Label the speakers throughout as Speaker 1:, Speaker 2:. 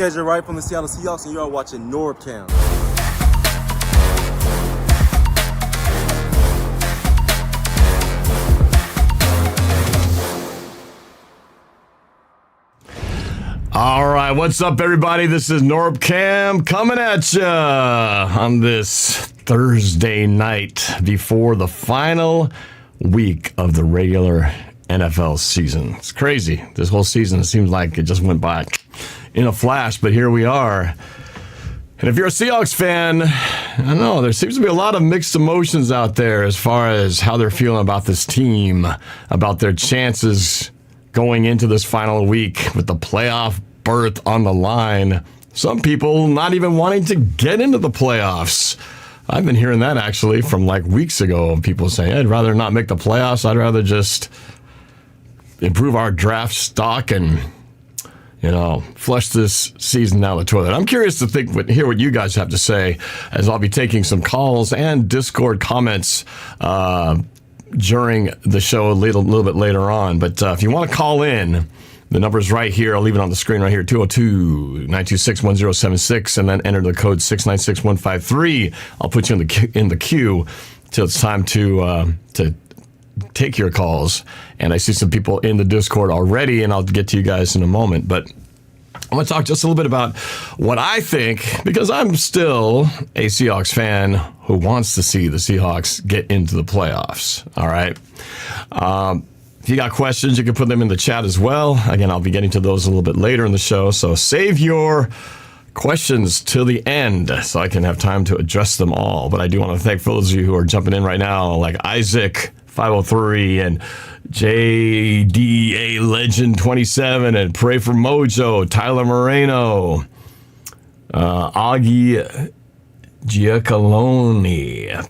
Speaker 1: KJ Wright from the Seattle Seahawks, and you are watching NorbFam.
Speaker 2: All right, what's up, everybody? This is NorbFam coming at you on this Thursday night before the final week of the regular NFL season. It's crazy. This whole season, it seems like it just went by in a flash, but here we are. And if you're a Seahawks fan, I don't know, there seems to be a lot of mixed emotions out there as far as how they're feeling about this team, about their chances going into this final week with the playoff berth on the line. Some people not even wanting to get into the playoffs. I've been hearing that actually from like weeks ago. People saying, I'd rather not make the playoffs. I'd rather just improve our draft stock and, you know, flush this season down the toilet. I'm curious to hear what you guys have to say, as I'll be taking some calls and Discord comments during the show a little bit later on. But if you want to call in, the number's right here. I'll leave it on the screen right here, 202-926-1076, and then enter the code 696153. I'll put you in the queue till it's time to take your calls. And I see some people in the Discord already, and I'll get to you guys in a moment. But I want to talk just a little bit about what I think, because I'm still a Seahawks fan who wants to see the Seahawks get into the playoffs. All right. If you got questions, you can put them in the chat as well. Again, I'll be getting to those a little bit later in the show. So save your questions till the end so I can have time to address them all. But I do want to thank those of you who are jumping in right now, like Isaac 503 and JDA Legend 27 and Pray for Mojo, Tyler Moreno, Augie Giacalone,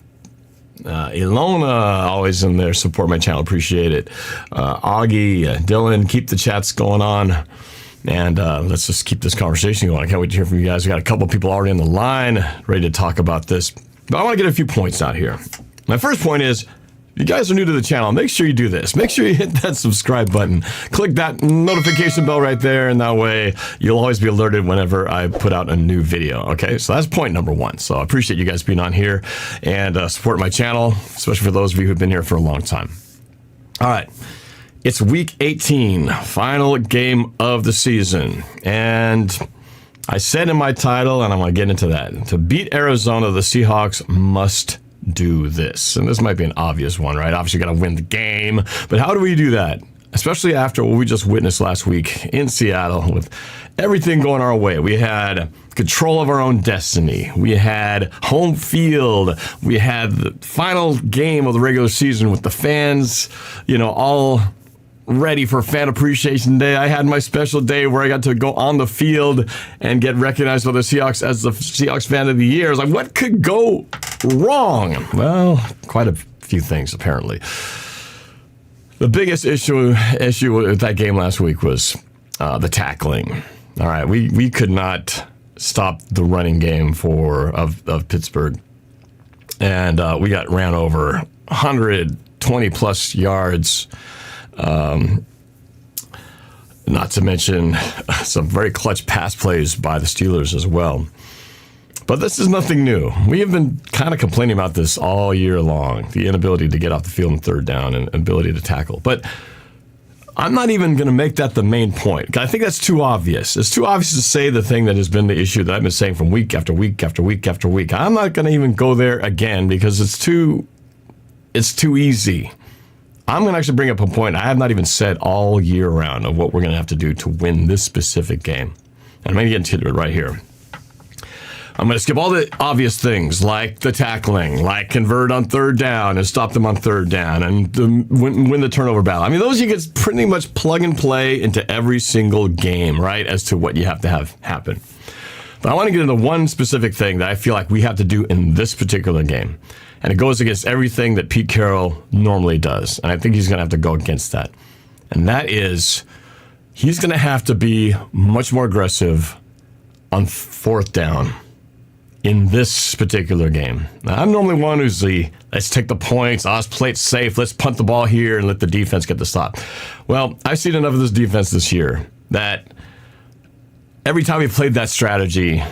Speaker 2: Ilona, always in there, support my channel, appreciate it. Augie, Dylan, keep the chats going on, and let's just keep this conversation going. I can't wait to hear from you guys. We got a couple people already on the line ready to talk about this, but I want to get a few points out here. My first point is, if you guys are new to the channel, make sure you do this. Make sure you hit that subscribe button. Click that notification bell right there, and that way you'll always be alerted whenever I put out a new video, okay? So that's point number one. So I appreciate you guys being on here and supporting my channel, especially for those of you who've been here for a long time. All right. It's week 18, final game of the season. And I said in my title, and I'm going to get into that, to beat Arizona, the Seahawks must do this. And this might be an obvious one, right? Obviously, you got to win the game. But how do we do that? Especially after what we just witnessed last week in Seattle with everything going our way. We had control of our own destiny. We had home field. We had the final game of the regular season with the fans, you know, all ready for Fan Appreciation Day. I had my special day where I got to go on the field and get recognized by the Seahawks as the Seahawks Fan of the Year. I was like, what could go wrong? Well, quite a few things, apparently. The biggest issue with that game last week was the tackling. All right, we could not stop the running game of Pittsburgh. And we got ran over 120-plus yards. Not to mention some very clutch pass plays by the Steelers as well. But this is nothing new. We have been kind of complaining about this all year long, the inability to get off the field in third down and ability to tackle. But I'm not even going to make that the main point. I think that's too obvious. It's too obvious to say the thing that has been the issue that I've been saying from week after week after week after week. I'm not going to even go there again because it's too easy. I'm going to actually bring up a point I have not even said all year round of what we're going to have to do to win this specific game. And I'm going to get into it right here. I'm going to skip all the obvious things like the tackling, like convert on third down and stop them on third down and win the turnover battle. I mean, those you get pretty much plug and play into every single game, right, as to what you have to have happen. But I want to get into one specific thing that I feel like we have to do in this particular game. And it goes against everything that Pete Carroll normally does. And I think he's going to have to go against that. And that is, he's going to have to be much more aggressive on fourth down in this particular game. Now, I'm normally one who's let's take the points, let's play it safe, let's punt the ball here and let the defense get the stop. Well, I've seen enough of this defense this year that every time we played that strategy,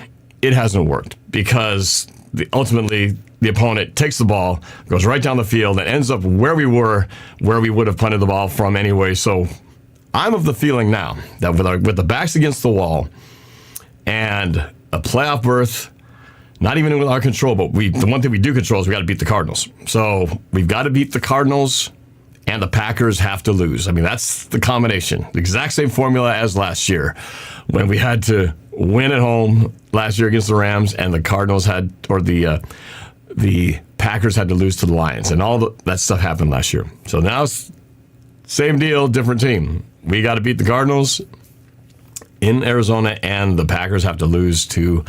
Speaker 2: it hasn't worked because ultimately the opponent takes the ball, goes right down the field, and ends up where we would have punted the ball from anyway. So I'm of the feeling now that with the backs against the wall and a playoff berth, not even with our control, but the one thing we do control is we got to beat the Cardinals. So we've got to beat the Cardinals, and the Packers have to lose. I mean, that's the combination. The exact same formula as last year when we had to win at home last year against the Rams, and the Cardinals had, or the Packers had to lose to the Lions, and all that stuff happened last year. So now it's same deal, different team. We got to beat the Cardinals in Arizona, and the Packers have to lose to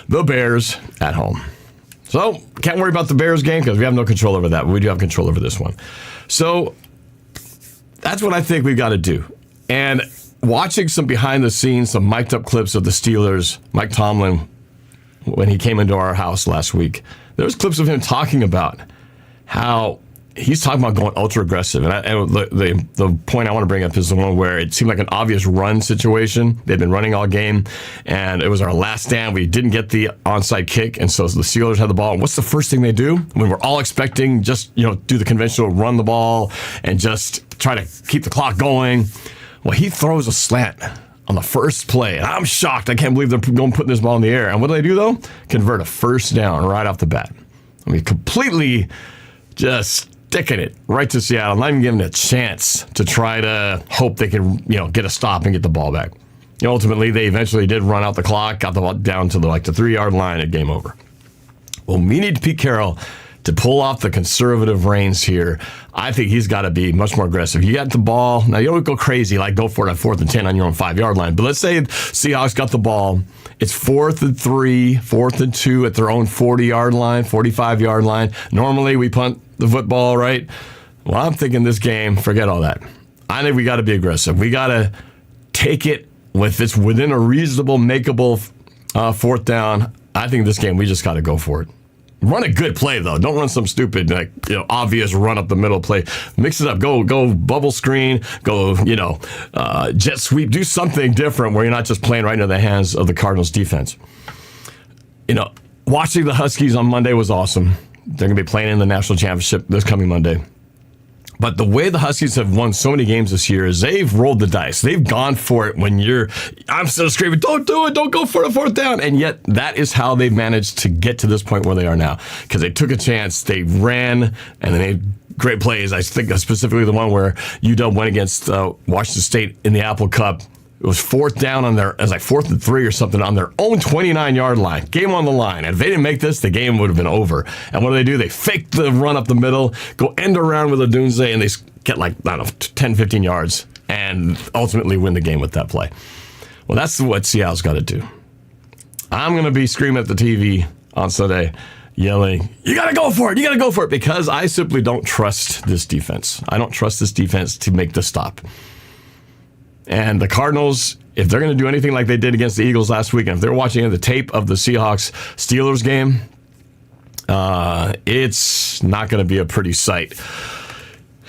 Speaker 2: the Bears at home. So can't worry about the Bears game because we have no control over that, but we do have control over this one. So that's what I think we've got to do. And watching some behind the scenes, some mic'd up clips of the Steelers, Mike Tomlin, when he came into our house last week, there was clips of him talking about how he's talking about going ultra aggressive. And the point I want to bring up is the one where it seemed like an obvious run situation. They'd been running all game, and it was our last stand. We didn't get the onside kick, and so the Steelers had the ball. And what's the first thing they do when we're all expecting just, do the conventional run the ball and just try to keep the clock going? Well, he throws a slant on the first play, and I'm shocked. I can't believe they're putting this ball in the air. And what do they do, though? Convert a first down right off the bat. I mean, completely just sticking it right to Seattle, not even giving it a chance to try to hope they can, get a stop and get the ball back. Ultimately, they eventually did run out the clock, got the ball down to the 3-yard line, and game over. Well, we need Pete Carroll to pull off the conservative reins here. I think he's got to be much more aggressive. You got the ball. Now, you don't go crazy, go for it on 4th and 10 on your own 5-yard line. But let's say Seahawks got the ball. It's 4th and 3, 4th and 2 at their own 40-yard line, 45-yard line. Normally, we punt the football, right? Well, I'm thinking this game, forget all that. I think we got to be aggressive. We got to take it within a reasonable, makeable 4th down. I think this game, we just got to go for it. Run a good play, though. Don't run some stupid, obvious run up the middle play. Mix it up. Go bubble screen. Go, jet sweep. Do something different where you're not just playing right into the hands of the Cardinals defense. Watching the Huskies on Monday was awesome. They're going to be playing in the national championship this coming Monday. But the way the Huskies have won so many games this year is they've rolled the dice. They've gone for it when I'm still screaming, don't do it, don't go for the 4th down. And yet that is how they've managed to get to this point where they are now. Because they took a chance, they ran, and they made great plays. I think specifically the one where UW went against Washington State in the Apple Cup. It was 4th down it was 4th and 3 or something on their own 29-yard line. Game on the line. And if they didn't make this, the game would have been over. And what do? They fake the run up the middle, go end around with a Dunze, and they get 10, 15 yards, and ultimately win the game with that play. Well, that's what Seattle's got to do. I'm going to be screaming at the TV on Sunday, yelling, you got to go for it, you got to go for it, because I simply don't trust this defense. I don't trust this defense to make the stop. And the Cardinals, if they're going to do anything like they did against the Eagles last week, and if they're watching the tape of the Seahawks-Steelers game, it's not going to be a pretty sight.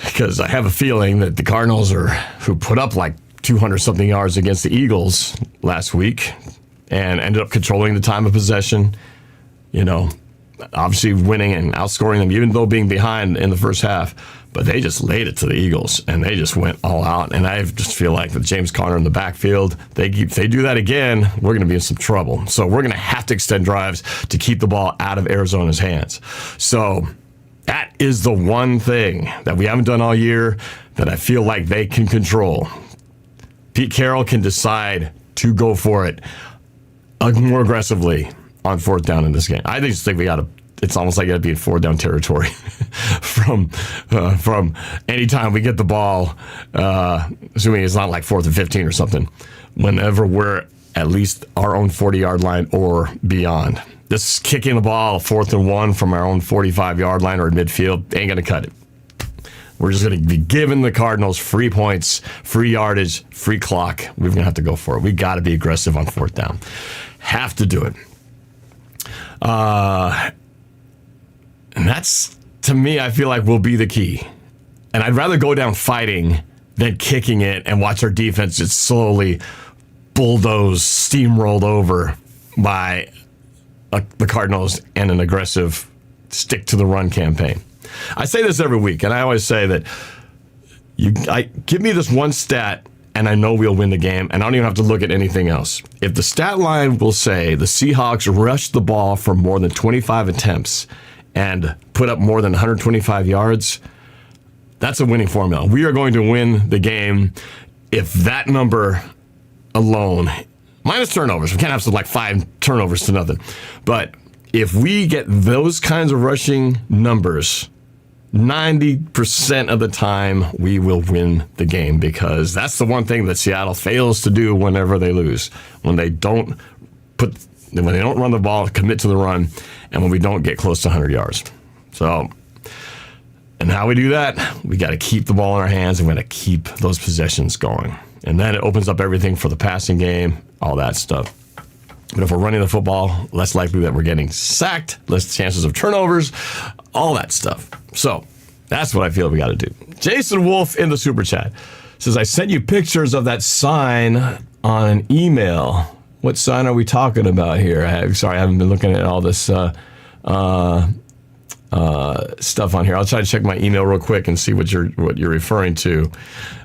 Speaker 2: Because I have a feeling that the Cardinals, who put up 200-something yards against the Eagles last week and ended up controlling the time of possession, obviously winning and outscoring them, even though being behind in the first half. But they just laid it to the Eagles, and they just went all out. And I just feel like with James Conner in the backfield, if they do that again, we're going to be in some trouble. So we're going to have to extend drives to keep the ball out of Arizona's hands. So that is the one thing that we haven't done all year that I feel like they can control. Pete Carroll can decide to go for it more aggressively on 4th down in this game. I just think we got to. It's almost like you got to be in 4th down territory from any time we get the ball, assuming it's not 4th and 15 or something, whenever we're at least our own 40-yard line or beyond. This kicking the ball 4th and 1 from our own 45-yard line or midfield ain't going to cut it. We're just going to be giving the Cardinals free points, free yardage, free clock. We're going to have to go for it. We got to be aggressive on 4th down. Have to do it. And that's, to me, I feel like will be the key. And I'd rather go down fighting than kicking it and watch our defense just slowly bulldozed, steamrolled over by the Cardinals and an aggressive stick-to-the-run campaign. I say this every week, and I always say that give me this one stat, and I know we'll win the game, and I don't even have to look at anything else. If the stat line will say the Seahawks rushed the ball for more than 25 attempts and put up more than 125 yards, that's a winning formula. We are going to win the game if that number alone, minus turnovers, we can't have some like 5 turnovers to nothing, but if we get those kinds of rushing numbers, 90% of the time we will win the game, because that's the one thing that Seattle fails to do whenever they lose. When they don't run the ball, commit to the run, and when we don't get close to 100 yards. So, and how we do that, we got to keep the ball in our hands, and we got to keep those possessions going. And then it opens up everything for the passing game, all that stuff. But if we're running the football, less likely that we're getting sacked, less chances of turnovers, all that stuff. So that's what I feel we got to do. Jason Wolf in the Super Chat says, I sent you pictures of that sign on an email. What sign are we talking about here? I haven't been looking at all this stuff on here. I'll try to check my email real quick and see what you're referring to.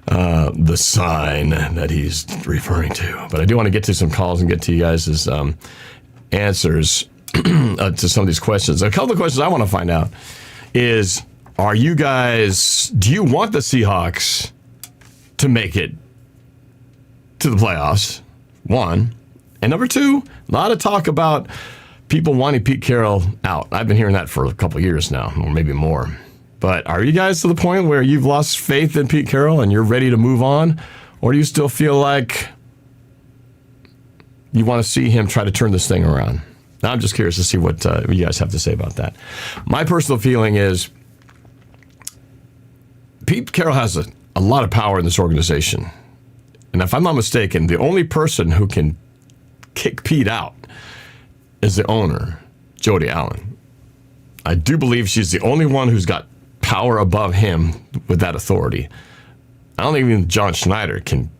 Speaker 2: The sign that he's referring to. But I do want to get to some calls and get to you guys' answers to some of these questions. A couple of questions I want to find out is, do you want the Seahawks to make it to the playoffs? One. And number two, a lot of talk about people wanting Pete Carroll out. I've been hearing that for a couple of years now, or maybe more. But are you guys to the point where you've lost faith in Pete Carroll and you're ready to move on? Or do you still feel like you want to see him try to turn this thing around? Now I'm just curious to see what you guys have to say about that. My personal feeling is Pete Carroll has a lot of power in this organization. And if I'm not mistaken, the only person who can kick Pete out is the owner, Jody Allen. I do believe she's the only one who's got power above him with that authority. I don't think even John Schneider can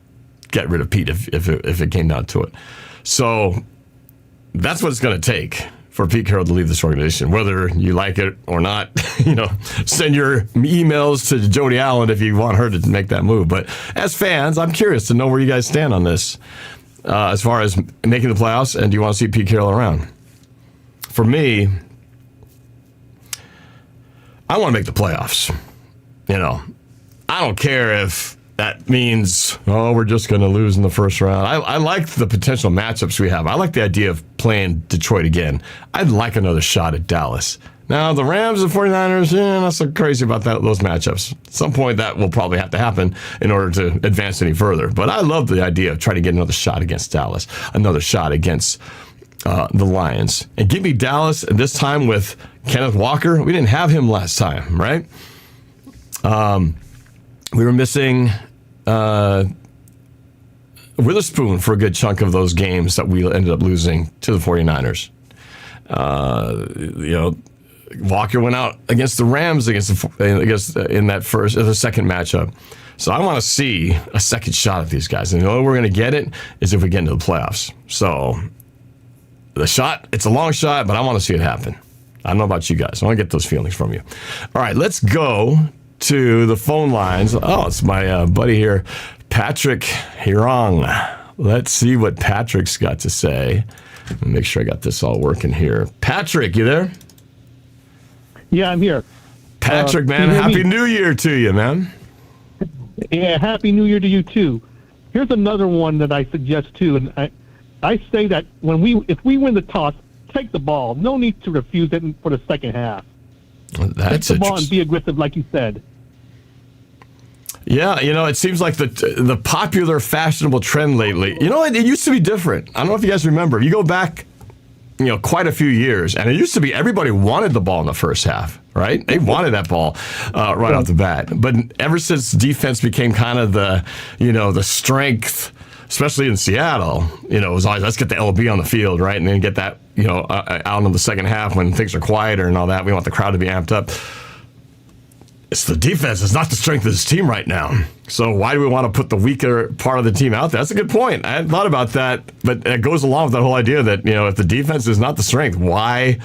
Speaker 2: get rid of Pete if it came down to it. So that's what it's going to take for Pete Carroll to leave this organization, whether you like it or not. Send your emails to Jody Allen if you want her to make that move. But as fans, I'm curious to know where you guys stand on this as far as making the playoffs, and do you want to see Pete Carroll around? For me, I want to make the playoffs. I don't care if that means, we're just going to lose in the first round. I like the potential matchups we have. I like the idea of playing Detroit again. I'd like another shot at Dallas. Now, the Rams and 49ers, not so crazy about those matchups. At some point, that will probably have to happen in order to advance any further. But I love the idea of trying to get another shot against Dallas, another shot against the Lions. And give me Dallas, and this time with Kenneth Walker. We didn't have him last time, right? We were missing Witherspoon for a good chunk of those games that we ended up losing to the 49ers. Walker went out against the Rams in the second matchup. So I want to see a second shot at these guys. And the only way we're going to get it is if we get into the playoffs. So the shot, it's a long shot, but I want to see it happen. I don't know about you guys. I want to get those feelings from you. All right, let's go to the phone lines. Oh, it's my buddy here, Patrick Hirong. Let's see what Patrick's got to say. Let me make sure I got this all working here. Patrick, you there?
Speaker 3: Yeah, I'm here.
Speaker 2: Patrick, man, Happy New Year to you, man.
Speaker 3: Yeah, Happy New Year to you, too. Here's another one that I suggest, too. And I say that if we win the toss, take the ball. No need to refuse it for the second half.
Speaker 2: Take
Speaker 3: the ball and be aggressive, like you said.
Speaker 2: Yeah, it seems like the popular fashionable trend lately. It used to be different. I don't know if you guys remember. You go back, quite a few years, and it used to be everybody wanted the ball in the first half, right? They wanted that ball right off the bat. But ever since defense became kind of the strength, especially in Seattle, it was always, let's get the LB on the field, right? And then get that, out in the second half when things are quieter and all that. We want the crowd to be amped up. it's the defense. It's not the strength of this team right now. So why do we want to put the weaker part of the team out there? That's a good point. I hadn't thought about that, but it goes along with that whole idea that, if the defense is not the strength, why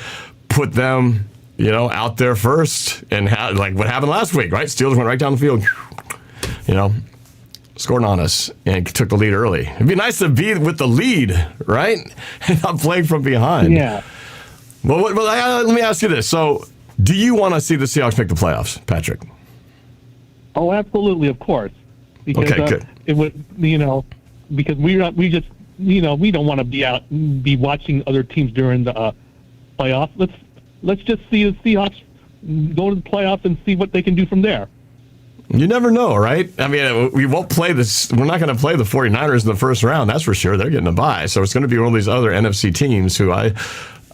Speaker 2: put them, out there first? And like what happened last week, right? Steelers went right down the field, scored on us and took the lead early. It'd be nice to be with the lead, right? And not playing from behind.
Speaker 3: Yeah.
Speaker 2: Well, let me ask you this. So, do you want to see the Seahawks make the playoffs, Patrick?
Speaker 3: Oh, absolutely, of course. Because,
Speaker 2: okay, good.
Speaker 3: It would, because we don't want to be watching other teams during the playoffs. Let's just see the Seahawks go to the playoffs and see what they can do from there.
Speaker 2: You never know, right? I mean, we won't play this. We're not going to play the 49ers in the first round. That's for sure. They're getting a bye. So it's going to be one of these other NFC teams who I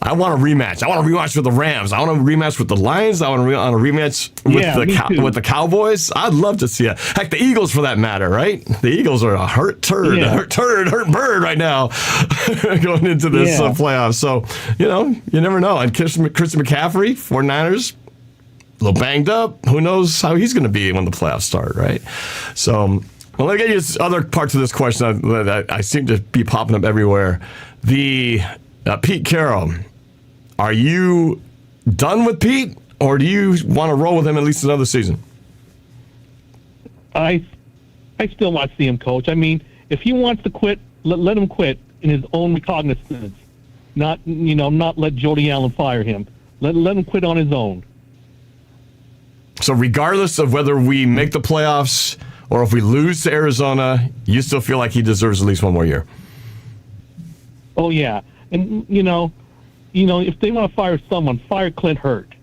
Speaker 2: want a rematch. I want a rematch with the Rams. I want a rematch with the Lions. I want a rematch with the Cowboys. I'd love to see it. Heck, the Eagles for that matter, right? The Eagles are a hurt bird right now going into this playoff. So, you never know. And Christian McCaffrey, 49ers, a little banged up. Who knows how he's going to be when the playoffs start, right? So, well, let me get you this other parts of this question that I seem to be popping up everywhere. The Pete Carroll. Are you done with Pete, or do you want to roll with him at least another season?
Speaker 3: I still want to see him coach. I mean, if he wants to quit, let him quit in his own recognizance. Not let Jody Allen fire him. Let him quit on his own.
Speaker 2: So regardless of whether we make the playoffs or if we lose to Arizona, you still feel like he deserves at least one more year?
Speaker 3: Oh, yeah. And, if they want to fire someone, fire Clint Hurt.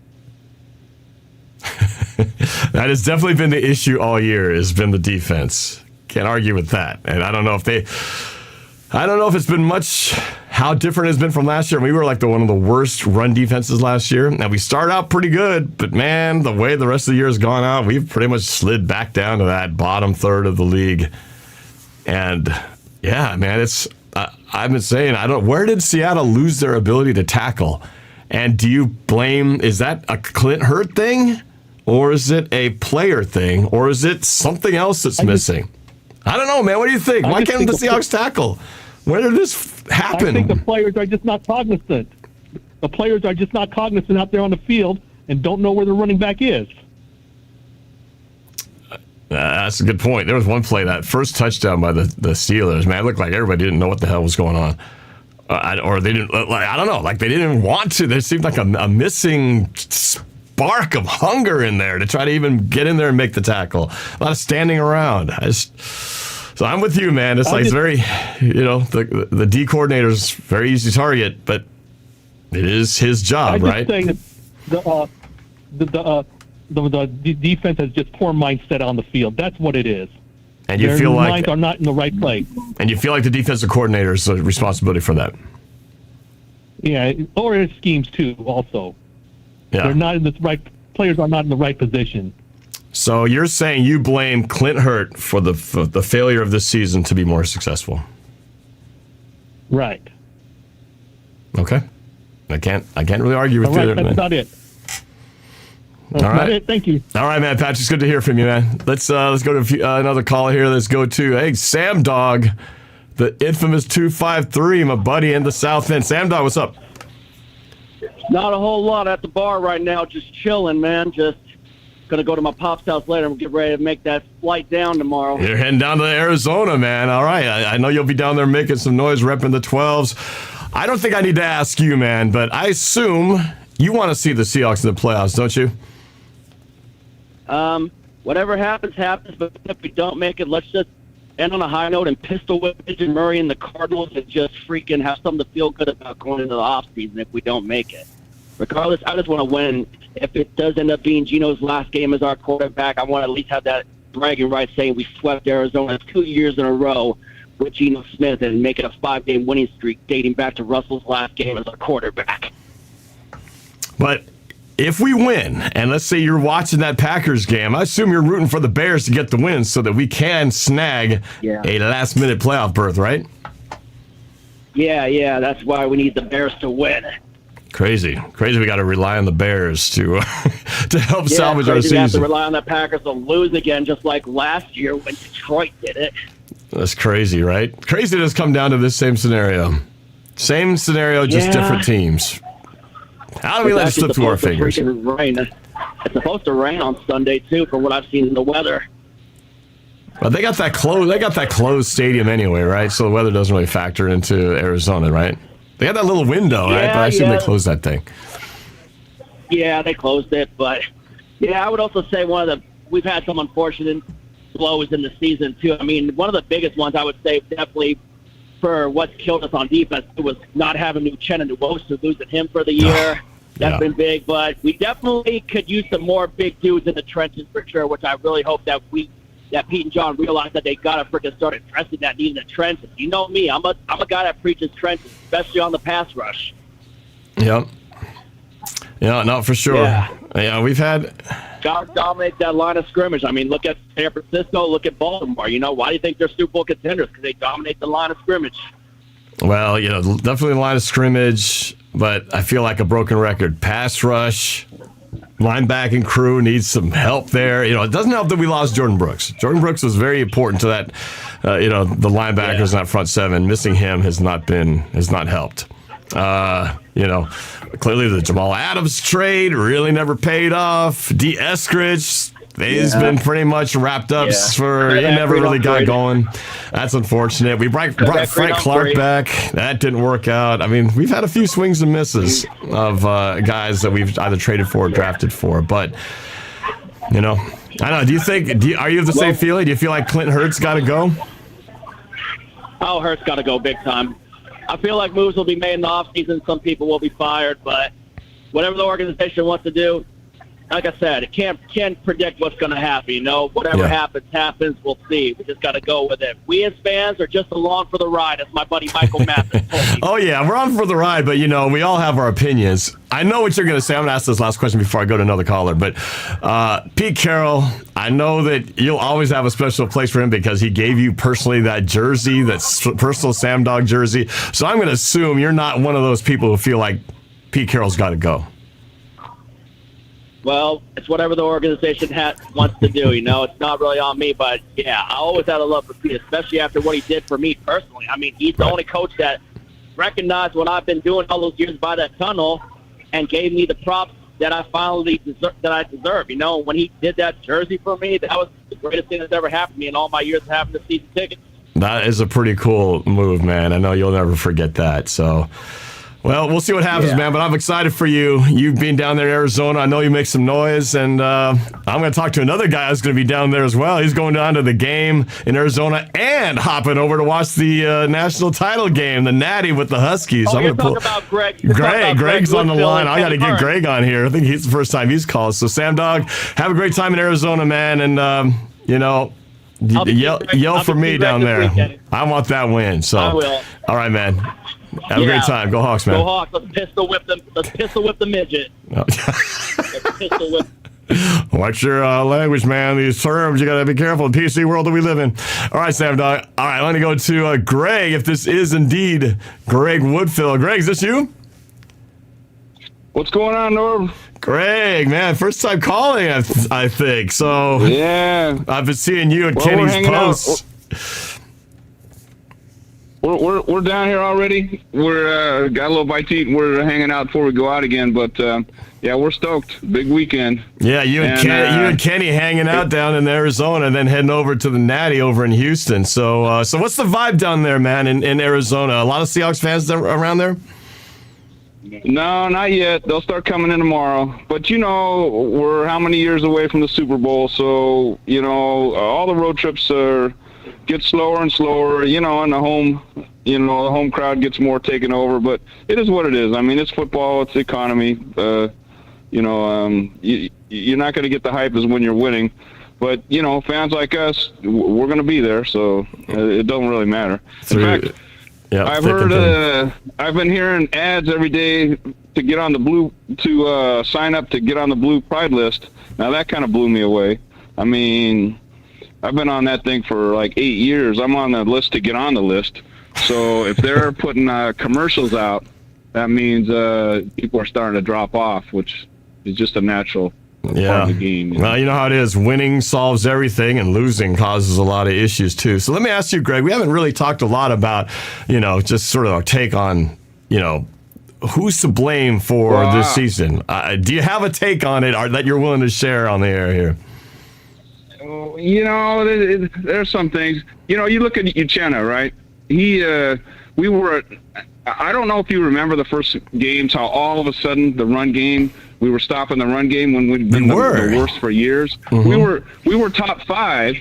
Speaker 2: That has definitely been the issue all year, has been the defense. Can't argue with that. And I don't know if it's been much how different it's been from last year. We were like one of the worst run defenses last year. Now, we start out pretty good, but man, the way the rest of the year has gone out, we've pretty much slid back down to that bottom third of the league. And yeah, man, I've been saying, where did Seattle lose their ability to tackle? And do you blame, is that a Clint Hurt thing? Or is it a player thing? Or is it something else that's missing? I don't know, man. What do you think? Why can't the Seahawks tackle? Where did this happen?
Speaker 3: I think the players are just not cognizant. The players are just not cognizant out there on the field and don't know where the running back is.
Speaker 2: That's a good point. There was one play, that first touchdown by the Steelers, man, it looked like everybody didn't know what the hell was going on. Or they didn't, I don't know, like they didn't even want to. There seemed like a missing spark of hunger in there to try to even get in there and make the tackle. A lot of standing around. So I'm with you, man. It's it's very, the D coordinator is very easy to target, but it is his job, right?
Speaker 3: Saying that the defense has just poor mindset on the field. That's what it is.
Speaker 2: And you
Speaker 3: Their
Speaker 2: feel like
Speaker 3: minds are not in the right place.
Speaker 2: And you feel like the defensive coordinator is the responsibility for that.
Speaker 3: Yeah, or his schemes too. Also, they're not in the right. Players are not in the right position.
Speaker 2: So you're saying you blame Clint Hurt for the failure of this season to be more successful?
Speaker 3: Right.
Speaker 2: Okay. I can't really argue with you there.
Speaker 3: That's about it.
Speaker 2: All right.
Speaker 3: It. Thank you.
Speaker 2: All right, man. Patrick, it's good to hear from you, man. Let's go to another caller here. Let's go to Sam Dog, the infamous 253, my buddy in the South End. Sam Dog, what's up?
Speaker 4: Not a whole lot at the bar right now. Just chilling, man. Just gonna go to my pop's house later and get ready to make that flight down tomorrow.
Speaker 2: You're heading down to Arizona, man. All right. I know you'll be down there making some noise, repping the 12s. I don't think I need to ask you, man, but I assume you want to see the Seahawks in the playoffs, don't you?
Speaker 4: Whatever happens, happens. But if we don't make it, let's just end on a high note and pistol whip Pigeon Murray and the Cardinals and just freaking have something to feel good about going into the offseason if we don't make it. Regardless, I just want to win. If it does end up being Geno's last game as our quarterback, I want to at least have that bragging right saying we swept Arizona 2 years in a row with Geno Smith and make it a 5-game winning streak dating back to Russell's last game as our quarterback.
Speaker 2: But if we win, and let's say you're watching that Packers game, I assume you're rooting for the Bears to get the win so that we can snag a last-minute playoff berth, right?
Speaker 4: Yeah, that's why we need the Bears to win.
Speaker 2: Crazy. We got to rely on the Bears to help salvage our
Speaker 4: We have to
Speaker 2: season.
Speaker 4: rely on the Packers to lose again, just like last year when Detroit did it.
Speaker 2: That's crazy, right? Crazy to just come down to this same scenario. Same scenario, just different teams. How do we let it slip through our fingers?
Speaker 4: Rain. It's supposed to rain on Sunday too, from what I've seen in the weather.
Speaker 2: But they got that closed stadium anyway, right? So the weather doesn't really factor into Arizona, right? They got that little window, right? But I assume they closed that thing.
Speaker 4: Yeah, they closed it, but I would also say we've had some unfortunate blows in the season too. I mean, one of the biggest ones I would say definitely for what's killed us on defense was not having Uchenna Nwosu, losing him for the year. That's been big, but we definitely could use some more big dudes in the trenches for sure, which I really hope that Pete and John realize that they got to freaking start addressing that need in the trenches. You know me, I'm a guy that preaches trenches, especially on the pass rush.
Speaker 2: Yep. Yeah, no, for sure. Yeah, we've had...
Speaker 4: Got to dominate that line of scrimmage. I mean, look at San Francisco, look at Baltimore. You know, why do you think they're Super Bowl contenders? Because they dominate the line of scrimmage.
Speaker 2: Well, definitely the line of scrimmage, but I feel like a broken record. Pass rush, linebacking crew needs some help there. It doesn't help that we lost Jordan Brooks. Jordan Brooks was very important to that, the linebackers in that front seven. Missing him has not helped. Clearly the Jamal Adams trade really never paid off. D. Eskridge, he's been pretty much wrapped up he never really got going. That's unfortunate. We brought Frank Clark back. That didn't work out. I mean, we've had a few swings and misses of guys that we've either traded for or drafted for. But, I don't know. Are you of the same feeling? Do you feel like Clint Hurts got to go?
Speaker 4: Oh, Hurts got to go big time. I feel like moves will be made in the offseason. Some people will be fired, but whatever the organization wants to do, like I said, it can't predict what's going to happen. Whatever happens, we'll see. We just got to go with it. We as fans are just along for the ride, as my buddy Michael Mathis told me.
Speaker 2: Oh, yeah, we're on for the ride, but, we all have our opinions. I know what you're going to say. I'm going to ask this last question before I go to another caller, but Pete Carroll, I know that you'll always have a special place for him because he gave you personally that jersey, that personal Sam Dog jersey. So I'm going to assume you're not one of those people who feel like Pete Carroll's got to go.
Speaker 4: Well, it's whatever the organization wants to do. It's not really on me, but I always had a love for Pete, especially after what he did for me personally. I mean, he's the only coach that recognized what I've been doing all those years by that tunnel and gave me the props that I finally deserve. When he did that jersey for me, that was the greatest thing that's ever happened to me in all my years of having the season tickets.
Speaker 2: That is a pretty cool move, man. I know you'll never forget that. So, well, we'll see what happens, man. But I'm excited for you. You've been down there in Arizona. I know you make some noise. And I'm going to talk to another guy who's going to be down there as well. He's going down to the game in Arizona and hopping over to watch the national title game, the Natty with the Huskies.
Speaker 4: I'm talking about Greg.
Speaker 2: Greg's on the line. I got to get Greg on here. I think he's the first time he's called. So, Sam Dog, have a great time in Arizona, man. And, yell for me down there. I want that win. So,
Speaker 4: I will.
Speaker 2: All right, man. Have a great time. Go Hawks, man.
Speaker 4: Go Hawks. Let's pistol whip the midget. Let's pistol whip.
Speaker 2: Watch your language, man. These terms, you got to be careful. The PC world that we live in. All right, Sam Dog. All right, let me go to Greg, if this is indeed Greg Woodfill. Greg, is this you?
Speaker 5: What's going on, Norb?
Speaker 2: Greg, man, first time calling, I think. So,
Speaker 5: yeah.
Speaker 2: I've been seeing you at Kenny's posts.
Speaker 5: We're down here already. We're got a little bite to eat. We're hanging out before we go out again. But we're stoked. Big weekend.
Speaker 2: Yeah, you and Kenny hanging out down in Arizona, and then heading over to the Natty over in Houston. So what's the vibe down there, man? In Arizona, a lot of Seahawks fans around there.
Speaker 5: No, not yet. They'll start coming in tomorrow. But we're how many years away from the Super Bowl? So all the road trips get slower and slower, and the home crowd gets more taken over, but it is what it is. I mean, it's football, it's the economy. You're not going to get the hype as when you're winning, but fans like us, we're going to be there, so it don't really matter. In fact, I've been hearing ads every day to get on the sign up to get on the Blue Pride list. Now that kind of blew me away. I mean, I've been on that thing for like 8 years. I'm on the list to get on the list. So if they're putting commercials out that means people are starting to drop off, which is just a natural part of the game.
Speaker 2: Well, you know how it is. Winning solves everything, and losing causes a lot of issues too. So let me ask you, Greg. We haven't really talked a lot about, just sort of our take on, who's to blame for this season. Do you have a take on it that you're willing to share on the air here?
Speaker 5: There's some things. You look at Uchenna, right? We were. I don't know if you remember the first games, how all of a sudden the run game, we were stopping the run game when we'd been the worst for years. Mm-hmm. We were top 5.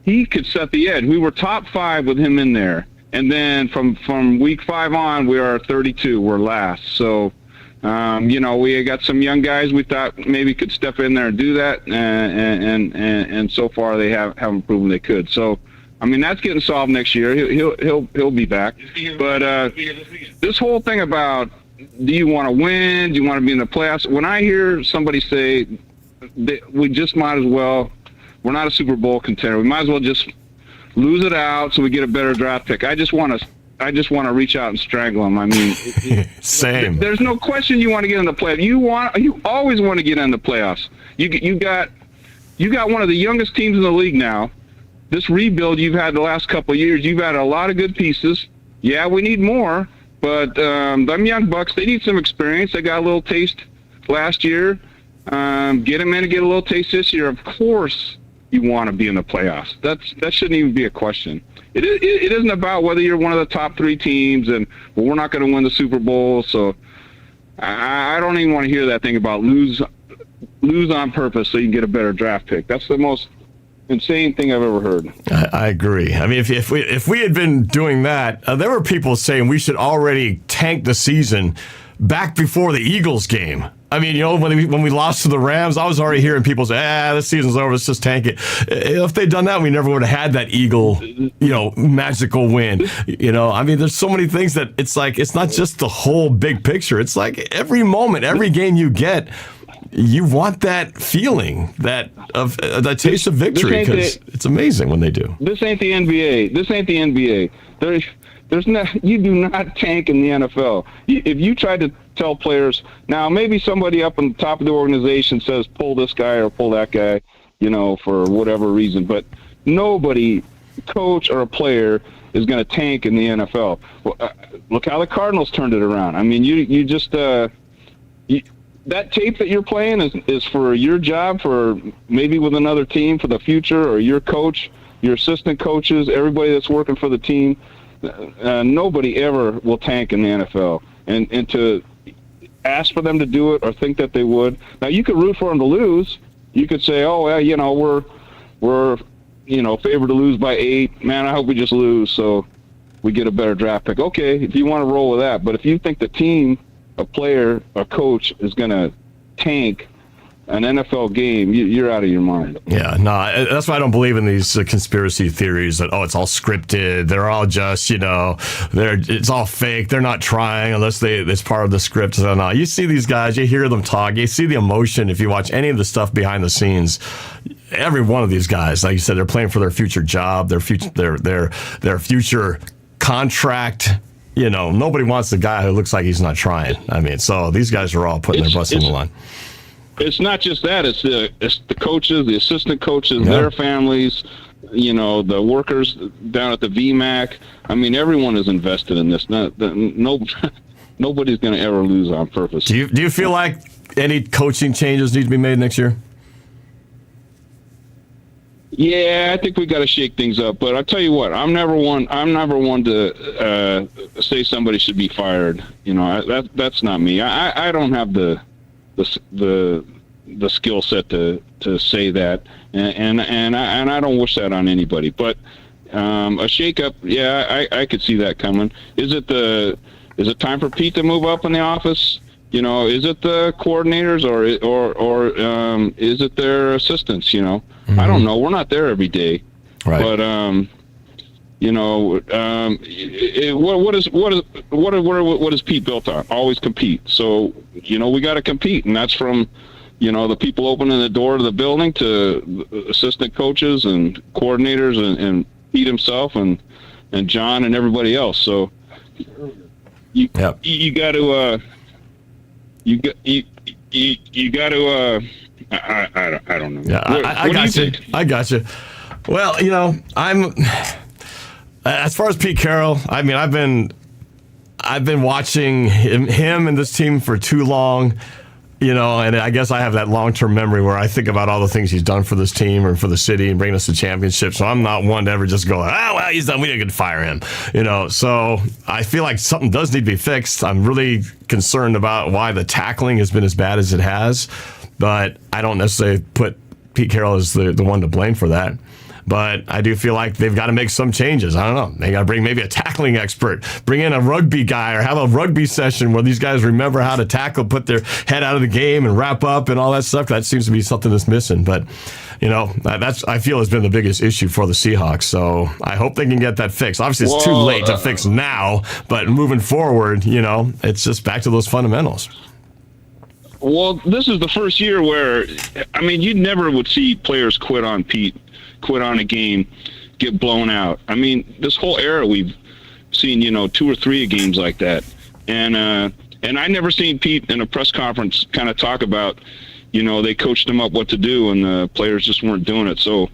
Speaker 5: He could set the edge. We were top 5 with him in there. And then from week 5 on, we are 32. We're last. So, we got some young guys we thought maybe could step in there and do that. And so far they haven't proven they could. So, that's getting solved next year. He'll be back. But this whole thing about, do you want to win? Do you want to be in the playoffs? When I hear somebody say we just might as well, we're not a Super Bowl contender, we might as well just lose it out so we get a better draft pick. I just want to reach out and strangle them.
Speaker 2: Same.
Speaker 5: There's no question you want to get in the playoffs. You always want to get in the playoffs. You got one of the youngest teams in the league now. This rebuild you've had the last couple of years, you've had a lot of good pieces. Yeah, we need more, but them young bucks, they need some experience. They got a little taste last year. Get them in and get a little taste this year. Of course you want to be in the playoffs. That shouldn't even be a question. It isn't about whether you're one of the top 3 teams and, we're not going to win the Super Bowl. So I don't even want to hear that thing about lose on purpose so you can get a better draft pick. That's the most insane thing I've ever heard.
Speaker 2: I agree. If we had been doing that, there were people saying we should already tank the season back before the Eagles game. When we lost to the Rams, I was already hearing people say, this season's over, let's just tank it. If they'd done that, we never would have had that Eagle, magical win. There's so many things that it's like, it's not just the whole big picture. It's like every moment, every game you get, you want that feeling, that taste of victory, because it's amazing when they do.
Speaker 5: This ain't the NBA. You do not tank in the NFL. If you try to tell players, now maybe somebody up on the top of the organization says pull this guy or pull that guy, for whatever reason, but nobody, coach or a player, is going to tank in the NFL. Well, look how the Cardinals turned it around. You just that tape that you're playing is for your job, for maybe with another team for the future, or your coach, your assistant coaches, everybody that's working for the team. Nobody ever will tank in the NFL. And to ask for them to do it or think that they would. Now, you could root for them to lose. You could say, we're favored to lose by 8. Man, I hope we just lose so we get a better draft pick. Okay, if you want to roll with that. But if you think the team, a player, a coach is going to tank an NFL game, you're out of your mind.
Speaker 2: Yeah, no, that's why I don't believe in these conspiracy theories that, it's all scripted. They're all just, it's all fake. They're not trying unless it's part of the script. So, no, you see these guys, you hear them talk, you see the emotion. If you watch any of the stuff behind the scenes, every one of these guys, like you said, they're playing for their future job, their future contract. Nobody wants the guy who looks like he's not trying. So these guys are all putting their butts on the line.
Speaker 5: It's not just that. It's the coaches, the assistant coaches, their families, the workers down at the VMAC. Everyone is invested in this. Nobody's going to ever lose on purpose.
Speaker 2: Do you feel like any coaching changes need to be made next year?
Speaker 5: Yeah, I think we got to shake things up. But I'll tell you what, I'm never one to say somebody should be fired. That's not me. I don't have the skill set to say that, and I don't wish that on anybody. But a shakeup, yeah, I could see that coming. Is it time for Pete to move up in the office? Is it the coordinators or is it their assistants? Mm-hmm. I don't know. We're not there every day,
Speaker 2: right?
Speaker 5: But what is Pete built on? Always compete. So we got to compete, and that's from the people opening the door to the building to assistant coaches and coordinators and Pete himself and John and everybody else. So you got to you got to I don't know.
Speaker 2: Yeah, I got you. I got you. Well, you know, I'm as far as Pete Carroll. I mean, I've been watching him and this team for too long. You know, and I guess I have that long-term memory where I think about all the things he's done for this team or for the city and bringing us to championships. So I'm not one to ever just go, well, he's done. We didn't fire him. You know, so I feel like something does need to be fixed. I'm really concerned about why the tackling has been as bad as it has, but I don't necessarily put Pete Carroll as the one to blame for that. But I do feel like they've got to make some changes. I don't know. They got to bring maybe a tackling expert, bring in a rugby guy, or have a rugby session where these guys remember how to tackle, put their head out of the game and wrap up and all that stuff. That seems to be something that's missing. But, you know, that's I feel has been the biggest issue for the Seahawks. So I hope they can get that fixed. Obviously, it's too late to fix now. But moving forward, you know, it's just back to those fundamentals.
Speaker 5: Well, this is the first year where, I mean, you never would see players quit on a game, get blown out. I mean, this whole era we've seen, you know, 2 or 3 games like that. And I never seen Pete in a press conference kind of talk about, you know, they coached him up what to do and the players just weren't doing it. So,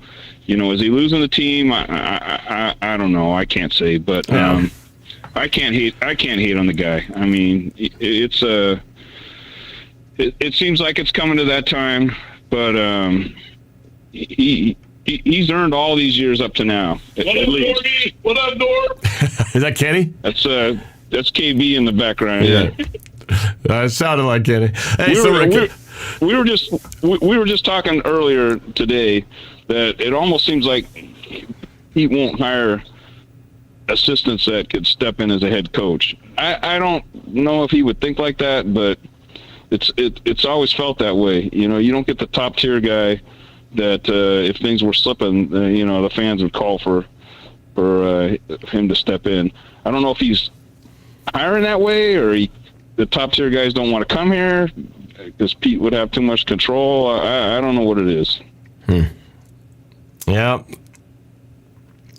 Speaker 5: you know, is he losing the team? I don't know. I can't say, but I can't hate on the guy. I mean, it seems like it's coming to that time, but he's earned all these years up to now. At least.
Speaker 6: Norby? What up, Norb?
Speaker 2: Is that Kenny?
Speaker 5: That's KB in the background. Yeah.
Speaker 2: It sounded like Kenny. Hey,
Speaker 5: we were just talking earlier today that it almost seems like he won't hire assistants that could step in as a head coach. I don't know if he would think like that, but it's always felt that way. You know, you don't get the top tier guy that if things were slipping, you know, the fans would call for him to step in. I don't know if he's hiring that way or the top tier guys don't want to come here because Pete would have too much control. I don't know what it is.
Speaker 2: Yeah.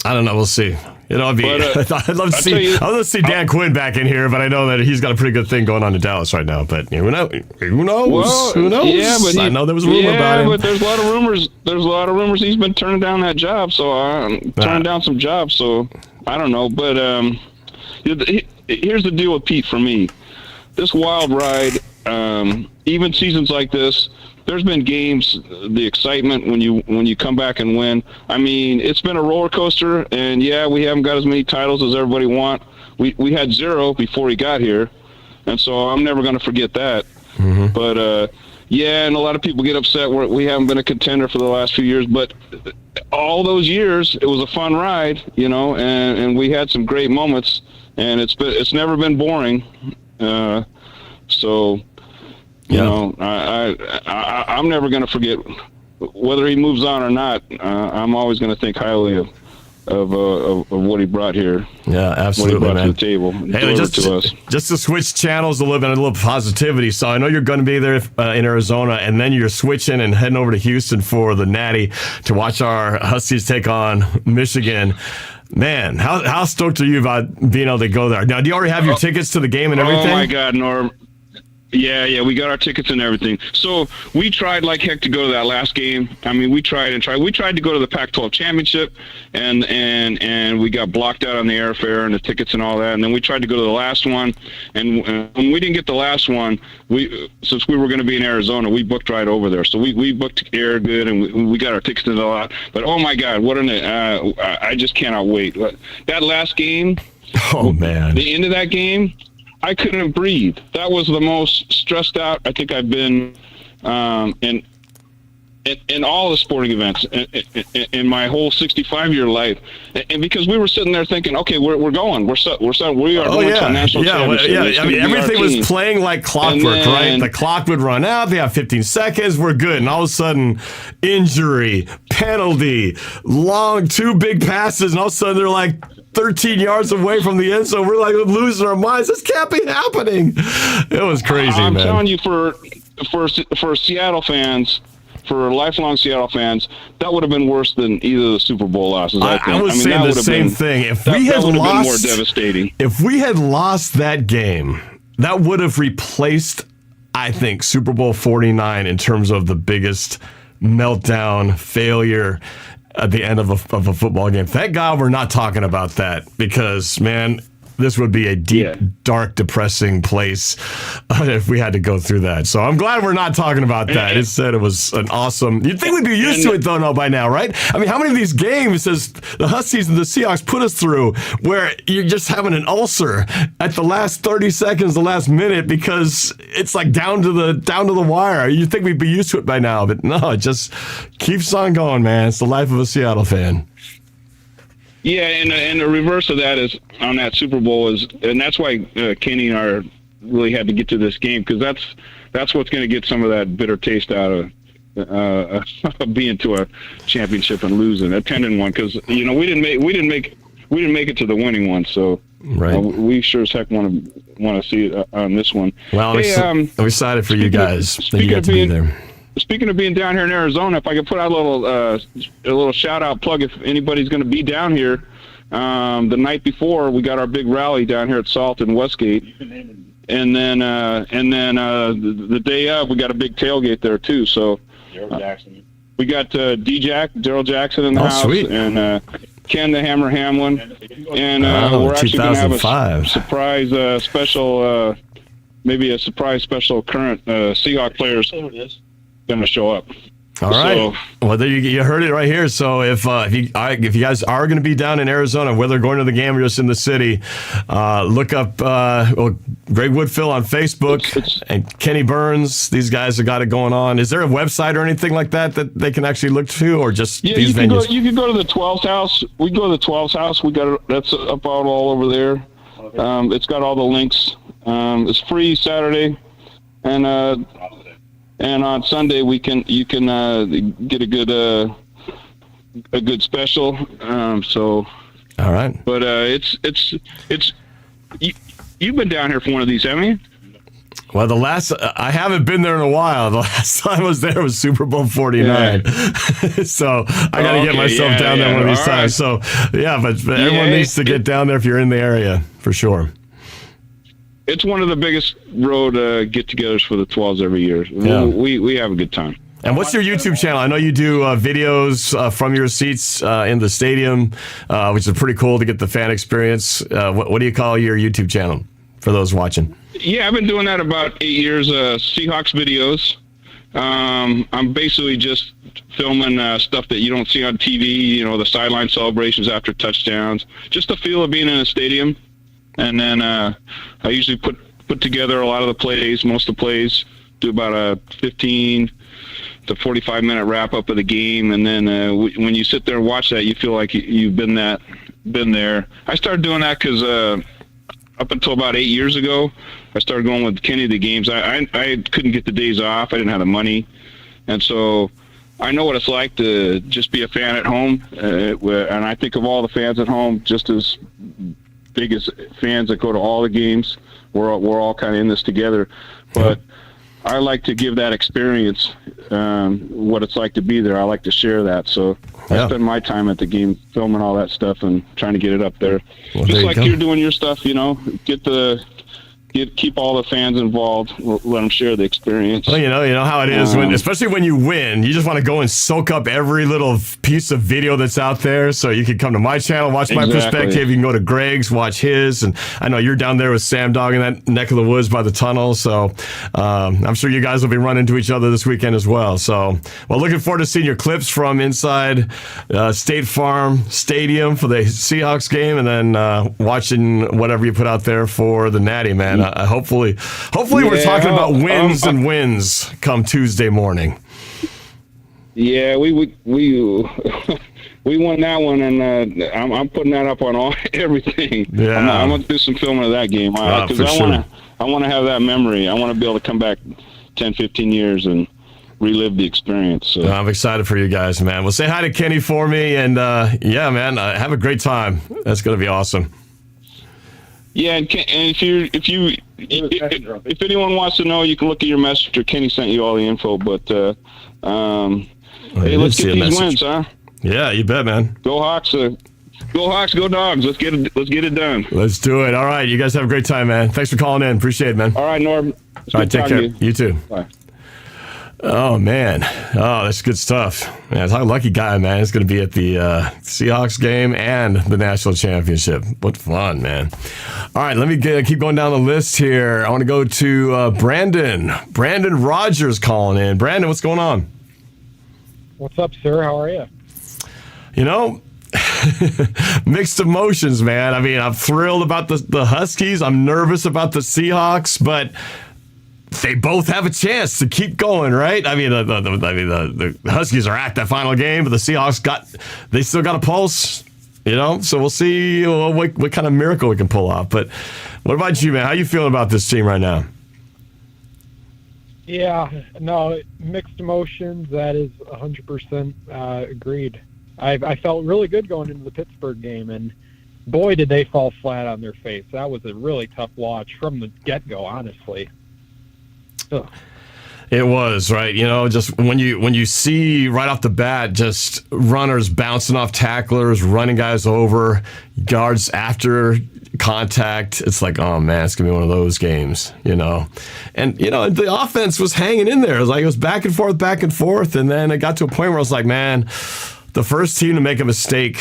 Speaker 2: I don't know. We'll see. You know, I'd love to see Dan Quinn back in here, but I know that he's got a pretty good thing going on in Dallas right now. But you know, who knows?
Speaker 5: Well,
Speaker 2: who knows?
Speaker 5: Yeah, but
Speaker 2: I know there was a rumor about him.
Speaker 5: Yeah, but there's a lot of rumors. There's a lot of rumors he's been turning down that job. So turning down some jobs. So I don't know. But here's the deal with Pete for me. This wild ride, even seasons like this. There's been games, the excitement when you come back and win. I mean, it's been a roller coaster, and yeah, we haven't got as many titles as everybody want. We had 0 before he got here, and so I'm never going to forget that. Mm-hmm. But yeah, and a lot of people get upset we haven't been a contender for the last few years. But all those years, it was a fun ride, you know, and we had some great moments, and it's never been boring. So. You know, I'm never going to forget whether he moves on or not. I'm always going to think highly of what he brought here.
Speaker 2: Yeah, absolutely,
Speaker 5: what he brought
Speaker 2: man.
Speaker 5: to the table.
Speaker 2: Hey, just to switch channels a little bit, a little positivity. So I know you're going to be there in Arizona, and then you're switching and heading over to Houston for the Natty to watch our Huskies take on Michigan. Man, how stoked are you about being able to go there? Now, do you already have your tickets to the game and everything?
Speaker 5: Oh my God, Norm. Yeah, we got our tickets and everything. So we tried like heck to go to that last game. I mean, we tried. We tried to go to the Pac-12 championship, and we got blocked out on the airfare and the tickets and all that. And then we tried to go to the last one, and when we didn't get the last one, since we were going to be in Arizona, we booked right over there. So we booked air good, and we got our tickets and all that. But oh my God, I just cannot wait. That last game.
Speaker 2: Oh man,
Speaker 5: the end of that game. I couldn't breathe. That was the most stressed out I think I've been in all the sporting events in my whole 65-year life. And because we were sitting there thinking, okay, we're going. We are going to a national championship.
Speaker 2: Yeah. I mean, everything was playing like clockwork, right? The clock would run out. They have 15 seconds. We're good. And all of a sudden, injury, penalty, long 2 big passes. And all of a sudden, they're like 13 yards away from the end zone. We're like losing our minds. This can't be happening. It was crazy, man.
Speaker 5: I'm telling you, for Seattle fans, for lifelong Seattle fans, that would have been worse than either of the Super Bowl losses.
Speaker 2: I was saying the same thing. If we had
Speaker 5: been more
Speaker 2: lost,
Speaker 5: devastating.
Speaker 2: If we had lost that game, that would have replaced, I think, Super Bowl 49 in terms of the biggest meltdown failure at the end of a football game. Thank God we're not talking about that, because, man, this would be a deep, dark, depressing place if we had to go through that. So I'm glad we're not talking about that. Instead, it was an awesome... You'd think we'd be used to it, though, now by now, right? I mean, how many of these games does the Huskies and the Seahawks put us through where you're just having an ulcer at the last 30 seconds, the last minute, because it's like down to the wire? You'd think we'd be used to it by now, but no, it just keeps on going, man. It's the life of a Seattle fan.
Speaker 5: Yeah, and the reverse of that is on that Super Bowl and that's why Kenny and I really had to get to this game, because that's what's going to get some of that bitter taste out of being to a championship and losing, attending one, because we didn't make it to the winning one, so
Speaker 2: right.
Speaker 5: We sure as heck want to see it on this one.
Speaker 2: Well, I'm excited for you guys that you get to be there.
Speaker 5: Speaking of being down here in Arizona, if I could put out a little shout-out plug, if anybody's going to be down here, the night before we got our big rally down here at Salt and Westgate, and then the day of we got a big tailgate there too. So we got Daryl Jackson in the house,
Speaker 2: sweet.
Speaker 5: And Ken the Hammer Hamlin, and we're actually going to have a surprise special, maybe a surprise special current Seahawk players going to show up.
Speaker 2: All right. Well, there you heard it right here. So if you guys are going to be down in Arizona, whether going to the game or just in the city, look up Greg Woodfill on Facebook and Kenny Burns. These guys have got it going on. Is there a website or anything like that they can actually look to, or just these venues?
Speaker 5: You can go to the 12's house. We go to the 12's house. We got that's up out all over there. It's got all the links. It's free Saturday, and on Sunday you can get a good special. So
Speaker 2: all right.
Speaker 5: But it's you've been down here for one of these, haven't you?
Speaker 2: Well, I haven't been there in a while. The last time I was there was Super Bowl 49. Yeah. So I got to get myself down there one of these times. Right. So but everyone needs to get down there if you're in the area for sure.
Speaker 5: It's one of the biggest road get-togethers for the 12s every year. Yeah. We have a good time.
Speaker 2: And what's your YouTube channel? I know you do videos from your seats in the stadium, which is pretty cool to get the fan experience. What do you call your YouTube channel for those watching?
Speaker 5: Yeah, I've been doing that about 8 years. Seahawks videos. I'm basically just filming stuff that you don't see on TV. The sideline celebrations after touchdowns, just the feel of being in a stadium. And then I usually put together a lot of the plays, most of the plays, do about a 15 to 45-minute wrap-up of the game. And then when you sit there and watch that, you feel like you've been there. I started doing that because up until about 8 years ago, I started going with Kenny to the games. I couldn't get the days off. I didn't have the money. And so I know what it's like to just be a fan at home. And I think of all the fans at home just as big as fans that go to all the games. We're all kind of in this together, but I like to give that experience, what it's like to be there. I like to share that, so I spend my time at the game filming all that stuff and trying to get it up there. Well, just like you're doing your stuff, keep all the fans involved. Let them share the experience.
Speaker 2: Well, you know how it is, especially when you win. You just want to go and soak up every little piece of video that's out there. So you can come to my channel, watch my perspective. You can go to Greg's, watch his. And I know you're down there with Sam Dog in that neck of the woods by the tunnel. So I'm sure you guys will be running into each other this weekend as well. So, looking forward to seeing your clips from inside State Farm Stadium for the Seahawks game, and then watching whatever you put out there for the Natty, man. Hopefully we're talking about wins and wins come Tuesday morning.
Speaker 5: Yeah, we won that one, and I'm putting that up on everything. Yeah, I'm gonna do some filming of that game because I want to have that memory. I want to be able to come back 10, 15 years and relive the experience. So.
Speaker 2: I'm excited for you guys, man. Well, say hi to Kenny for me, and man, have a great time. That's gonna be awesome.
Speaker 5: Yeah, and if anyone wants to know, you can look at your messenger. Kenny sent you all the info. But hey, let's get these wins, huh?
Speaker 2: Yeah, you bet, man.
Speaker 5: Go Hawks! Go Hawks! Go Dogs! Let's get it done.
Speaker 2: Let's do it. All right, you guys have a great time, man. Thanks for calling in. Appreciate it, man.
Speaker 5: All right, Norb.
Speaker 2: All right, take care. You too.
Speaker 5: Bye.
Speaker 2: Oh, man. Oh, that's good stuff. Man, it's a lucky guy, man. He's going to be at the Seahawks game and the national championship. What fun, man. All right, let me keep going down the list here. I want to go to Brandon. Brandon Rogers calling in. Brandon, what's going on?
Speaker 7: What's up, sir? How are you?
Speaker 2: You know, mixed emotions, man. I mean, I'm thrilled about the Huskies. I'm nervous about the Seahawks, but they both have a chance to keep going, right? I mean, the Huskies are at that final game, but the Seahawks they still got a pulse, you know? So we'll see what kind of miracle we can pull off. But what about you, man? How you feeling about this team right now?
Speaker 7: Yeah, no, mixed emotions. That is 100% agreed. I felt really good going into the Pittsburgh game, and boy, did they fall flat on their face. That was a really tough watch from the get-go, honestly. Ugh.
Speaker 2: It was, right? You know, just when you see right off the bat just runners bouncing off tacklers, running guys over, guards after contact, it's like, oh man, it's gonna be one of those games, you know. And you know, the offense was hanging in there. It was back and forth, and then it got to a point where I was like, man, the first team to make a mistake,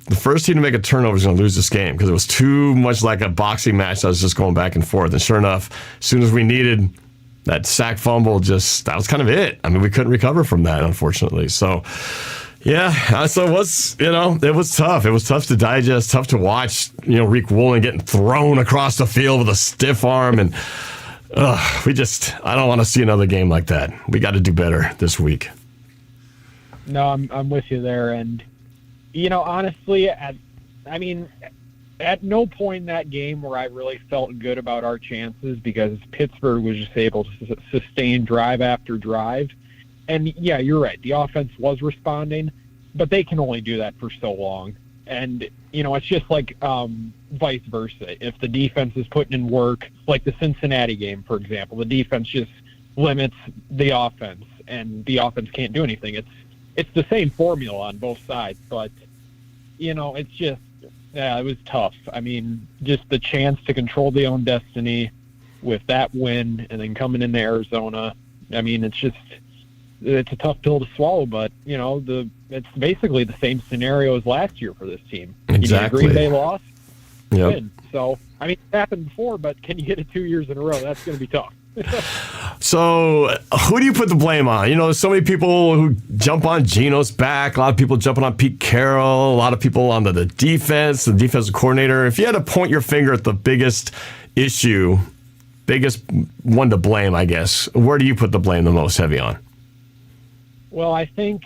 Speaker 2: the first team to make a turnover is going to lose this game, because it was too much like a boxing match that was just going back and forth. And sure enough, as soon as we needed that sack fumble, that was kind of it. I mean, we couldn't recover from that, unfortunately. So, yeah, so it was, you know, it was tough. It was tough to digest, tough to watch, you know, Reek Woolen getting thrown across the field with a stiff arm. And I don't want to see another game like that. We got to do better this week.
Speaker 7: No, I'm with you there. And, you know, honestly, at no point in that game where I really felt good about our chances, because Pittsburgh was just able to sustain drive after drive. And, yeah, you're right. The offense was responding, but they can only do that for so long. And, you know, it's just like vice versa. If the defense is putting in work, like the Cincinnati game, for example, the defense just limits the offense, and the offense can't do anything. It's the same formula on both sides, but, you know, it's just, yeah, it was tough. I mean, just the chance to control their own destiny with that win and then coming into Arizona. I mean, it's a tough pill to swallow, but, you know, it's basically the same scenario as last year for this team.
Speaker 2: Exactly.
Speaker 7: You know, Green Bay lost,
Speaker 2: yep.
Speaker 7: win. So, I mean, it happened before, but can you get it 2 years in a row? That's going to be tough.
Speaker 2: So, who do you put the blame on? You know, there's so many people who jump on Geno's back, a lot of people jumping on Pete Carroll, a lot of people on the defense, the defensive coordinator. If you had to point your finger at the biggest issue, biggest one to blame, I guess, where do you put the blame the most heavy on?
Speaker 7: Well, I think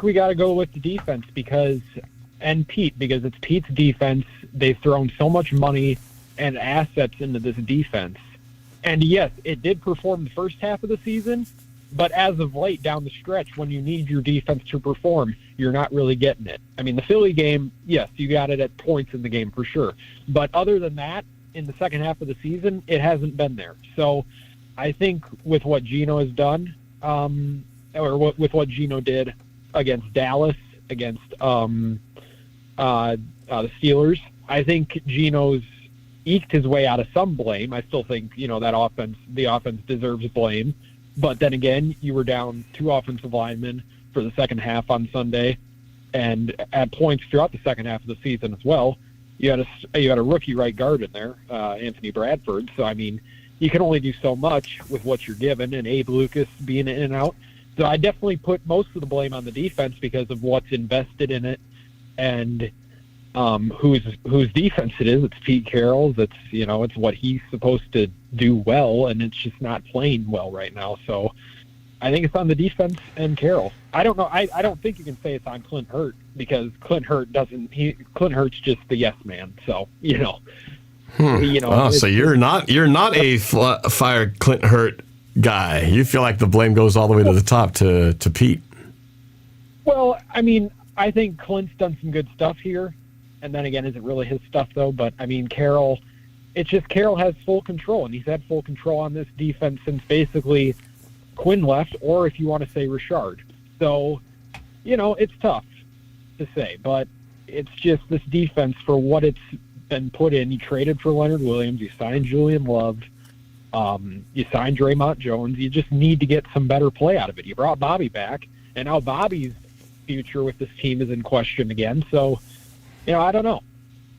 Speaker 7: we got to go with the defense because it's Pete's defense. They've thrown so much money and assets into this defense. And yes, it did perform the first half of the season, but as of late down the stretch, when you need your defense to perform, you're not really getting it. I mean, the Philly game, yes, you got it at points in the game for sure. But other than that, in the second half of the season, it hasn't been there. So I think with what Geno has done, with what Geno did against Dallas, against the Steelers, I think Geno's eked his way out of some blame. I still think, you know, the offense deserves blame. But then again, you were down 2 offensive linemen for the second half on Sunday, and at points throughout the second half of the season as well. You had a rookie right guard in there, Anthony Bradford. So, I mean, you can only do so much with what you're given, and Abe Lucas being in and out. So I definitely put most of the blame on the defense because of what's invested in it, and whose defense it is. It's Pete Carroll's. It's what he's supposed to do well, and it's just not playing well right now. So I think it's on the defense and Carroll. I don't know. I don't think you can say it's on Clint Hurt, because Clint Hurt's just the yes man. So, you know.
Speaker 2: So you're not a fire Clint Hurt guy. You feel like the blame goes all the way to the top to Pete.
Speaker 7: Well, I mean, I think Clint's done some good stuff here. And then again, is it really his stuff, though? But, I mean, Carroll, it's just Carroll has full control, and he's had full control on this defense since basically Quinn left, or if you want to say Richard. So, it's tough to say, but it's just this defense for what it's been put in. You traded for Leonard Williams. You signed Julian Love. You signed Draymond Jones. You just need to get some better play out of it. You brought Bobby back, and now Bobby's future with this team is in question again. So, I don't know.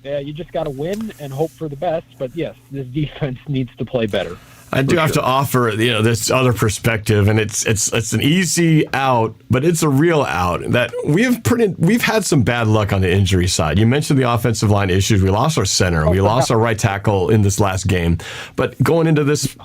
Speaker 7: You just got to win and hope for the best. But, yes, this defense needs to play better.
Speaker 2: I do have to offer, this other perspective, and it's an easy out, but it's a real out. That we've had some bad luck on the injury side. You mentioned the offensive line issues. We lost our center. We lost our right tackle in this last game. But going into this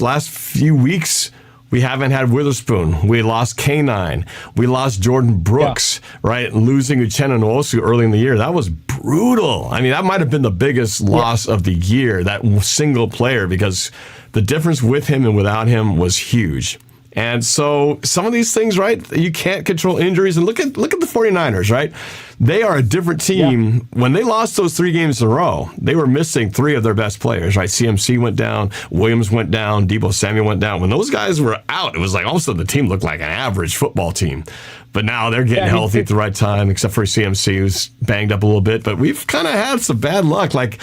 Speaker 2: last few weeks, we haven't had Witherspoon. We lost K9. We lost Jordan Brooks, right? Losing Uchenna Nwosu early in the year. That was brutal. I mean, that might have been the biggest loss of the year, that single player, because the difference with him and without him was huge. And so some of these things, right, you can't control injuries. And look at the 49ers, right? They are a different team. Yeah. When they lost those 3 games in a row, they were missing 3 of their best players, right? CMC went down, Williams went down, Deebo Samuel went down. When those guys were out, it was like all of a sudden the team looked like an average football team. But now they're getting healthy at the right time, except for CMC, who's banged up a little bit. But we've kind of had some bad luck. Like,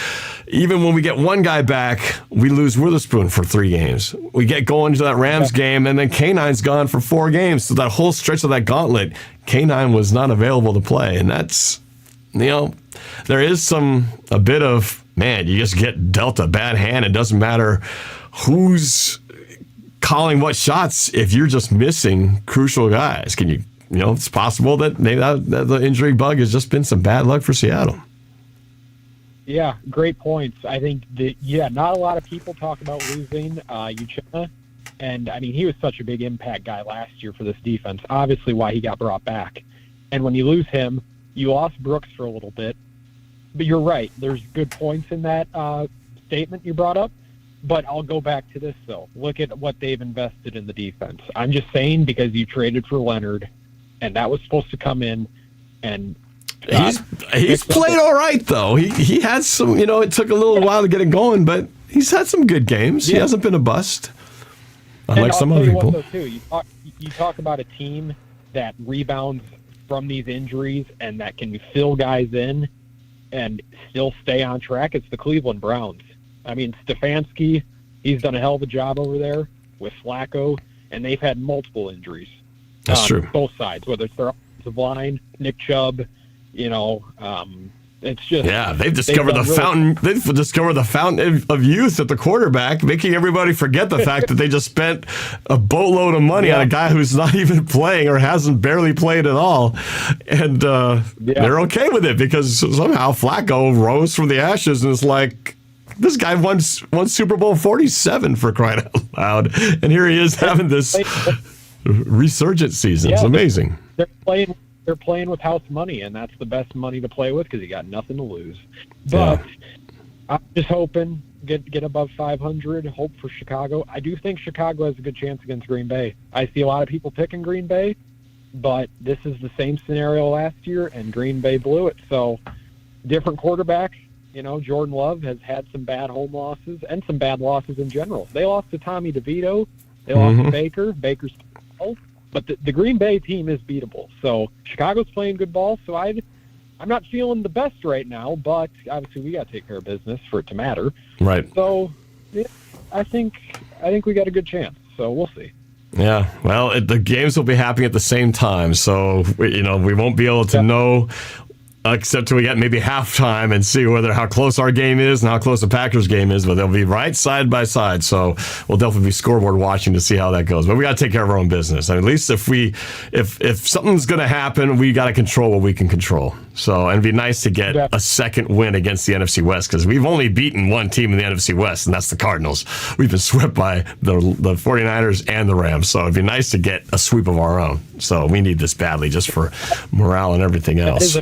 Speaker 2: even when we get one guy back, we lose Witherspoon for 3 games. We get going to that Rams game, and then K9's gone for 4 games. So that whole stretch of that gauntlet, K9 was not available to play. And that's, there is a bit of, man, you just get dealt a bad hand. It doesn't matter who's calling what shots if you're just missing crucial guys. It's possible that maybe that the injury bug has just been some bad luck for Seattle.
Speaker 7: Yeah, great points. I think not a lot of people talk about losing Uchenna. And, I mean, he was such a big impact guy last year for this defense, obviously why he got brought back. And when you lose him, you lost Brooks for a little bit. But you're right. There's good points in that statement you brought up. But I'll go back to this, though. Look at what they've invested in the defense. I'm just saying because you traded for Leonard, and that was supposed to come in and
Speaker 2: he's played all right, though. He had some, it took a little while to get it going, but he's had some good games. Yeah. He hasn't been a bust, unlike some other people.
Speaker 7: What, though, too, you talk about a team that rebounds from these injuries and that can fill guys in and still stay on track. It's the Cleveland Browns. I mean, Stefanski, he's done a hell of a job over there with Flacco, and they've had multiple injuries.
Speaker 2: That's true.
Speaker 7: Both sides, whether it's their offensive line, Nick Chubb, it's just
Speaker 2: they've discovered the fountain. They've discovered the fountain of youth at the quarterback, making everybody forget the fact that they just spent a boatload of money on a guy who's not even playing or hasn't barely played at all, and they're okay with it because somehow Flacco rose from the ashes and is like, this guy won Super Bowl 47 for crying out loud, and here he is having this resurgent season. It's amazing.
Speaker 7: They're playing with house money, and that's the best money to play with because you got nothing to lose. But I'm just hoping get above 500. Hope for Chicago. I do think Chicago has a good chance against Green Bay. I see a lot of people picking Green Bay, but this is the same scenario last year, and Green Bay blew it. So different quarterback. Jordan Love has had some bad home losses and some bad losses in general. They lost to Tommy DeVito. They lost to Baker. Baker's but the Green Bay team is beatable. So Chicago's playing good ball. So I'm not feeling the best right now, but obviously we got to take care of business for it to matter.
Speaker 2: Right.
Speaker 7: So I think we got a good chance. So we'll see.
Speaker 2: Yeah. Well, the games will be happening at the same time, so we won't be able to know. Except till we get maybe halftime and see how close our game is and how close the Packers game is, but they'll be right side by side. So we'll definitely be scoreboard watching to see how that goes. But we got to take care of our own business. I mean, at least if something's going to happen, we got to control what we can control. So, and it'd be nice to get a second win against the NFC West because we've only beaten one team in the NFC West, and that's the Cardinals. We've been swept by the 49ers and the Rams. So it'd be nice to get a sweep of our own. So we need this badly just for morale and everything else.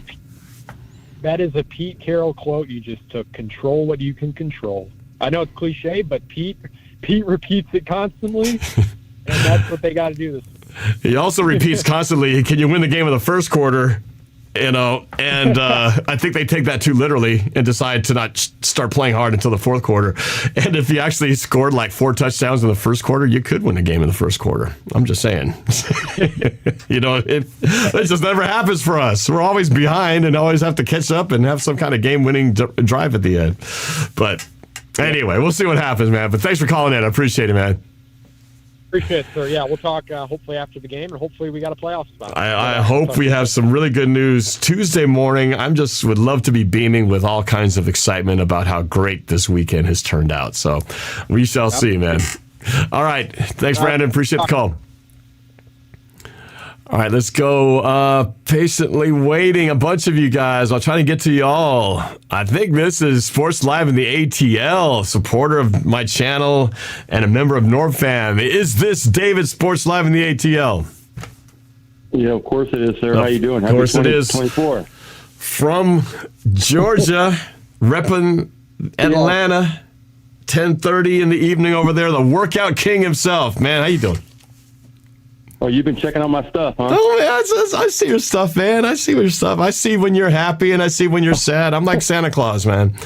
Speaker 7: That is a Pete Carroll quote you just took. Control what you can control. I know it's cliche, but Pete repeats it constantly, and that's what they got to do this.
Speaker 2: He also repeats constantly, can you win the game in the first quarter? you know, and I think they take that too literally and decide to not start playing hard until the fourth quarter. And if you actually scored like 4 touchdowns in the first quarter, you could win a game in the first quarter. I'm just saying. You know, it just never happens for us. We're always behind and always have to catch up and have some kind of game-winning drive at the end. But anyway, we'll see what happens, man. But thanks for calling in. I appreciate it, man.
Speaker 7: Appreciate it, sir. Yeah, we'll talk hopefully after the game, and hopefully we got a playoff spot.
Speaker 2: I hope we have some really good news Tuesday morning. I just would love to be beaming with all kinds of excitement about how great this weekend has turned out. So we shall see, man. All right. Thanks, Brandon. Appreciate the call. All right, let's go. Patiently waiting, a bunch of you guys. I'll try to get to you all. I think this is Sports Live in the ATL, supporter of my channel and a member of NorbFam. Is this David, Sports Live in the ATL?
Speaker 8: Yeah, of course it is, sir. How you doing?
Speaker 2: Of course it is.
Speaker 8: 24.
Speaker 2: From Georgia, repping Atlanta, 10:30 in the evening over there. The workout king himself. Man, how you doing?
Speaker 8: Oh, you've been checking out my stuff, huh?
Speaker 2: Oh, man, I see your stuff, man. I see your stuff. I see when you're happy and I see when you're sad. I'm like Santa Claus, man.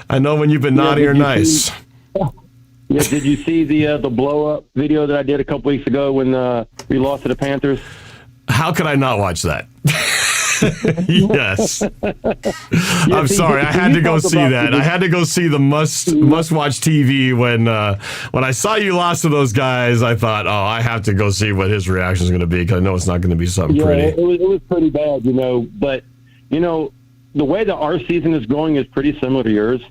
Speaker 2: I know when you've been naughty or nice.
Speaker 8: Yeah, did you see the blow-up video that I did a couple weeks ago when we lost to the Panthers?
Speaker 2: How could I not watch that? Yes. I'm sorry. I had to go see that. I had to go see the must watch TV when I saw you lost to those guys. I thought, oh, I have to go see what his reaction is going to be because I know it's not going to be something pretty.
Speaker 8: It was pretty bad, you know. But you know, the way that our season is going is pretty similar to yours.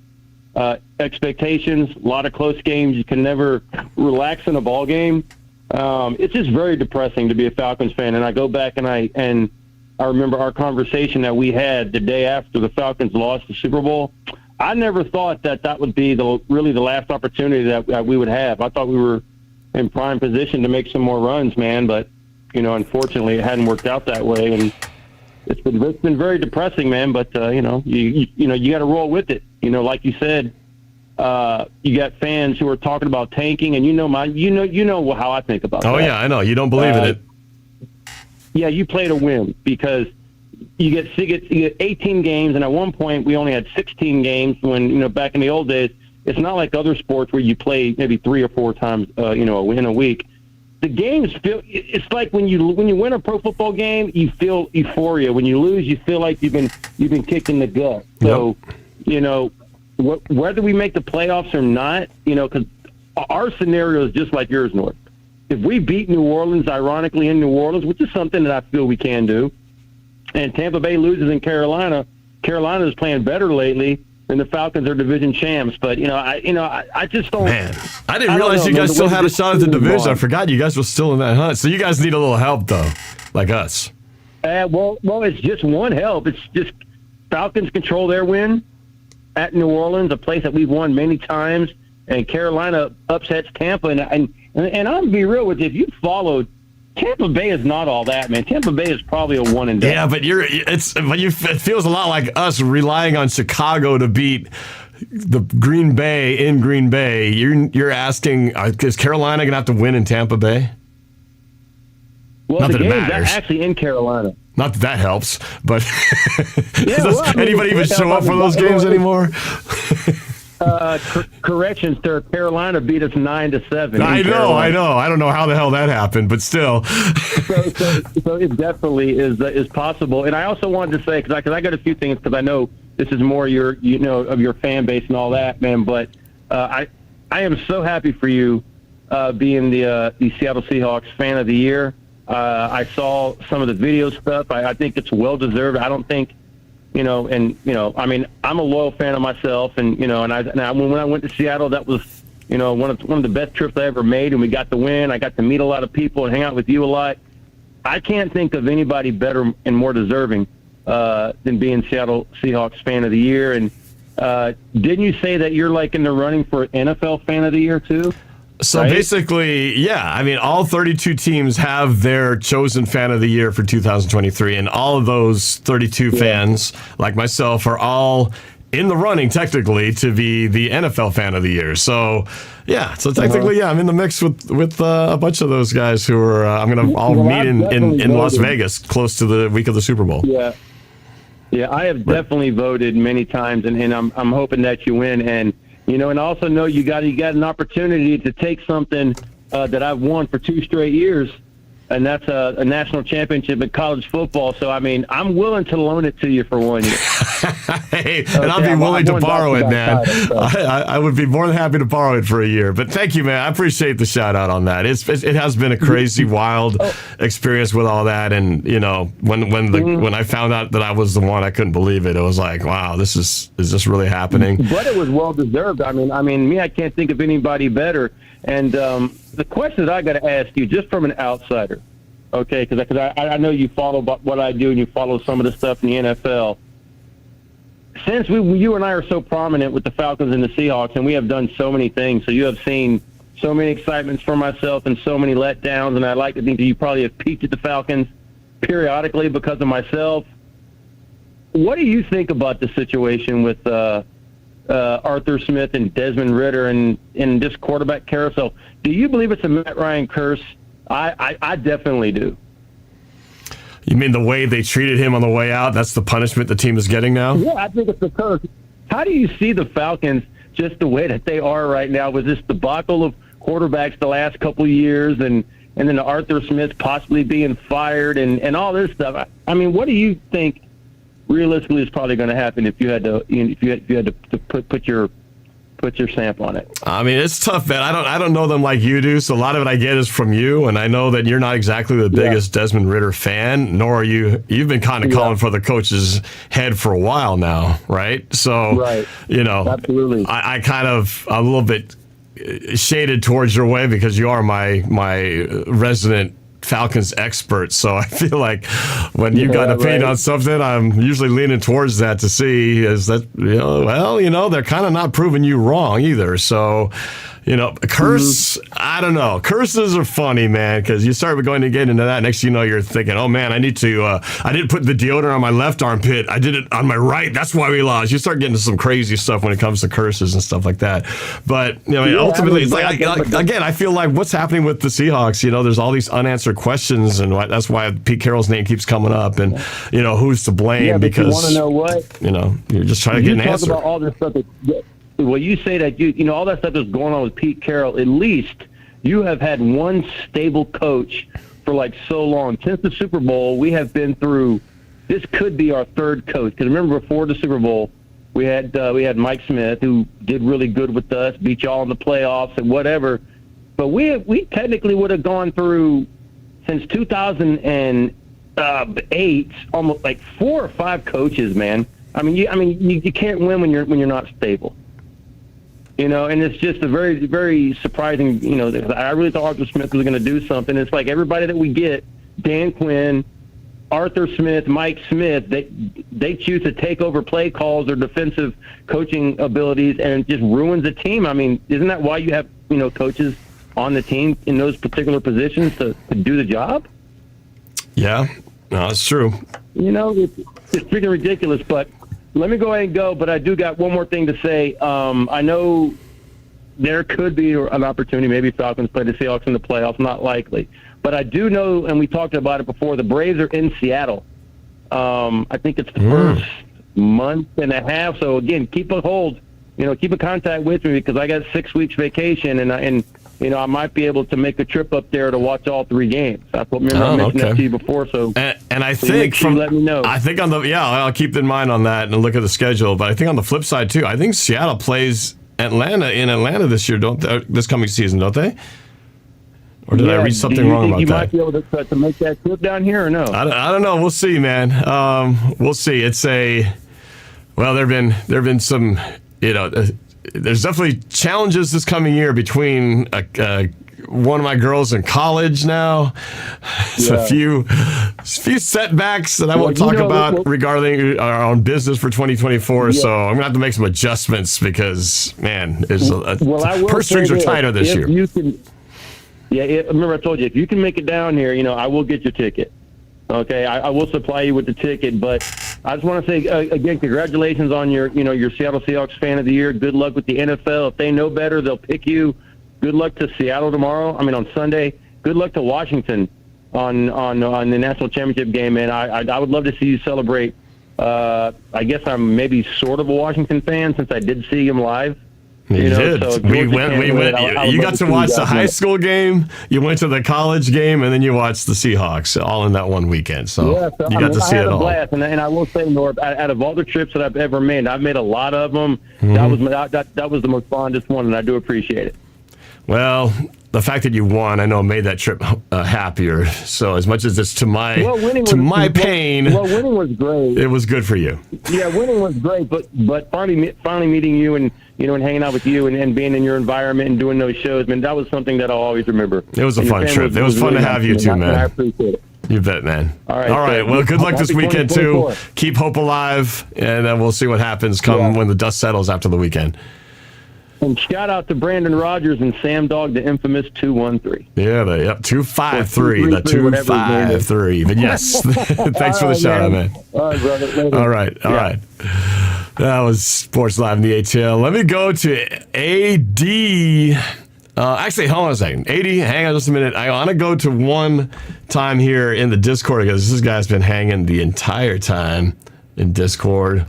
Speaker 8: Expectations, a lot of close games. You can never relax in a ball game. It's just very depressing to be a Falcons fan. And I go back and I remember our conversation that we had the day after the Falcons lost the Super Bowl. I never thought that would be really the last opportunity that we would have. I thought we were in prime position to make some more runs, man. But, you know, unfortunately it hadn't worked out that way. And it's been very depressing, man. But, you know, you got to roll with it. You know, like you said, you got fans who are talking about tanking, and you know how I think about that.
Speaker 2: Oh, yeah, I know. You don't believe in it.
Speaker 8: Yeah, you play to win because you get 18 games, and at one point we only had 16 games when, you know, back in the old days. It's not like other sports where you play maybe 3 or 4 times, you know, in a week. The games feel, it's like when you win a pro football game, you feel euphoria. When you lose, you feel like you've been kicked in the gut. So, you know, whether we make the playoffs or not, you know, because our scenario is just like yours, North. If we beat New Orleans, ironically in New Orleans, which is something that I feel we can do, and Tampa Bay loses in Carolina is playing better lately, and the Falcons are division champs. But I just don't.
Speaker 2: Man, I didn't realize you guys still had a shot at the division. I forgot you guys were still in that hunt. So you guys need a little help, though, like us.
Speaker 8: Well, it's just one help. It's just Falcons control their win at New Orleans, a place that we've won many times, and Carolina upsets Tampa, and I'm gonna be real with you. If you followed, Tampa Bay is not all that, man. Tampa Bay is probably a one and done.
Speaker 2: Yeah, but it feels a lot like us relying on Chicago to beat the Green Bay in Green Bay. You're asking, is Carolina gonna have to win in Tampa Bay?
Speaker 8: Well,
Speaker 2: not
Speaker 8: the
Speaker 2: that it
Speaker 8: game's
Speaker 2: matters.
Speaker 8: actually in Carolina.
Speaker 2: Not that helps, but
Speaker 8: Yeah,
Speaker 2: does anybody even show up for those games anymore?
Speaker 8: Corrections, sir. Carolina beat us 9-7.
Speaker 2: I know. I don't know how the hell that happened, but still.
Speaker 8: So it definitely is possible. And I also wanted to say, because I got a few things, because I know this is more of your fan base and all that, man. But I am so happy for you being the Seattle Seahawks fan of the year. I saw some of the video stuff. I think it's well deserved. I don't think. I mean, I'm a loyal fan of myself, and when I went to Seattle, that was, one of the best trips I ever made, and we got the win. I got to meet a lot of people and hang out with you a lot. I can't think of anybody better and more deserving than being Seattle Seahawks fan of the year. And didn't you say that you're like in the running for NFL fan of the year too?
Speaker 2: So
Speaker 8: right?
Speaker 2: Basically, yeah. I mean, all 32 teams have their chosen fan of the year for 2023, and all of those 32 fans, like myself, are all in the running technically to be the NFL fan of the year. So, yeah. So technically, I'm in the mix with a bunch of those guys who are. I'm going to all meet in Las Vegas, close to the week of the Super Bowl.
Speaker 8: Yeah. Yeah, I have definitely voted many times, and I'm hoping that you win. And and also know you got an opportunity to take something that I've won for 2 straight years, and that's a national championship in college football. So, I mean, I'm willing to loan it to you for 1 year.
Speaker 2: Hey, and I'll be willing to borrow it, man. I would be more than happy to borrow it for a year. But thank you, man. I appreciate the shout out on that. It has been a crazy, wild experience with all that. And when I found out that I was the one, I couldn't believe it. It was like, wow, is this really happening?
Speaker 8: But it was well deserved. I mean, I can't think of anybody better. And the question that I got to ask you, just from an outsider, okay, because I know you follow what I do and you follow some of the stuff in the NFL. Since you and I are so prominent with the Falcons and the Seahawks, and we have done so many things, so you have seen so many excitements for myself and so many letdowns, and I like to think that you probably have peeked at the Falcons periodically because of myself. What do you think about the situation with Arthur Smith and Desmond Ridder and this quarterback carousel? Do you believe it's a Matt Ryan curse? I definitely do.
Speaker 2: You mean the way they treated him on the way out? That's the punishment the team is getting now?
Speaker 8: Yeah, I think it's a curse. How do you see the Falcons just the way that they are right now with this debacle of quarterbacks the last couple of years and then the Arthur Smith possibly being fired and all this stuff? I mean, what do you think realistically is probably going to happen if you had to put your stamp on it? I
Speaker 2: mean, it's tough, man. I don't know them like you do, so a lot of it I get is from you, and I know that you're not exactly the biggest Desmond Ridder fan, nor are you. You've been kind of calling for the coach's head for a while now, right? So,
Speaker 8: absolutely.
Speaker 2: I kind of a little bit shaded towards your way because you are my resident Falcons expert, so I feel like when you got an opinion on something, I'm usually leaning towards that to see is that they're kind of not proving you wrong either. So curse, I don't know. Curses are funny, man, because you start going to get into that. Next thing you know, you're thinking, oh man, I need to. I didn't put the deodorant on my left armpit. I did it on my right. That's why we lost. You start getting to some crazy stuff when it comes to curses and stuff like that. But ultimately, it's like again, I feel like what's happening with the Seahawks. There's all these unanswered questions, and that's why Pete Carroll's name keeps coming up. And who's to blame?
Speaker 8: Yeah,
Speaker 2: because
Speaker 8: you want to know what?
Speaker 2: You're just trying to get an answer.
Speaker 8: You talk about all this stuff. Well, you say that all that stuff that's going on with Pete Carroll. At least you have had one stable coach for like so long. Since the Super Bowl, we have been through. This could be our third coach. Because remember, before the Super Bowl, we had Mike Smith, who did really good with us, beat y'all in the playoffs and whatever. But we technically would have gone through since 2008 almost like 4 or 5 coaches, man. You can't win when you're not stable. And it's just a very, very surprising, I really thought Arthur Smith was going to do something. It's like everybody that we get, Dan Quinn, Arthur Smith, Mike Smith, they choose to take over play calls or defensive coaching abilities, and it just ruins the team. I mean, isn't that why you have, coaches on the team in those particular positions to do the job?
Speaker 2: Yeah, no, that's true.
Speaker 8: It's freaking ridiculous, but let me go ahead and go, but I do got one more thing to say. I know there could be an opportunity, maybe Falcons play the Seahawks in the playoffs, not likely. But I do know, and we talked about it before, the Braves are in Seattle. I think it's the first month and a half. So, again, keep a hold, keep in contact with me because I got 6 weeks vacation, and I might be able to make a trip up there to watch all 3 games. I mentioned that to you before. So,
Speaker 2: and I think
Speaker 8: let me know.
Speaker 2: I think I'll keep in mind on that and look at the schedule. But I think on the flip side too, I think Seattle plays Atlanta in Atlanta this year, this coming season, don't they? Or did I read something wrong about that?
Speaker 8: You might be able to make that trip down here or no?
Speaker 2: I don't know. We'll see, man. We'll see. It's there've been some, there's definitely challenges this coming year between one of my girls in college now. It's a few setbacks that I won't talk about regarding our own business for 2024. So I'm gonna have to make some adjustments because purse strings are tighter this year.
Speaker 8: Remember I told you if you can make it down here, I will get your ticket. Okay, I will supply you with the ticket, but I just want to say again, congratulations on your Seattle Seahawks Fan of the Year. Good luck with the NFL. If they know better, they'll pick you. Good luck to Seattle on Sunday. Good luck to Washington on the national championship game, man. I would love to see you celebrate I guess I'm maybe sort of a Washington fan since I did see him live.
Speaker 2: You did.
Speaker 8: So
Speaker 2: We went. You got to watch the high school game. You went to the college game, and then you watched the Seahawks all in that one weekend. So you got to see it all.
Speaker 8: Blast. And I will say, Norb, out of all the trips that I've ever made, I've made a lot of them. That was the most fondest one, and I do appreciate it.
Speaker 2: Well, the fact that you won, I know, made that trip happier. So as much as it's to my pain,
Speaker 8: winning was great.
Speaker 2: It was good for you.
Speaker 8: Yeah, winning was great, but finally meeting you and and hanging out with you and being in your environment and doing those shows, man, that was something that I'll always remember.
Speaker 2: It was a fun trip. It was fun to have you too, man.
Speaker 8: I appreciate it.
Speaker 2: You bet, man.
Speaker 8: All right.
Speaker 2: So well, good luck this weekend too. Keep hope alive, and then we'll see what happens when the dust settles after the weekend.
Speaker 8: And shout out to Brandon Rogers and Sam Dog, the infamous 213.
Speaker 2: Yeah, 253, the 253. But yes, thanks for the shout out, man.
Speaker 8: All right, brother. Later.
Speaker 2: All right. That was Sports Live in the ATL. Let me go to AD. Actually, hold on a second. AD, hang on just a minute. I want to go to one time here in the Discord because this guy's been hanging the entire time in Discord.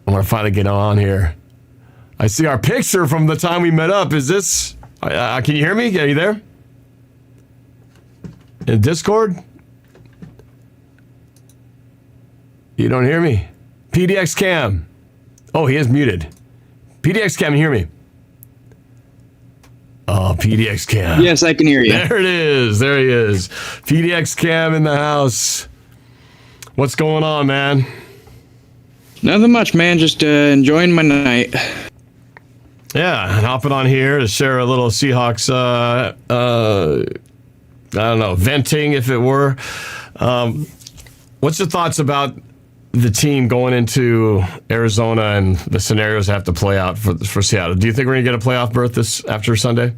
Speaker 2: I want to finally get on here. I see our picture from the time we met up. Is this... can you hear me? Are you there? In Discord? You don't hear me? PDX Cam. Oh, he is muted. PDX Cam, you hear me? Oh, PDX Cam.
Speaker 9: Yes, I can hear you.
Speaker 2: There it is. There he is. PDX Cam in the house. What's going on, man?
Speaker 9: Nothing much, man. Just enjoying my night.
Speaker 2: Yeah, and hopping on here to share a little Seahawks, I don't know, venting, if it were. What's your thoughts about the team going into Arizona and the scenarios have to play out for Seattle? Do you think we're going to get a playoff berth after Sunday?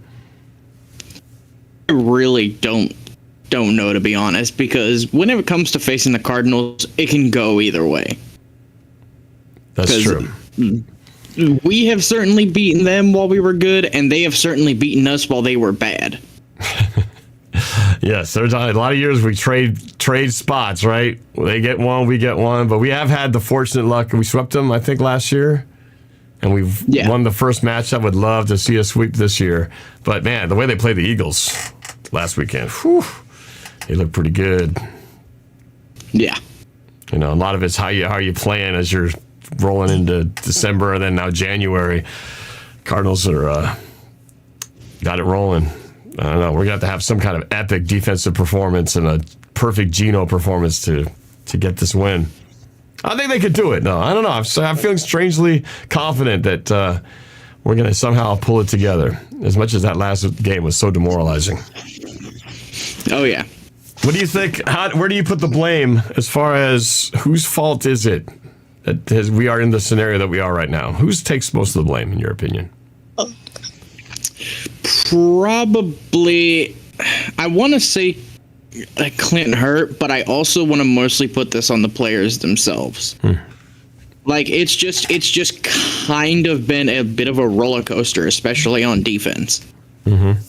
Speaker 9: I really don't know, to be honest, because whenever it comes to facing the Cardinals, it can go either way.
Speaker 2: That's true.
Speaker 9: We have certainly beaten them while we were good, and they have certainly beaten us while they were bad.
Speaker 2: Yes, there's a lot of years we trade spots, right? They get one, we get one, but we have had the fortunate luck. We swept them, I think, last year, and we've won the first match. I would love to see us sweep this year. But, man, the way they played the Eagles last weekend, they look pretty good.
Speaker 9: Yeah.
Speaker 2: You know, a lot of it's how you playing as you're rolling into December and then now January. Cardinals are got it rolling. I don't know. We're going to have some kind of epic defensive performance and a perfect Geno performance to get this win. I think they could do it. No, I don't know. I'm feeling strangely confident that we're going to somehow pull it together, as much as that last game was so demoralizing.
Speaker 9: Oh, yeah.
Speaker 2: What do you think? Where do you put the blame as far as whose fault is it that we are in the scenario that we are right now? Who takes most of the blame, in your opinion?
Speaker 9: Probably, I want to say Clinton Hurt, but I also want to mostly put this on the players themselves. Like, it's just kind of been a bit of a roller coaster, especially on defense.
Speaker 2: Mm-hmm.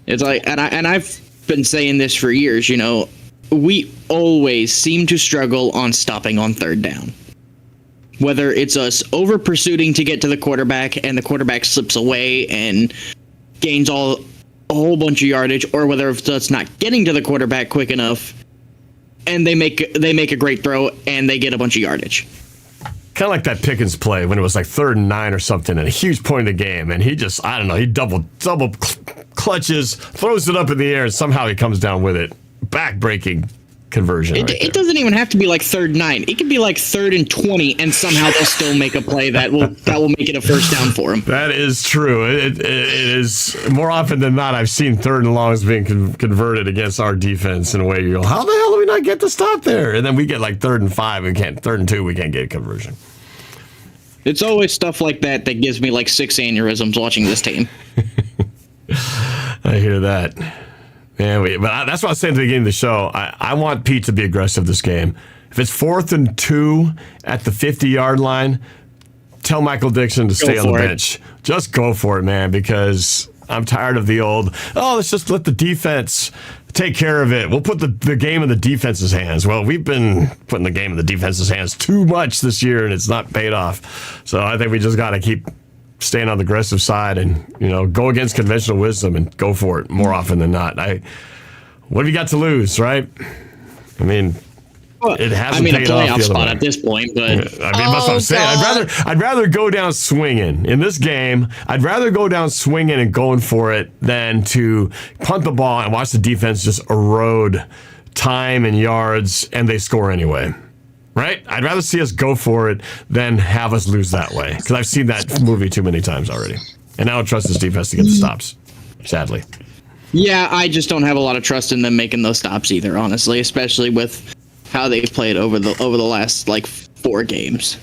Speaker 9: It's like, and I've been saying this for years, you know, we always seem to struggle on stopping on third down. Whether it's us over pursuing to get to the quarterback and the quarterback slips away and gains a whole bunch of yardage, or whether it's us not getting to the quarterback quick enough and they make a great throw and they get a bunch of yardage.
Speaker 2: Kind of like that Pickens play when it was like 3rd and 9 or something and a huge point of the game, and he just, I don't know, he double clutches, throws it up in the air, and somehow he comes down with it. Back-breaking conversion.
Speaker 9: It doesn't even have to be like 3rd and 9. It could be like 3rd and 20, and somehow they'll still make a play that will make it a first down for them.
Speaker 2: That is true. It is more often than not. I've seen 3rd and longs being converted against our defense in a way you go, how the hell do we not get the stop there? And then we get like 3rd and 5, 3rd and 2, we can't get a conversion.
Speaker 9: It's always stuff like that gives me like 6 aneurysms watching this team.
Speaker 2: I hear that. Man, but that's what I was saying at the beginning of the show. I want Pete to be aggressive this game. If it's 4th and 2 at the 50-yard line, tell Michael Dixon to stay on the bench. Just go for it, man, because I'm tired of the old, let's just let the defense take care of it. We'll put the game in the defense's hands. Well, we've been putting the game in the defense's hands too much this year, and it's not paid off. So I think we just got to keep staying on the aggressive side and, go against conventional wisdom and go for it more often than not. What have you got to lose, right? I mean, it hasn't paid off the other
Speaker 9: spot
Speaker 2: way.
Speaker 9: At this point, but
Speaker 2: I mean, that's what I'm saying. I'd rather go down swinging in this game. I'd rather go down swinging and going for it than to punt the ball and watch the defense just erode time and yards, and they score anyway. Right? I'd rather see us go for it than have us lose that way, because I've seen that movie too many times already, and I don't trust this defense to get the stops. Sadly.
Speaker 9: Yeah, I just don't have a lot of trust in them making those stops either, honestly, especially with how they've played over the last 4 games.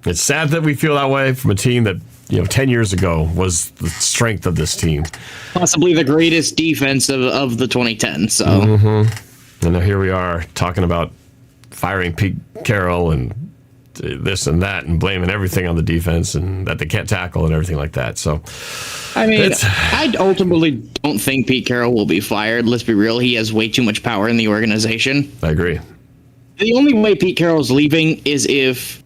Speaker 2: It's sad that we feel that way from a team that 10 years ago was the strength of this team,
Speaker 9: possibly the greatest defense of the 2010s. So,
Speaker 2: and now here we are talking about firing Pete Carroll and this and that and blaming everything on the defense and that they can't tackle and everything like that. So,
Speaker 9: I mean, I ultimately don't think Pete Carroll will be fired. Let's be real. He has way too much power in the organization.
Speaker 2: I agree.
Speaker 9: The only way Pete Carroll's leaving is if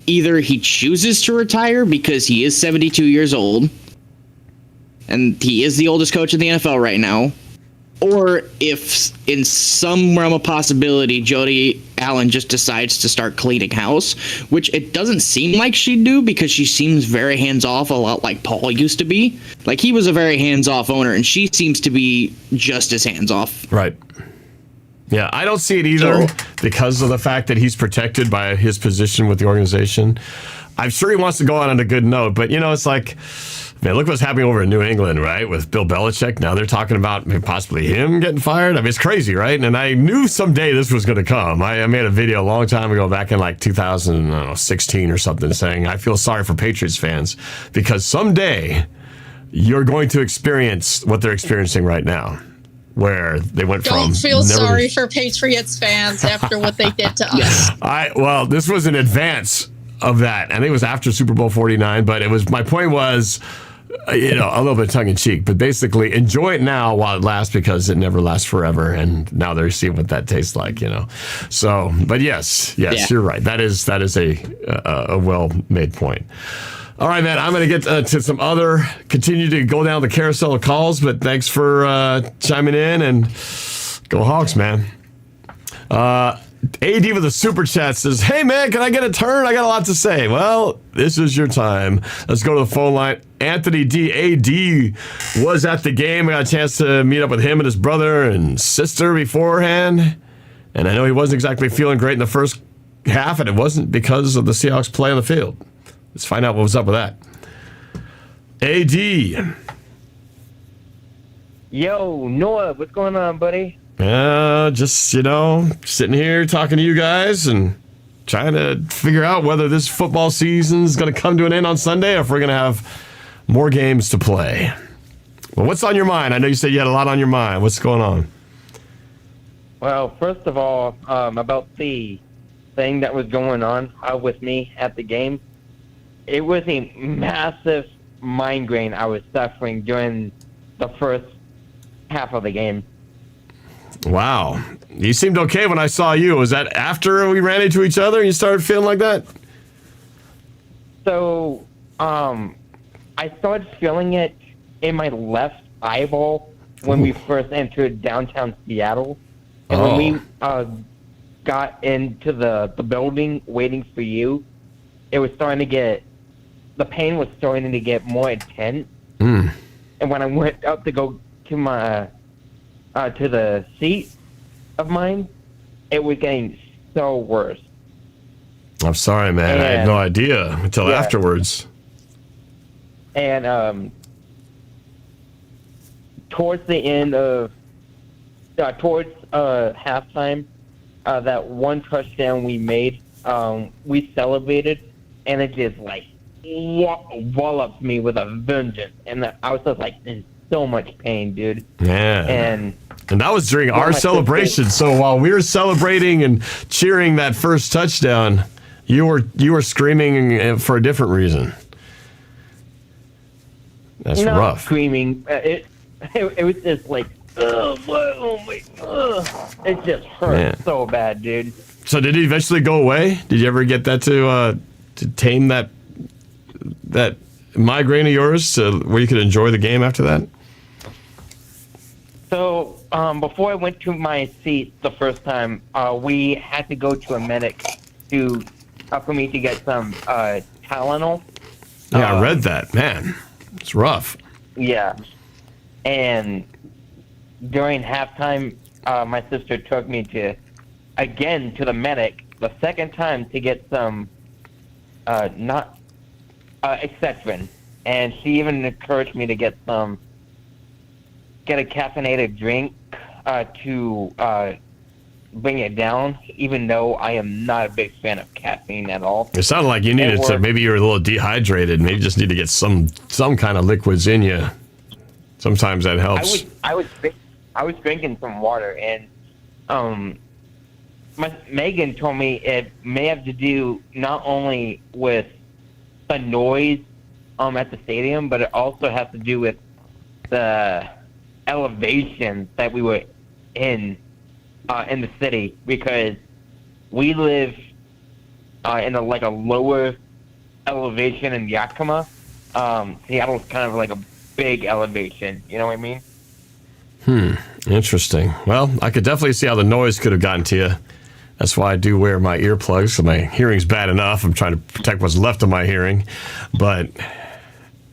Speaker 9: either he chooses to retire because he is 72 years old and he is the oldest coach in the NFL right now, or if in some realm of possibility Jody Allen just decides to start cleaning house, which it doesn't seem like she'd do because she seems very hands-off, a lot like Paul used to be. Like, he was a very hands-off owner, and she seems to be just as hands-off.
Speaker 2: Right. Yeah, I don't see it either because of the fact that he's protected by his position with the organization. I'm sure he wants to go out on a good note, but, it's like, man, look what's happening over in New England, right, with Bill Belichick. Now they're talking about possibly him getting fired. I mean, it's crazy, right? And I knew someday this was going to come. I made a video a long time ago, back in 2016 or something, saying I feel sorry for Patriots fans because someday you're going to experience what they're experiencing right now, where they went from...
Speaker 10: Don't feel sorry for Patriots fans after what they did to us.
Speaker 2: Well, this was in advance of that. I think it was after Super Bowl 49, but my point was, a little bit tongue-in-cheek, but basically enjoy it now while it lasts because it never lasts forever, and now they're seeing what that tastes like, So, but yes, yeah. You're right. That is a well-made point. All right, man, I'm going to get to some continue to go down the carousel of calls, but thanks for chiming in, and go Hawks, man. AD with a super chat says, hey, man, can I get a turn? I got a lot to say. Well, this is your time. Let's go to the phone line. Anthony D. AD was at the game. I got a chance to meet up with him and his brother and sister beforehand, and I know he wasn't exactly feeling great in the first half, and it wasn't because of the Seahawks play on the field. Let's find out what was up with that. AD.
Speaker 11: Yo, Noah, what's going on, buddy?
Speaker 2: Just, sitting here talking to you guys and trying to figure out whether this football season is going to come to an end on Sunday or if we're going to have more games to play. Well, what's on your mind? I know you said you had a lot on your mind. What's going on?
Speaker 11: Well, first of all, about the thing that was going on with me at the game, it was a massive migraine I was suffering during the first half of the game.
Speaker 2: Wow. You seemed okay when I saw you. Was that after we ran into each other and you started feeling like that?
Speaker 11: So, I started feeling it in my left eyeball when we first entered downtown Seattle. And when we got into the building waiting for you, it was the pain was starting to get more intense. And when I went up to go to to the seat of mine, it was getting so worse.
Speaker 2: I'm sorry, man. I had no idea until afterwards.
Speaker 11: And towards the end of towards halftime, that one touchdown we made, we celebrated, and it just walloped me with a vengeance, and I was just in so much pain, dude.
Speaker 2: Yeah.
Speaker 11: And
Speaker 2: that was during our celebration. So while we were celebrating and cheering that first touchdown, you were screaming for a different reason. That's
Speaker 11: not
Speaker 2: rough.
Speaker 11: screaming. It was just like, ugh, it just hurt so bad, dude.
Speaker 2: So did it eventually go away? Did you ever get that to tame that migraine of yours to where you could enjoy the game after that?
Speaker 11: So before I went to my seat the first time, we had to go to a medic for me to get some Tylenol.
Speaker 2: Yeah, I read that. Man, it's rough.
Speaker 11: Yeah. And during halftime, my sister took me to the medic the second time to get some Excedrin. And she even encouraged me to get a caffeinated drink to bring it down, even though I am not a big fan of caffeine at all.
Speaker 2: It sounded like you needed to, maybe you're a little dehydrated. Maybe you just need to get some kind of liquids in you. Sometimes that helps.
Speaker 11: I was drinking some water, and Megan told me it may have to do not only with the noise at the stadium, but it also has to do with the elevation that we were in the city, because we live in a lower elevation in Yakima. Seattle's kind of like a big elevation, you know what I mean?
Speaker 2: Interesting. Well, I could definitely see how the noise could have gotten to you. That's why I do wear my earplugs, so my hearing's bad enough. I'm trying to protect what's left of my hearing. But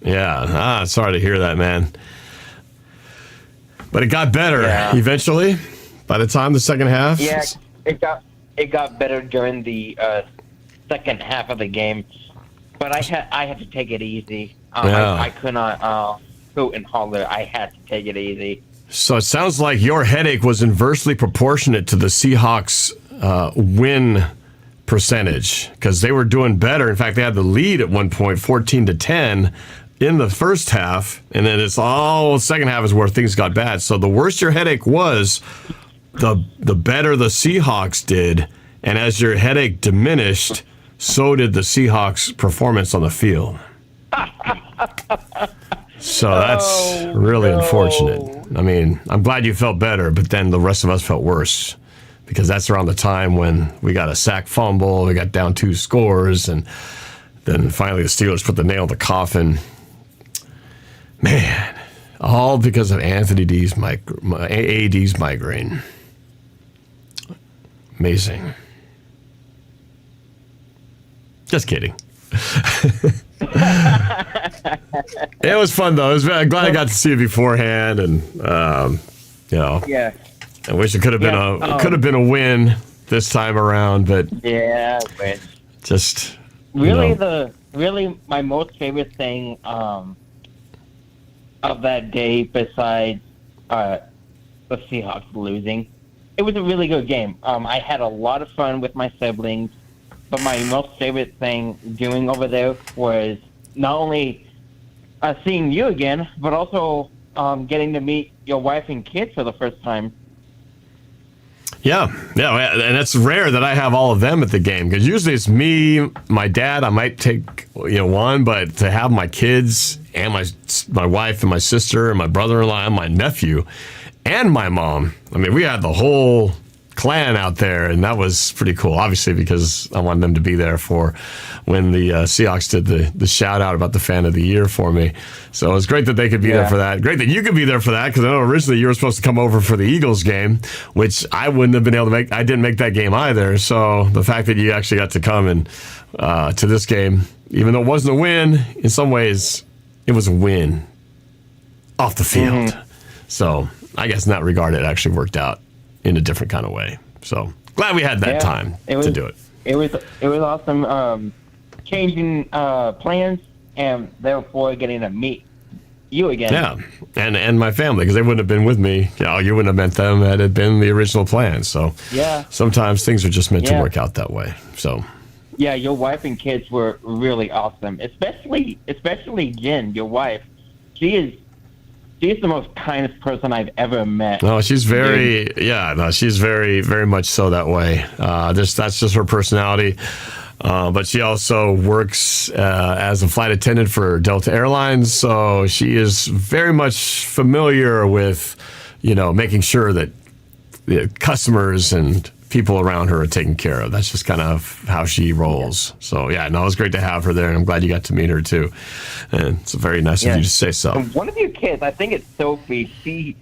Speaker 2: yeah, sorry to hear that, man. But it got better eventually. By the time the second half,
Speaker 11: it got better during the second half of the game. But I had to take it easy. I could not hoot and holler. I had to take it easy.
Speaker 2: So it sounds like your headache was inversely proportionate to the Seahawks' win percentage, because they were doing better. In fact, they had the lead at one point, 14-10 in the first half, and then it's all second half is where things got bad. So the worse your headache was, the better the Seahawks did, and as your headache diminished, so did the Seahawks' performance on the field. So that's really unfortunate. I mean, I'm glad you felt better, but then the rest of us felt worse, because that's around the time when we got a sack fumble, we got down 2 scores, and then finally the Steelers put the nail in the coffin. Man, all because of AD's migraine. Amazing. Just kidding. It was fun though. I'm glad I got to see you beforehand, and
Speaker 11: Yeah.
Speaker 2: I wish it could have been a win this time around, but
Speaker 11: but
Speaker 2: just
Speaker 11: really my most favorite thing of that day, besides the Seahawks losing, it was a really good game. I had a lot of fun with my siblings, but my most favorite thing doing over there was not only seeing you again, but also getting to meet your wife and kids for the first time.
Speaker 2: Yeah, and it's rare that I have all of them at the game, because usually it's me, my dad. I might take one, but to have my kids and my wife and my sister and my brother-in-law and my nephew and my mom. I mean, we had the whole clan out there, and that was pretty cool. Obviously, because I wanted them to be there for when the Seahawks did the shout out about the fan of the year for me. So it was great that they could be there for that. Great that you could be there for that, because I know originally you were supposed to come over for the Eagles game, which I wouldn't have been able to make. I didn't make that game either. So the fact that you actually got to come and to this game, even though it wasn't a win, in some ways it was a win off the field. So I guess in that regard, it actually worked out in a different kind of way. So glad we had that time to do it.
Speaker 11: It was awesome changing plans and therefore getting to meet you again.
Speaker 2: Yeah, and my family, because they wouldn't have been with me. You wouldn't have met them had it been the original plan. So sometimes things are just meant to work out that way. So
Speaker 11: yeah, your wife and kids were really awesome, especially Jen, your wife. She's the most kindest person I've ever met.
Speaker 2: No, she's she's very, very much so that way. That's just her personality. But she also works as a flight attendant for Delta Airlines, so she is very much familiar with, making sure that the customers and people around her are taken care of. That's just kind of how she rolls. So, yeah, no, it was great to have her there, and I'm glad you got to meet her, too. And it's very nice of you to say so.
Speaker 11: And one of your kids, I think it's Sophie, she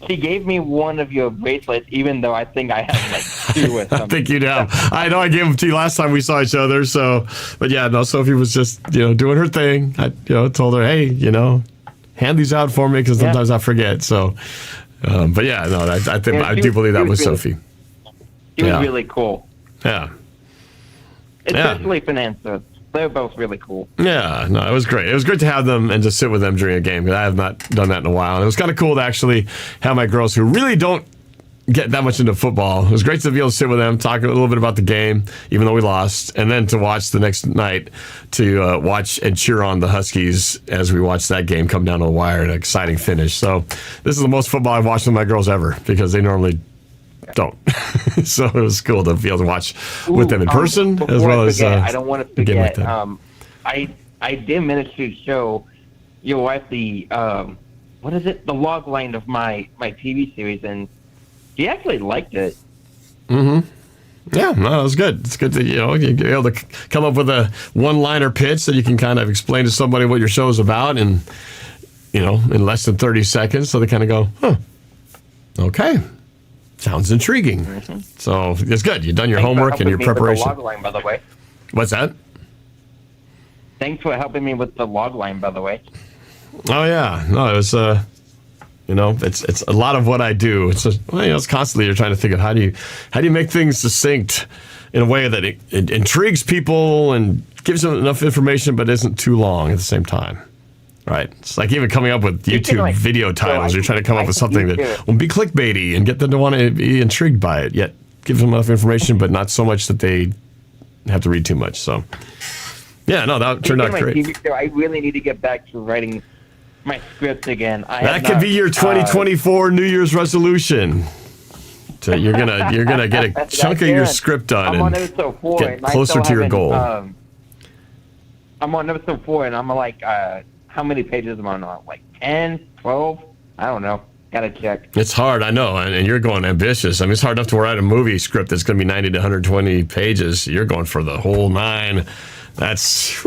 Speaker 11: gave me one of your bracelets, even though I think I have like 2 or something.
Speaker 2: I think you'd have. I know I gave them to you last time we saw each other. So, but yeah, no, Sophie was just, doing her thing. I, told her, hey, hand these out for me because sometimes I forget. So, but yeah, no, I do believe that was Sophie.
Speaker 11: She was really cool.
Speaker 2: Yeah.
Speaker 11: Especially Finanza. They're both really cool.
Speaker 2: Yeah, no, it was great. It was great to have them and just sit with them during a game because I have not done that in a while. And it was kind of cool to actually have my girls who really don't get that much into football. It was great to be able to sit with them, talk a little bit about the game, even though we lost, and then to watch the next night to watch and cheer on the Huskies as we watch that game come down to the wire, an exciting finish. So this is the most football I've watched with my girls ever because they normally don't. So it was cool to be able to watch with them in person as well as
Speaker 11: I don't want to forget. I did manage to show your wife the what is it? The log line of my TV series, and she actually liked it.
Speaker 2: Mm-hmm. Yeah, no, it was good. It's good that you're able to come up with a one-liner pitch that you can kind of explain to somebody what your show is about, and in less than 30 seconds, so they kind of go, "Huh, okay." Sounds intriguing. Mm-hmm. So it's good. You've done your homework and your preparation.
Speaker 11: Thanks for helping me with the log line, by the way.
Speaker 2: What's that?
Speaker 11: Thanks for helping me with the log line, by the way.
Speaker 2: Oh yeah, no, it was. It's a lot of what I do. It's just, it's constantly you're trying to think of how do you make things succinct in a way that it intrigues people and gives them enough information, but isn't too long at the same time. Right. It's like even coming up with YouTube video titles. You're trying to come up with something that will be clickbaity and get them to want to be intrigued by it, yet gives them enough information, but not so much that they have to read too much. So, yeah, no, that turned out great.
Speaker 11: TV show, I really need to get back to writing my scripts again.
Speaker 2: That could be your 2024 New Year's resolution. So you're gonna get a chunk of your script done
Speaker 11: I'm on episode 4,
Speaker 2: get closer to your goal.
Speaker 11: I'm on episode 4, and I'm like. How many pages am I on? Like 10, 12? I don't know. Gotta check.
Speaker 2: It's hard, I know, and you're going ambitious. I mean, it's hard enough to write a movie script that's going to be 90 to 120 pages. You're going for the whole 9. That's,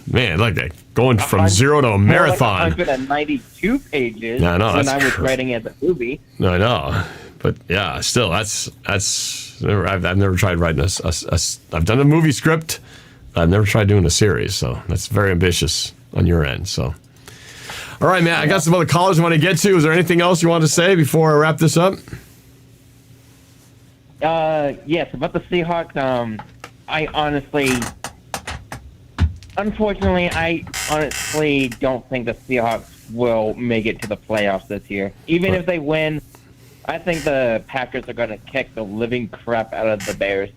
Speaker 2: man, like that. Going from 0 to a marathon.
Speaker 11: Like 192 pages
Speaker 2: when I was
Speaker 11: writing it as a movie.
Speaker 2: No, I know. But yeah, still, that's I've never tried writing I've done a movie script. I've never tried doing a series, so that's very ambitious on your end. So, all right, man, I got some other callers I want to get to. Is there anything else you want to say before I wrap this up?
Speaker 11: Yes, about the Seahawks. Unfortunately, I honestly don't think the Seahawks will make it to the playoffs this year. Even if they win, I think the Packers are going to kick the living crap out of the Bears.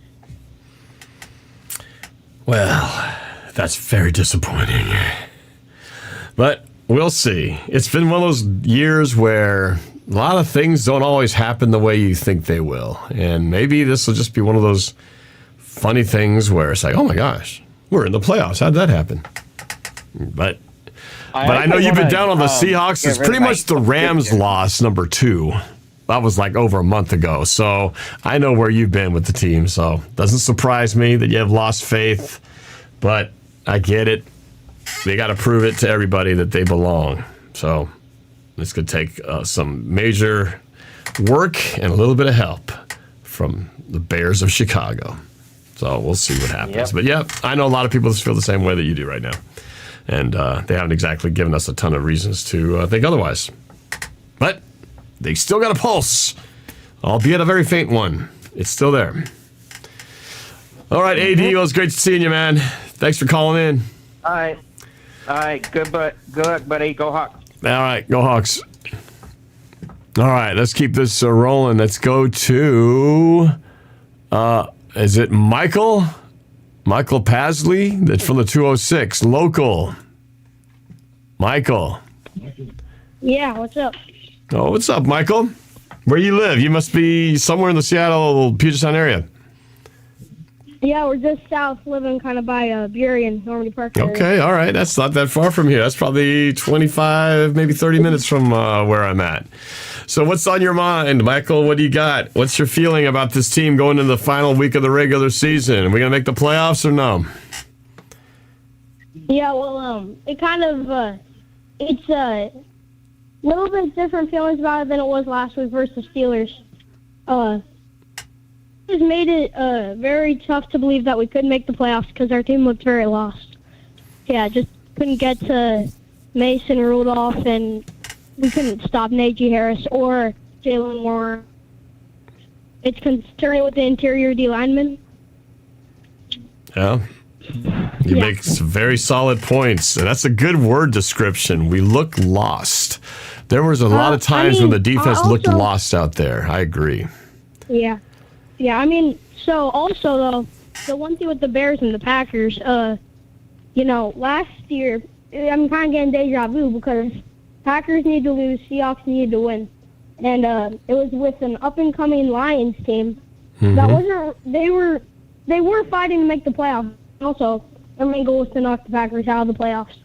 Speaker 2: Well, that's very disappointing. But we'll see. It's been one of those years where a lot of things don't always happen the way you think they will. And maybe this will just be one of those funny things where it's like, oh my gosh, we're in the playoffs. How'd that happen? But I know you've been down on the Seahawks. It's pretty much the Rams loss, number 2. That was like over a month ago. So I know where you've been with the team. So it doesn't surprise me that you have lost faith. But I get it. They got to prove it to everybody that they belong. So this could take some major work and a little bit of help from the Bears of Chicago. So we'll see what happens. Yep. But yeah, I know a lot of people feel the same way that you do right now. And they haven't exactly given us a ton of reasons to think otherwise. But they still got a pulse, albeit a very faint one. It's still there. All right, AD, well, it's great seeing you, man. Thanks for calling in.
Speaker 11: All right. Good luck, buddy. Go Hawks.
Speaker 2: All right, go Hawks. All right, let's keep this rolling. Let's go to, is it Michael? Michael Pasley? That's from the 206, local. Michael.
Speaker 12: Yeah, what's up?
Speaker 2: Oh, what's up, Michael? Where you live? You must be somewhere in the Seattle, Puget Sound area.
Speaker 12: Yeah, we're just south, living kind of by Burien, Normandy Park area.
Speaker 2: Okay, all right. That's not that far from here. That's probably 25, maybe 30 minutes from where I'm at. So what's on your mind, Michael? What do you got? What's your feeling about this team going into the final week of the regular season? Are we going to make the playoffs or no?
Speaker 12: Yeah, well, it kind of, it's a little bit different feelings about it than it was last week versus Steelers. It made it very tough to believe that we could make the playoffs because our team looked very lost. Yeah, just couldn't get to Mason Rudolph, and we couldn't stop Najee Harris or Jalen Moore. It's concerning with the interior D linemen.
Speaker 2: Yeah. You make some very solid points. And that's a good word description. We look lost. There was a lot of times when the defense looked lost out there. I agree.
Speaker 12: Yeah. Yeah, I mean, so also, though, the one thing with the Bears and the Packers, last year, I'm kind of getting deja vu because Packers need to lose, Seahawks need to win. And it was with an up-and-coming Lions team. That wasn't, they were fighting to make the playoffs. Also, their main goal was to knock the Packers out of the playoffs.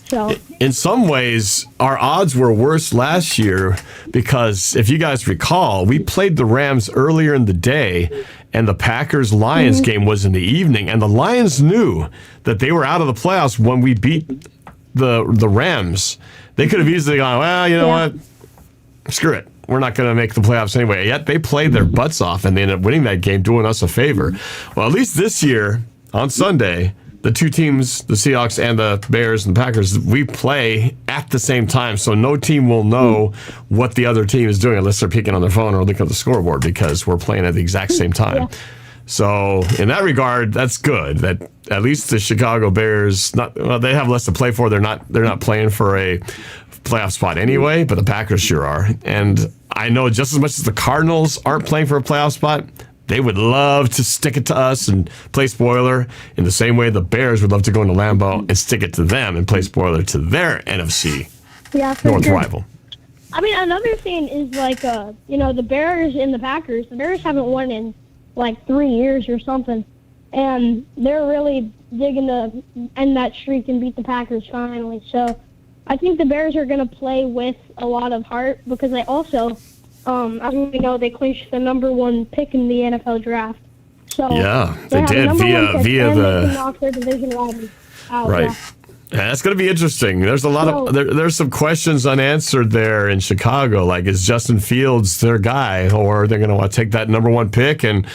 Speaker 12: So,
Speaker 2: in some ways, our odds were worse last year because, if you guys recall, we played the Rams earlier in the day, and the Packers-Lions game was in the evening, and the Lions knew that they were out of the playoffs when we beat the Rams. They could have easily gone, well, you know what? Screw it. We're not going to make the playoffs anyway. Yet they played their butts off, and they ended up winning that game, doing us a favor. Well, at least this year, on Sunday, the two teams, the Seahawks and the Bears and the Packers, we play at the same time, so no team will know what the other team is doing unless they're peeking on their phone or looking at the scoreboard because we're playing at the exact same time. Yeah. So in that regard, that's good. That at least the Chicago Bears, they have less to play for. They're not playing for a playoff spot anyway, but the Packers sure are. And I know just as much as the Cardinals aren't playing for a playoff spot, they would love to stick it to us and play spoiler in the same way the Bears would love to go into Lambeau and stick it to them and play spoiler to their NFC North rival.
Speaker 12: I mean, another thing is the Bears and the Packers. The Bears haven't won in 3 years or something, and they're really digging to end that streak and beat the Packers finally. So I think the Bears are going to play with a lot of heart because they also. As we know, they clinched the number 1 pick in the NFL draft. So
Speaker 2: yeah, they did via the
Speaker 12: knock their division rival out.
Speaker 2: Right. Yeah, that's going to be interesting. There's a lot of there's some questions unanswered there in Chicago. Like, is Justin Fields their guy, or are they going to want to take that number 1 pick and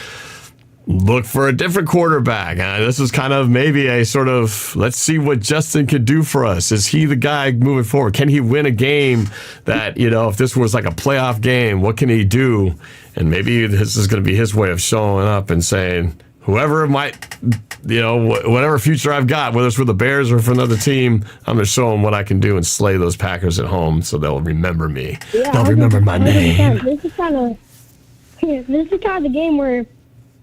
Speaker 2: look for a different quarterback? This is kind of maybe a sort of, let's see what Justin could do for us. Is he the guy moving forward? Can he win a game that, if this was like a playoff game, what can he do? And maybe this is going to be his way of showing up and saying, whoever might, whatever future I've got, whether it's with the Bears or for another team, I'm going to show them what I can do and slay those Packers at home so they'll remember me.
Speaker 12: Yeah,
Speaker 2: they'll remember my name.
Speaker 12: This is kind of the game where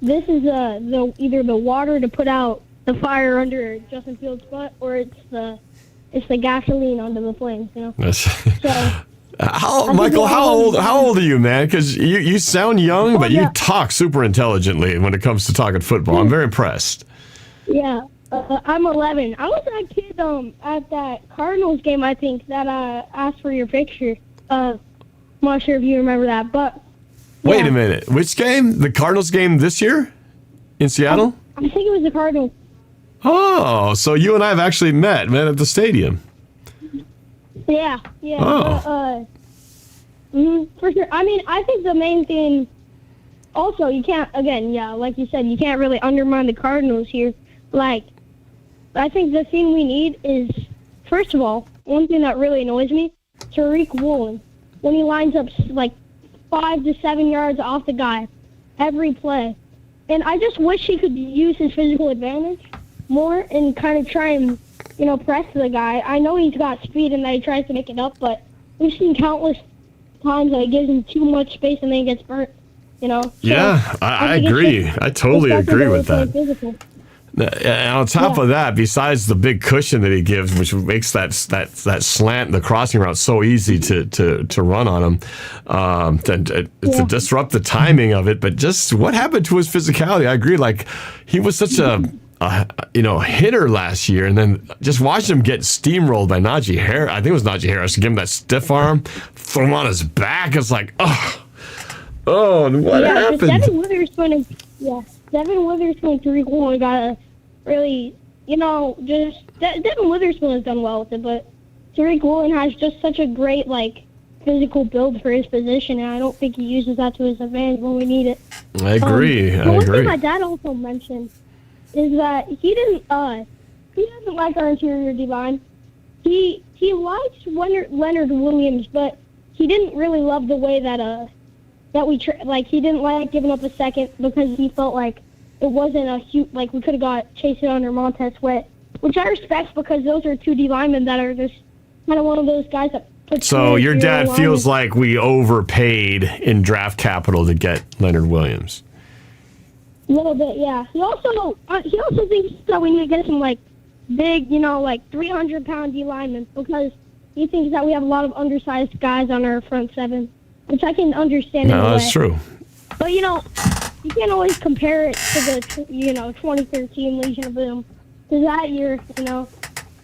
Speaker 12: this is either the water to put out the fire under Justin Fields' butt, or it's the gasoline under the flames. So,
Speaker 2: Michael, how old are you, man? Because you sound young, but you talk super intelligently when it comes to talking football. I'm very impressed.
Speaker 12: Yeah, I'm 11. I was that kid at that Cardinals game, I think, that asked for your picture. I'm not sure if you remember that, but.
Speaker 2: Wait a minute. Which game? The Cardinals game this year in Seattle?
Speaker 12: I think it was the Cardinals.
Speaker 2: Oh, so you and I have actually met at the stadium.
Speaker 12: Yeah.
Speaker 2: Oh.
Speaker 12: For sure. I mean, I think the main thing, also, you can't, again, like you said, you can't really undermine the Cardinals here. I think the thing we need is, first of all, one thing that really annoys me, Tariq Woolen, when he lines up, 5 to 7 yards off the guy every play. And I just wish he could use his physical advantage more and kind of try and, press the guy. I know he's got speed and that he tries to make it up, but we've seen countless times that he gives him too much space and then he gets burnt, So
Speaker 2: yeah, I agree. I totally agree with that.
Speaker 12: Physical.
Speaker 2: And on top of that, besides the big cushion that he gives, which makes that slant, the crossing route so easy to run on him, to disrupt the timing of it. But just what happened to his physicality? I agree. Like, he was such a hitter last year, and then just watching him get steamrolled by Najee Harris. I think it was Najee Harris. Give him that stiff arm, throw him on his back. It's like, what happened?
Speaker 12: Devin Witherspoon and Tariq Woolen got a really, Devin Witherspoon has done well with it, but Tariq Woolen has just such a great physical build for his position, and I don't think he uses that to his advantage when we need it.
Speaker 2: I agree.
Speaker 12: One thing my dad also mentioned is that he doesn't like our interior D-line. He likes Leonard Williams, but he didn't really love the way that we he didn't like giving up a second because he felt like it wasn't a huge, we could have got Chase under Montez Sweat, which I respect because those are two D linemen that are just kind of one of those guys that puts.
Speaker 2: So your dad feels like we overpaid in draft capital to get Leonard Williams.
Speaker 12: A little bit, yeah. He also thinks that we need to get some big, 300-pound D linemen because he thinks that we have a lot of undersized guys on our front seven, which I can understand.
Speaker 2: No, that's true.
Speaker 12: But you can't always compare it to the 2013 Legion of Boom. Because that year,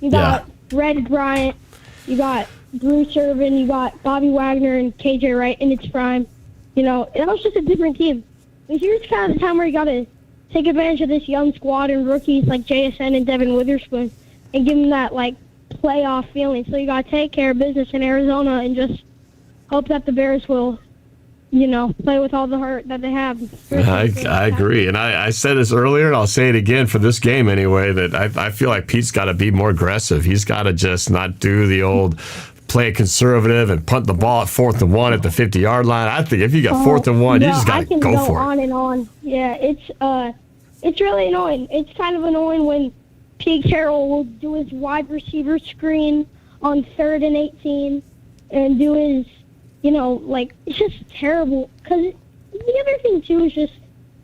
Speaker 12: you got Red Bryant, you got Bruce Irvin, you got Bobby Wagner and KJ Wright in its prime. It was just a different team. But here's kind of the time where you got to take advantage of this young squad and rookies like JSN and Devin Witherspoon and give them that playoff feeling. So you got to take care of business in Arizona and just hope that the Bears will, play with all the heart that they have.
Speaker 2: I agree. And I said this earlier, and I'll say it again for this game anyway, that I feel like Pete's got to be more aggressive. He's got to just not do the old play it conservative and punt the ball at 4th and 1 at the 50-yard line. I think if you got 4th and 1, you just got to go for it.
Speaker 12: On and on. Yeah, it's really annoying. It's kind of annoying when Pete Carroll will do his wide receiver screen on 3rd and 18 and do his, it's just terrible. Because the other thing, too, is just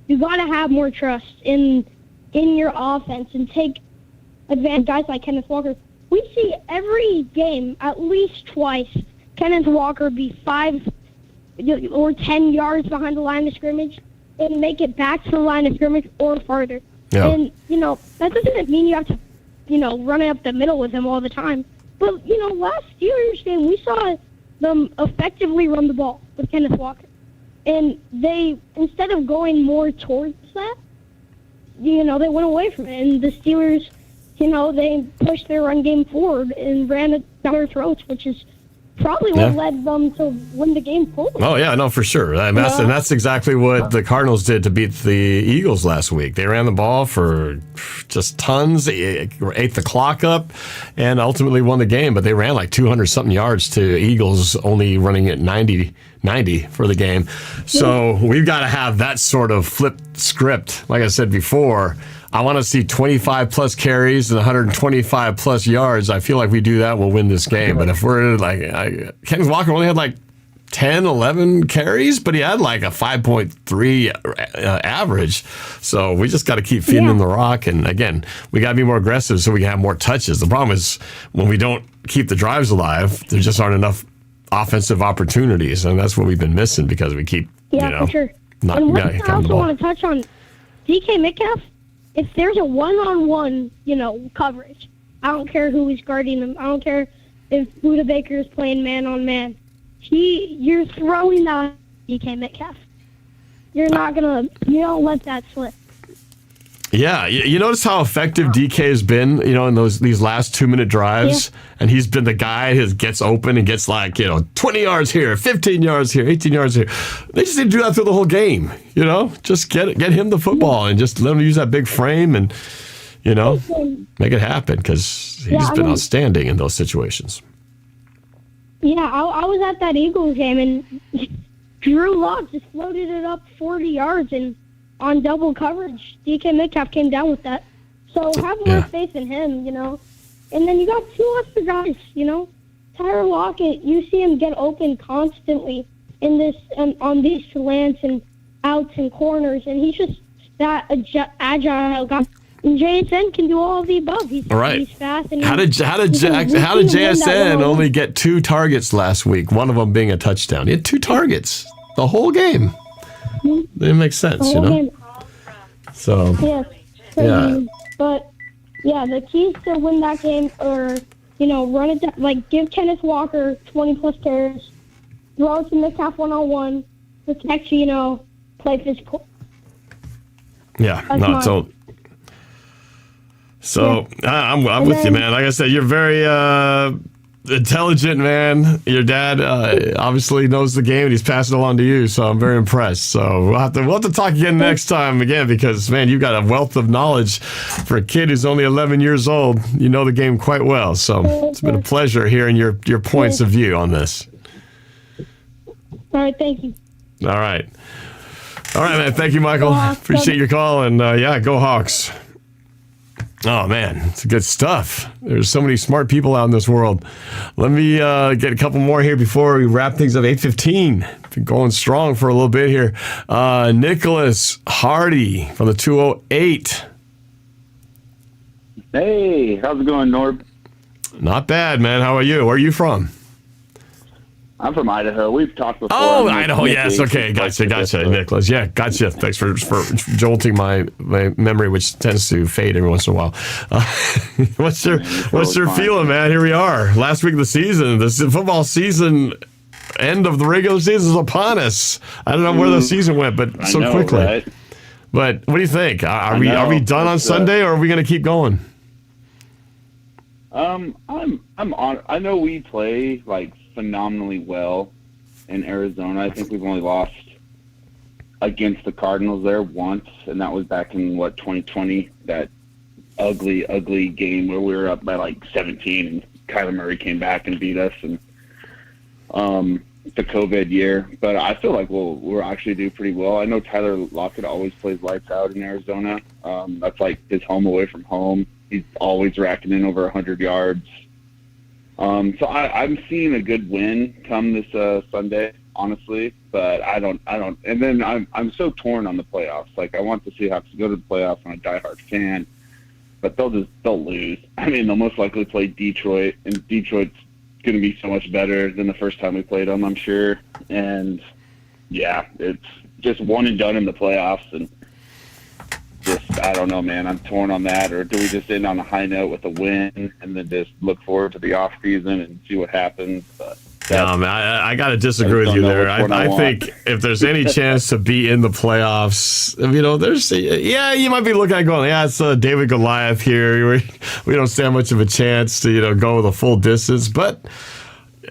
Speaker 12: you got to have more trust in your offense and take advantage of guys like Kenneth Walker. We see every game at least twice Kenneth Walker be 5 or 10 yards behind the line of scrimmage and make it back to the line of scrimmage or farther. Yeah. And, that doesn't mean you have to, run it up the middle with him all the time. But, last Steelers game, we saw them effectively run the ball with Kenneth Walker. And they, instead of going more towards that, they went away from it. And the Steelers, they pushed their run game forward and ran it down their throats, which is probably what led them to win the game fully.
Speaker 2: Oh, yeah, no, for sure. And that's exactly what the Cardinals did to beat the Eagles last week. They ran the ball for just tons, ate the clock up, and ultimately won the game. But they ran 200-something yards to Eagles, only running at 90 for the game. So we've got to have that sort of flipped script. Like I said before, I want to see 25-plus carries and 125-plus yards. I feel like we do that, we'll win this game. But if we're Kenneth Walker only had 10, 11 carries, but he had a 5.3 average. So we just got to keep feeding him the rock. And again, we got to be more aggressive so we can have more touches. The problem is when we don't keep the drives alive, there just aren't enough offensive opportunities. And that's what we've been missing because we keep,
Speaker 12: for sure.
Speaker 2: not
Speaker 12: and one
Speaker 2: getting
Speaker 12: thing I also want to touch on, DK Metcalf. If there's a one-on-one, coverage, I don't care who is guarding them. I don't care if Buda Baker is playing man-on-man. You're throwing that DK Metcalf. You don't let that slip.
Speaker 2: Yeah, you notice how effective DK has been, in these last 2-minute drives, and he's been the guy who gets open and gets 20 yards here, 15 yards here, 18 yards here. They just need to do that through the whole game, just get him the football and just let him use that big frame and, make it happen because he's been outstanding in those situations.
Speaker 12: Yeah, I was at that Eagles game and Drew Lock just floated it up 40 yards and on double coverage, DK Metcalf came down with that. So have more faith in him, And then you got 2 other guys, Tyler Lockett, you see him get open constantly in this on these slants and outs and corners, and he's just that agile guy. JSN can do all of the above. He's fast. And
Speaker 2: How did JSN only get 2 targets last week? One of them being a touchdown. He had 2 targets the whole game. Didn't make sense, So
Speaker 12: yes, but yeah, the keys to win that game are run it down, like give Kenneth Walker 20+ carries, throw it to Metcalf 1-on-1, protect play physical.
Speaker 2: Yeah, So I'm with you, man. Like I said, you're very intelligent, man. Your dad obviously knows the game, and he's passing it along to you. So I'm very impressed. So we'll have to talk again next time because, man, you've got a wealth of knowledge for a kid who's only 11 years old. You know the game quite well. So it's been a pleasure hearing your points of view on this.
Speaker 12: All right, thank you.
Speaker 2: All right, man. Thank you, Michael. Appreciate your call, and go Hawks. Oh, man, it's good stuff. There's so many smart people out in this world. Let me get a couple more here before we wrap things up. 8:15. Been going strong for a little bit here. Nicholas Hardy from the 208.
Speaker 13: Hey, how's it going, Norb?
Speaker 2: Not bad, man. How are you? Where are you from?
Speaker 13: I'm from Idaho. We've talked before.
Speaker 2: Oh, Idaho. Yes. Okay. Gotcha, Nicholas. Yeah. Gotcha. Thanks for jolting my memory, which tends to fade every once in a while. What's your feeling, man? Here we are. Last week of the season. This football season, end of the regular season is upon us. I don't know where the season went, but quickly.
Speaker 13: Right?
Speaker 2: But what do you think? Are we done on Sunday, or are we going to keep going?
Speaker 13: I'm on. I know we play phenomenally well in Arizona. I think we've only lost against the Cardinals there once, and that was back in 2020, that ugly game where we were up by 17 and Kyler Murray came back and beat us, and the COVID year. But I feel like we'll actually do pretty well. I know Tyler Lockett always plays lights out in Arizona. That's his home away from home. He's always racking in over 100 yards. So I'm seeing a good win come this Sunday, honestly, but I don't. And then I'm so torn on the playoffs. I want the Seahawks to go to the playoffs. I'm a diehard fan, but they'll lose. I mean, they'll most likely play Detroit, and Detroit's going to be so much better than the first time we played them, I'm sure. And yeah, it's just one and done in the playoffs, and I don't know, man. I'm torn on that. Or do we just end on a high note with a win and then just look forward to the off season and see what happens? But
Speaker 2: no, man, I got to disagree with you there. I think if there's any chance to be in the playoffs, you might be looking at going, it's David Goliath here. We don't stand much of a chance to go the full distance, but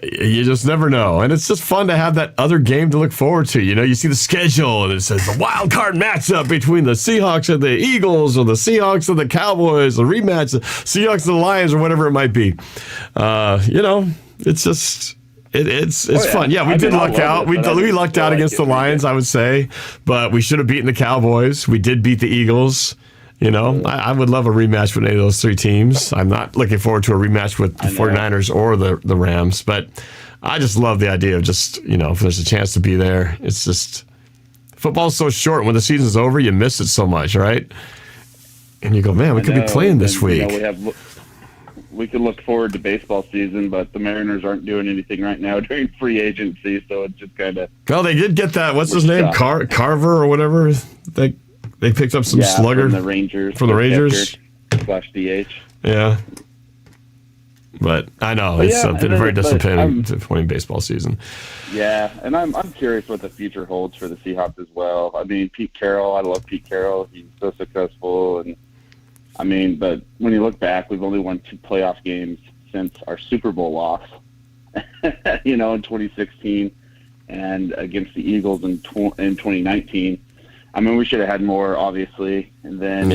Speaker 2: you just never know. And it's just fun to have that other game to look forward to. You see the schedule and it says the wild card matchup between the Seahawks and the Eagles, or the Seahawks and the Cowboys, the rematch, the Seahawks and the Lions, or whatever it might be. It's just... It's fun. Yeah, we did luck out. We lucked out against the Lions, I would say, but we should have beaten the Cowboys. We did beat the Eagles. I would love a rematch with any of those 3 teams. I'm not looking forward to a rematch with the 49ers or the Rams, but I just love the idea of just, if there's a chance to be there. It's just, football's so short. When the season's over, you miss it so much, right? And you go, man, we could be playing this week.
Speaker 13: We could look forward to baseball season, but the Mariners aren't doing anything right now during free agency, so it's just kind of...
Speaker 2: Well, they did get that, what's his name, Carver or whatever? They picked up some slugger
Speaker 13: from the Rangers. /DH.
Speaker 2: Yeah. But I know it's been a very disappointing baseball season.
Speaker 13: Yeah, and I'm curious what the future holds for the Seahawks as well. I mean, Pete Carroll, I love Pete Carroll. He's so successful, and but when you look back, we've only won 2 playoff games since our Super Bowl loss, in 2016, and against the Eagles in 2019. We should have had more, obviously, and then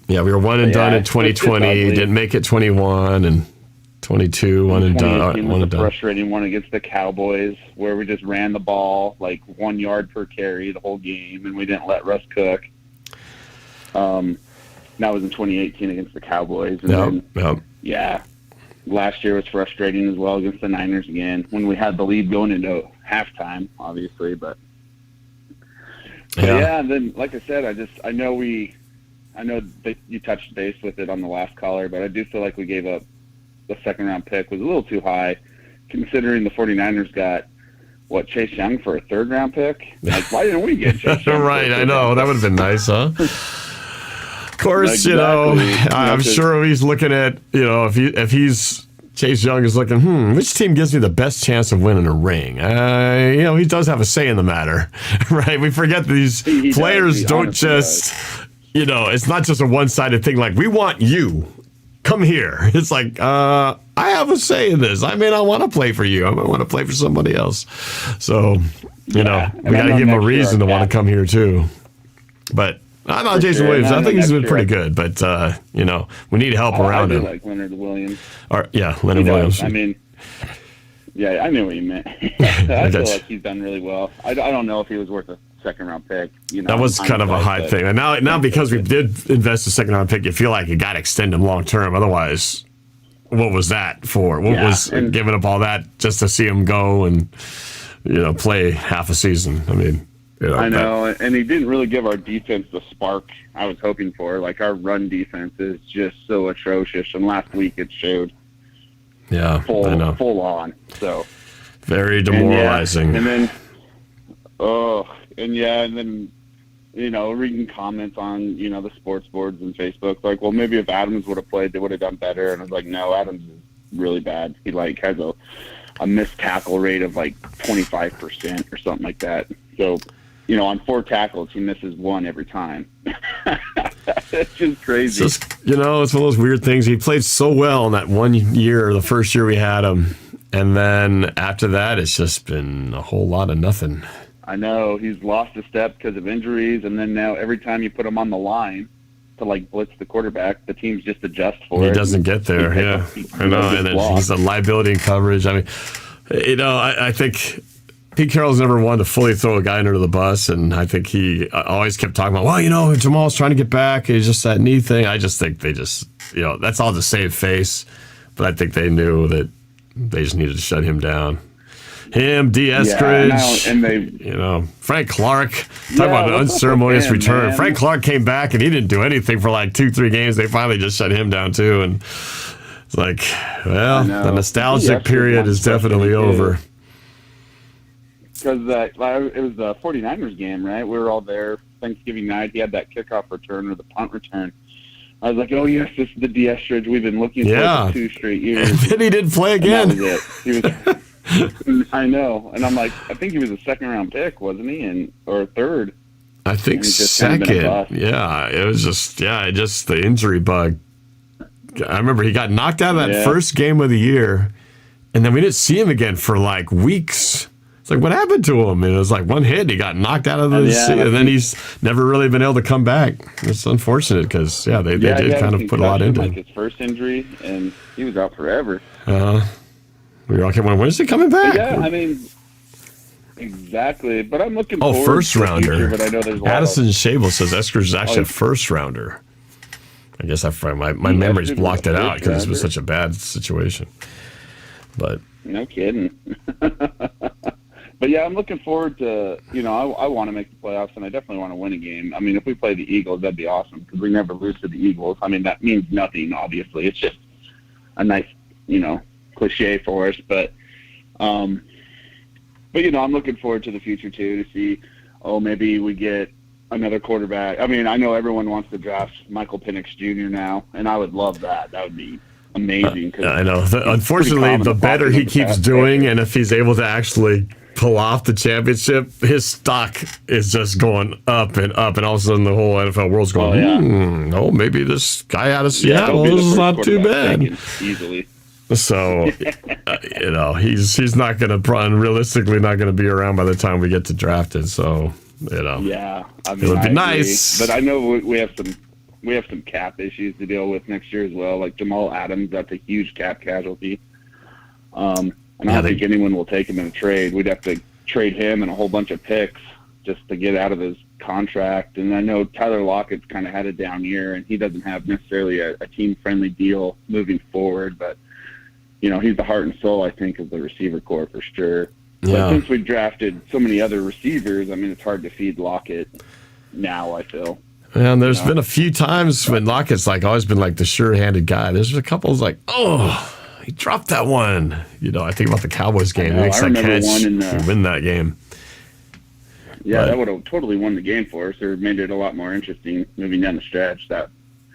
Speaker 13: we were one and done in 2020. Didn't make it 21 and 22. One and done. One and done. Frustrating one against the Cowboys, where we just ran the ball 1 yard per carry the whole game, and we didn't let Russ cook. That was in 2018 against the Cowboys. And last year was frustrating as well against the Niners again, when we had the lead going into halftime, obviously, but. And then, like I said, I know we I know that you touched base with it on the last caller, but I do feel like we gave up the second-round pick was a little too high, considering the 49ers got, Chase Young for a third-round pick? Like, why didn't we get Chase Young?
Speaker 2: Right, I know. That would have been nice, huh? Of course,
Speaker 13: Exactly.
Speaker 2: I'm sure he's looking at, if he's Chase Young is looking, which team gives me the best chance of winning a ring? He does have a say in the matter, right? We forget that these players don't just, it's not just a one-sided thing like, we want you. Come here. It's like, I have a say in this. I may not want to play for you. I might want to play for somebody else. So, we got to give him a reason to want to come here, too. But I know Jason Williams. I think he's been pretty good. But, we need help around him.
Speaker 13: I like Leonard Williams.
Speaker 2: Leonard Williams.
Speaker 13: I mean, I knew what you meant. I feel like he's done really well. I don't know if he was worth a second-round pick.
Speaker 2: That was kind of a high thing. And now because we did invest a second-round pick, you feel like you got to extend him long-term. Otherwise, what was that for? What was giving up all that just to see him go and, play half a season? I mean,
Speaker 13: I know, and he didn't really give our defense the spark I was hoping for. Like, our run defense is just so atrocious, and last week it showed.
Speaker 2: Yeah, I know.
Speaker 13: Full on. So
Speaker 2: very demoralizing.
Speaker 13: And then reading comments on, the sports boards and Facebook, like, well, maybe if Adams would have played, they would have done better. And I was like, no, Adams is really bad. He, has a missed tackle rate of, 25% or something like that. So, on 4 tackles, he misses 1 every time. It's just crazy.
Speaker 2: It's just, it's one of those weird things. He played so well in that 1 year, the first year we had him. And then after that, it's just been a whole lot of nothing.
Speaker 13: I know. He's lost a step because of injuries, and then now every time you put him on the line to, blitz the quarterback, the teams just adjust for it.
Speaker 2: He doesn't get there, I know. And then he's a liability in coverage. I mean, I think Pete Carroll's never wanted to fully throw a guy under the bus, and I think he always kept talking about, Jamal's trying to get back. It's just that knee thing. I just think they just, that's all to save face. But I think they knew that they just needed to shut him down. Him, D. Eskridge,
Speaker 13: and
Speaker 2: Frank Clark. Talk about an unceremonious return. Man. Frank Clark came back, and he didn't do anything for 2-3 games. They finally just shut him down, too. And it's like, well, the nostalgic period is definitely over.
Speaker 13: Because it was the 49ers game, right? We were all there Thanksgiving night. He had that kickoff return or the punt return. I was like, oh, yes, this is the D. Eskridge we've been looking for 2 straight years.
Speaker 2: And then he didn't play again.
Speaker 13: And that was it. He was... I know, and I'm like, I think he was a second-round pick, wasn't he, or a third?
Speaker 2: I think second. Yeah, it was just the injury bug. I remember he got knocked out of that first game of the year, and then we didn't see him again for weeks. It's like, what happened to him? And it was one hit, he got knocked out of the season, and then he's never really been able to come back. It's unfortunate because they did kind of put a lot into it.
Speaker 13: His first injury, and he was out forever.
Speaker 2: We were okay. When is he coming back?
Speaker 13: I mean, exactly. But I'm looking forward
Speaker 2: first
Speaker 13: to the
Speaker 2: rounder.
Speaker 13: future, but I know there's a lot
Speaker 2: Addison Shable says Eskridge is actually a first rounder. I guess my memory's blocked it out because this was such a bad situation. But
Speaker 13: no kidding. But I'm looking forward to, I want to make the playoffs, and I definitely want to win a game. I mean, if we play the Eagles, that'd be awesome because we never lose to the Eagles. I mean, that means nothing, obviously. It's just a nice, cliche for us, but I'm looking forward to the future too, to see, maybe we get another quarterback. I mean, I know everyone wants to draft Michael Penix Jr. now, and I would love that. That would be amazing.
Speaker 2: I know. Unfortunately, the better he keeps doing, and if he's able to actually pull off the championship, his stock is just going up and up, and all of a sudden the whole NFL world's going, maybe this guy out of Seattle is not too bad.
Speaker 13: Easily.
Speaker 2: So, he's not going to, realistically not going to be around by the time we get to drafted. So,
Speaker 13: Yeah, I mean,
Speaker 2: it would be nice.
Speaker 13: But I know we have some cap issues to deal with next year as well. Like Jamal Adams, that's a huge cap casualty. And I don't think anyone will take him in a trade. We'd have to trade him and a whole bunch of picks just to get out of his contract. And I know Tyler Lockett's kind of had a down year, and he doesn't have necessarily a team-friendly deal moving forward, but he's the heart and soul, I think, of the receiver corps for sure.
Speaker 2: Yeah.
Speaker 13: But since we drafted so many other receivers, I mean, it's hard to feed Lockett now, I feel.
Speaker 2: And there's been a few times when Lockett's like always been like the sure-handed guy. There's a couple like, oh, he dropped that one. You know, I think about the Cowboys game. He makes that catch. We win that game.
Speaker 13: Yeah, that would have totally won the game for us, or made it a lot more interesting moving down the stretch.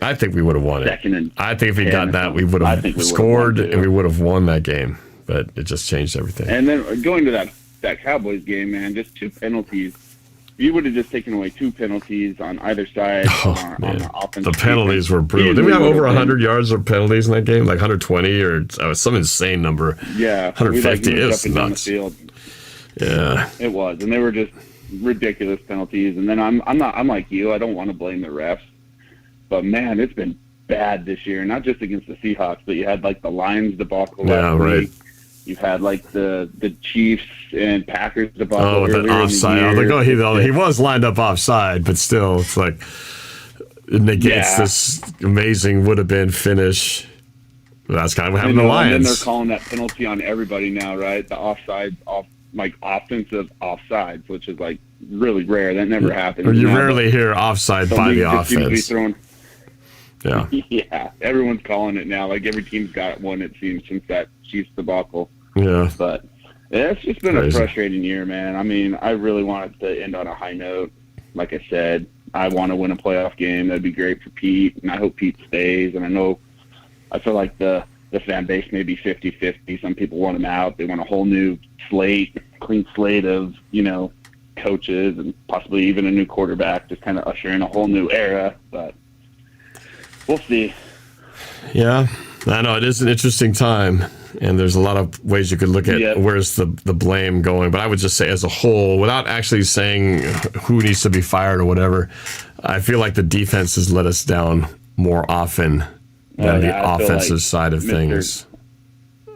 Speaker 2: I think we would have won it. I think if we got that, we would have
Speaker 13: scored
Speaker 2: scored and we would have won that game. But it just changed everything.
Speaker 13: And then going to that Cowboys game, man, just 2 penalties. You would have just taken away 2 penalties on either side on the offense.
Speaker 2: The penalties were brutal. Did we have over 100 yards of penalties in that game? Like 120 or some insane number?
Speaker 13: Yeah.
Speaker 2: 150
Speaker 13: is
Speaker 2: nuts. Yeah.
Speaker 13: It was. And they were just ridiculous penalties. And then I'm like you. I don't want to blame the refs. But, man, it's been bad this year. Not just against the Seahawks, but you had, like, the Lions debacle last week. You've had like the Chiefs and Packers debacle.
Speaker 2: Oh, that offside. He was lined up offside, but still, it's like it negates this amazing would have been finish. That's kind of what happened to the Lions.
Speaker 13: And then they're calling that penalty on everybody now, right? The offside, like offensive offsides, which is like really rare. That never happens.
Speaker 2: Or you rarely hear offside by the offense. Yeah.
Speaker 13: Yeah, everyone's calling it now. Like every team's got one, it seems, since that Chiefs debacle.
Speaker 2: Yeah.
Speaker 13: But it's just been a frustrating year, man. I mean, I really want it to end on a high note. Like I said, I want to win a playoff game. That'd be great for Pete, and I hope Pete stays. And I feel like the fan base may be 50-50. Some people want him out. They want a whole new clean slate of, coaches and possibly even a new quarterback, just kind of usher in a whole new era. But we'll see.
Speaker 2: Yeah, I know it is an interesting time, and there's a lot of ways you could look at where's the blame going. But I would just say as a whole, without actually saying who needs to be fired or whatever, I feel like the defense has let us down more often than the offensive side of things,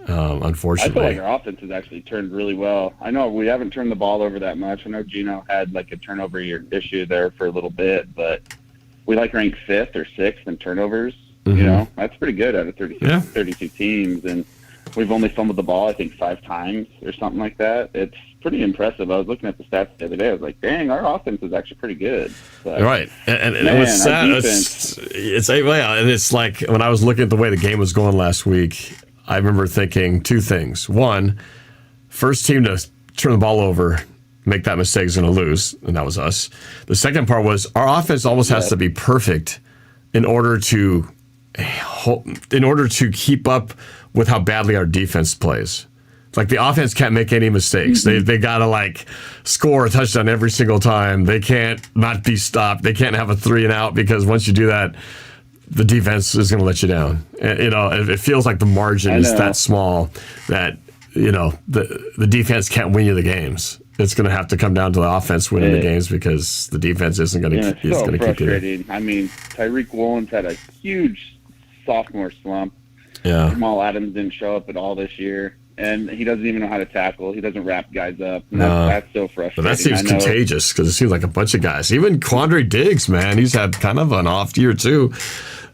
Speaker 2: unfortunately.
Speaker 13: I feel like our offense has actually turned really well. I know we haven't turned the ball over that much. I know Gino had like a turnover issue there for a little bit, but we like ranked 5th or 6th in turnovers.
Speaker 2: Mm-hmm.
Speaker 13: That's pretty good out of 32 teams. And we've only fumbled the ball, I think, 5 times or something like that. It's pretty impressive. I was looking at the stats the other day. I was like, dang, our offense is actually pretty good. But,
Speaker 2: right. And it was sad. And it's like when I was looking at the way the game was going last week, I remember thinking 2 things. One, first team to turn the ball over, make that mistake is going to lose, and that was us. The second part was our offense almost has to be perfect in order to keep up with how badly our defense plays. Like the offense can't make any mistakes.
Speaker 13: Mm-hmm.
Speaker 2: They got to like score a touchdown every single time. They can't not be stopped. They can't have a 3 and out because once you do that, the defense is going to let you down. And, it feels like the margin is that small that the defense can't win you the games. It's going to have to come down to the offense winning the games because the defense isn't going to keep it.
Speaker 13: I mean, Tyreek Woolen's had a huge sophomore slump.
Speaker 2: Yeah.
Speaker 13: Jamal Adams didn't show up at all this year, and he doesn't even know how to tackle. He doesn't wrap guys up. That's so frustrating.
Speaker 2: But that seems contagious because it seems like a bunch of guys. Even Quandre Diggs, man, he's had kind of an off year too.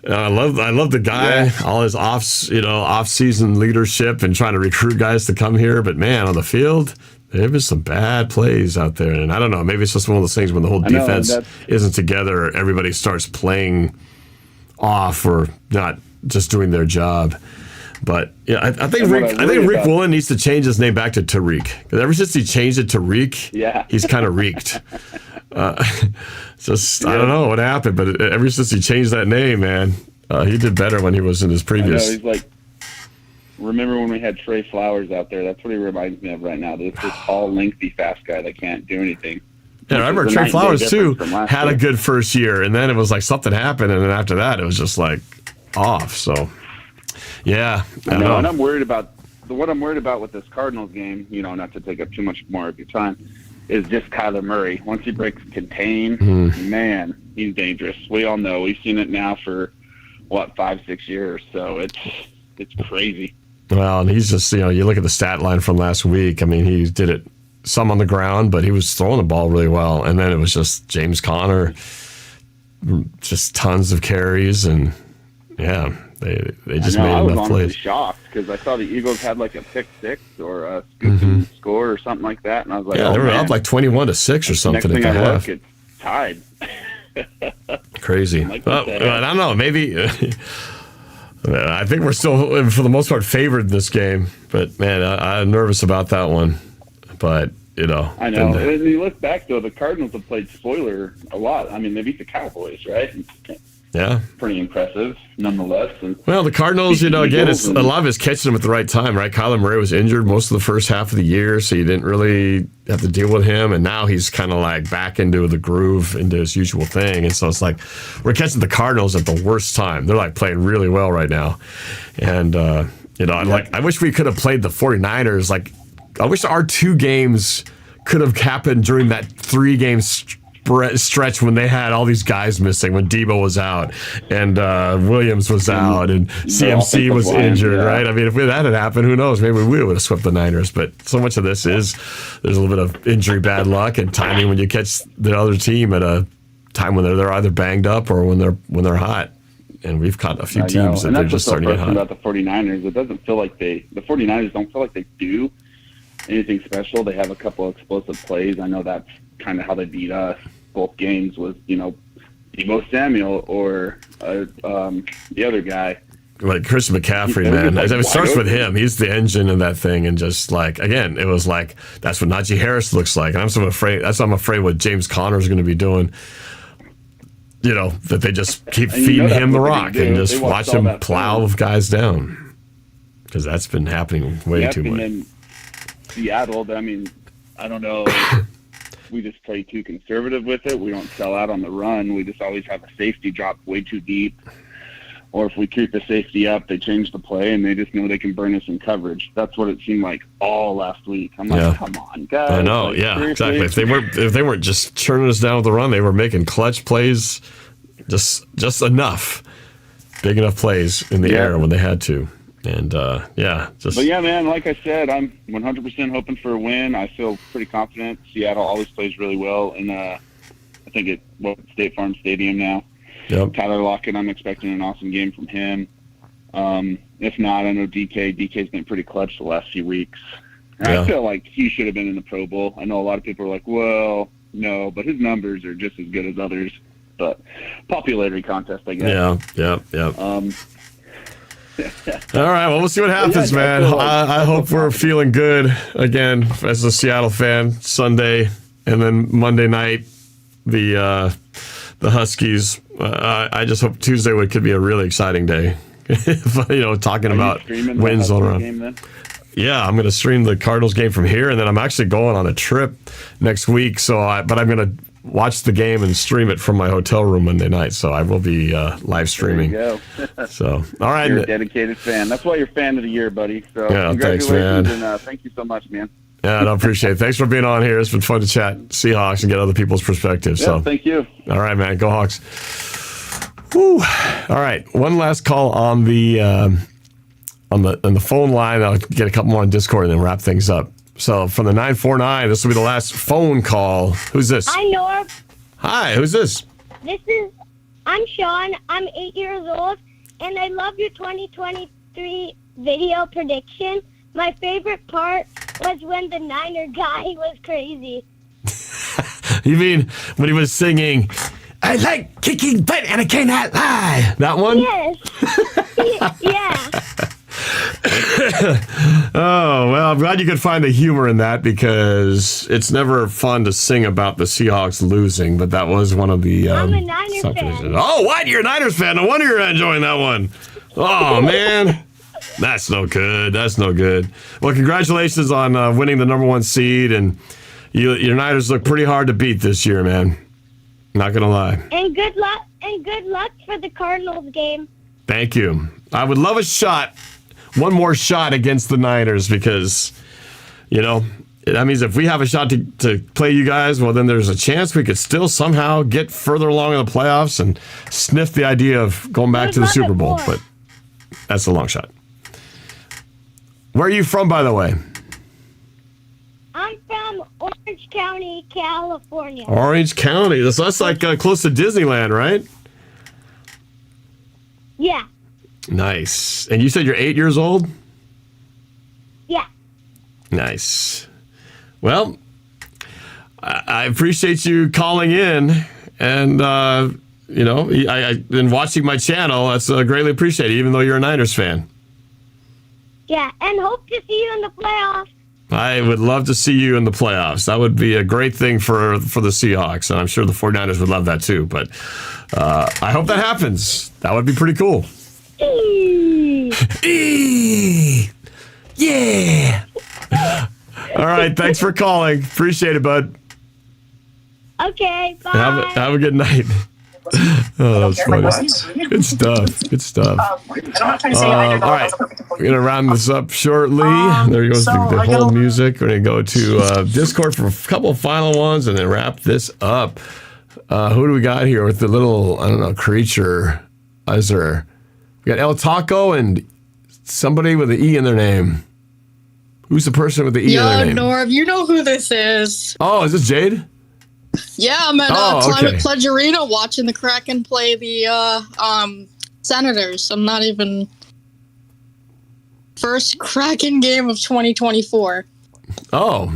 Speaker 2: I love the guy, all his off-season leadership and trying to recruit guys to come here. But man, on the field, there was some bad plays out there, and I don't know. Maybe it's just one of those things when the whole defense isn't together, everybody starts playing off or not just doing their job. But yeah, I think Rick Woolen needs to change his name back to Tariq. Because ever since he changed it to Reek, he's kind of reeked. I don't know what happened, but ever since he changed that name, man, he did better when he was in his previous.
Speaker 13: I know, he's like, remember when we had Trey Flowers out there? That's what he reminds me of right now. This tall, lengthy, fast guy that can't do anything.
Speaker 2: Yeah, I remember Trey Flowers too had a good first year, and then it was like something happened, and then after that, it was just like off. So, yeah, I know.
Speaker 13: And I'm worried about what I'm worried about with this Cardinals game. Not to take up too much more of your time, is just Kyler Murray. Once he breaks contain, man, he's dangerous. We all know. We've seen it now for 5-6 years. So it's crazy.
Speaker 2: Well, and he's just you look at the stat line from last week. I mean, he did it some on the ground, but he was throwing the ball really well. And then it was just James Conner, just tons of carries, and yeah, they just made enough plays.
Speaker 13: I was honestly shocked because I saw the Eagles had like a pick 6 or a scoop score or something like that, and I was like,
Speaker 2: they were up like 21-6 or something
Speaker 13: Next thing
Speaker 2: at the half.
Speaker 13: It's tied.
Speaker 2: Crazy.
Speaker 13: Like,
Speaker 2: Well,
Speaker 13: what the
Speaker 2: I don't know. Maybe I think we're still, for the most part, favored in this game. But man, I'm nervous about that one. But you know,
Speaker 13: I know. When you look back, though, the Cardinals have played spoiler a lot. I mean, they beat the Cowboys, right?
Speaker 2: Yeah.
Speaker 13: Pretty impressive, nonetheless. And
Speaker 2: well, the Cardinals, you know, again, it's a lot of it's catching them at the right time, right? Kyler Murray was injured most of the first half of the year, so you didn't really have to deal with him. And now he's kind of like back into the groove, into his usual thing. And so it's like we're catching the Cardinals at the worst time. They're like playing really well right now. And, you know, I wish we could have played the 49ers. Like, I wish our 2 games could have happened during that 3-game stretch when they had all these guys missing, when Debo was out and Williams was out and CMC was injured, right? I mean, if that had happened, who knows? Maybe we would have swept the Niners. But so much of this is there's a little bit of injury, bad luck, and timing when you catch the other team at a time when they're either banged up or when they're hot. And we've caught a few teams that they're just starting to get hot.
Speaker 13: About the 49ers, it doesn't feel like the 49ers don't feel like they do anything special. They have a couple of explosive plays. I know that's kind of how they beat us. Both games was, you know, Debo Samuel or the other guy.
Speaker 2: Like Christian McCaffrey, man. It starts with him. He's the engine of that thing. And just like, again, it was like, that's what Najee Harris looks like. And I'm afraid what James Conner is going to be doing. You know, that they just keep feeding him the rock and just watch him plow guys down. Because that's been happening way too much.
Speaker 13: In Seattle, I mean, I don't know. We just play too conservative with it. We don't sell out on the run. We just always have a safety drop way too deep. Or if we creep the safety up, they change the play, and they just know they can burn us in coverage. That's what it seemed like all last week. I'm like, come on, guys.
Speaker 2: I know,
Speaker 13: like,
Speaker 2: exactly. If they weren't just churning us down with the run, they were making clutch plays, just enough, big enough plays in the air when they had to. And, But
Speaker 13: yeah, man, like I said, I'm 100% hoping for a win. I feel pretty confident. Seattle always plays really well. And I think State Farm Stadium now.
Speaker 2: Yep.
Speaker 13: Tyler Lockett, I'm expecting an awesome game from him. If not, I know DK's been pretty clutch the last few weeks. And I feel like he should have been in the Pro Bowl. I know a lot of people are like, well, no, but his numbers are just as good as others. But popularity contest, I guess.
Speaker 2: Yeah. All right, well, we'll see what happens, man. I hope we're feeling good again as a Seattle fan Sunday, and then Monday night, the Huskies. I just hope Tuesday could be a really exciting day. You know, talking about wins all around. Yeah, I'm going to stream the Cardinals game from here, and then I'm actually going on a trip next week. But I'm going to watch the game and stream it from my hotel room Monday night. So I will be live streaming.
Speaker 13: There you go.
Speaker 2: So, all right.
Speaker 13: You're a dedicated fan. That's why you're fan of the year, buddy. So
Speaker 2: yeah,
Speaker 13: congratulations,
Speaker 2: thanks, man.
Speaker 13: And thank you so much, man.
Speaker 2: Yeah, I appreciate it. Thanks for being on here. It's been fun to chat Seahawks and get other people's perspectives.
Speaker 13: Yeah, thank you.
Speaker 2: All right, man. Go Hawks. Woo. All right. One last call on the phone line. I'll get a couple more on Discord and then wrap things up. So from the 949, this will be the last phone call. Who's this?
Speaker 12: Hi, Norb.
Speaker 2: Hi, who's this?
Speaker 12: I'm Sean. I'm 8 years old, and I love your 2023 video prediction. My favorite part was when the Niner guy was crazy.
Speaker 2: You mean when he was singing, I like kicking butt and I cannot lie? That one?
Speaker 12: Yes. Yeah.
Speaker 2: Oh, well, I'm glad you could find the humor in that because it's never fun to sing about the Seahawks losing, but that was one of the...
Speaker 12: I'm a Niners fan.
Speaker 2: Oh, what? You're a Niners fan. No wonder you're enjoying that one. Oh, man. That's no good. That's no good. Well, congratulations on winning the #1 seed, and your Niners look pretty hard to beat this year, man. Not going to lie.
Speaker 12: And good luck for the Cardinals game.
Speaker 2: Thank you. I would love a shot. One more shot against the Niners because, you know, that means if we have a shot to play you guys, well, then there's a chance we could still somehow get further along in the playoffs and sniff the idea of going back to the Super Bowl. But that's a long shot. Where are you from, by the way?
Speaker 12: I'm from Orange County, California.
Speaker 2: Orange County. So that's like close to Disneyland, right?
Speaker 12: Yeah.
Speaker 2: Nice. And you said you're 8 years old?
Speaker 12: Yeah.
Speaker 2: Nice. Well, I appreciate you calling in, and you know, in watching my channel, that's greatly appreciated, even though you're a Niners fan.
Speaker 12: Yeah, and hope to see you in the playoffs.
Speaker 2: I would love to see you in the playoffs. That would be a great thing for the Seahawks, and I'm sure the 49ers would love that too. But I hope that happens. That would be pretty cool. Yeah. All right, thanks for calling. Appreciate it, bud.
Speaker 12: Okay, bye.
Speaker 2: Have a good night. Oh, that's funny. Good stuff. Good stuff. All right, we're gonna round this up shortly. There goes the whole music. We're gonna go to Discord for a couple of final ones and then wrap this up. Who do we got here with the little, I don't know, creature? Is there? We got El Taco and somebody with an E in their name. Who's the person with the E in their name?
Speaker 10: Norv, you know who this is.
Speaker 2: Oh, is this Jade?
Speaker 10: Yeah, I'm at Climate Pledge Arena watching the Kraken play the Senators. I'm not even... First Kraken game of 2024.
Speaker 2: Oh,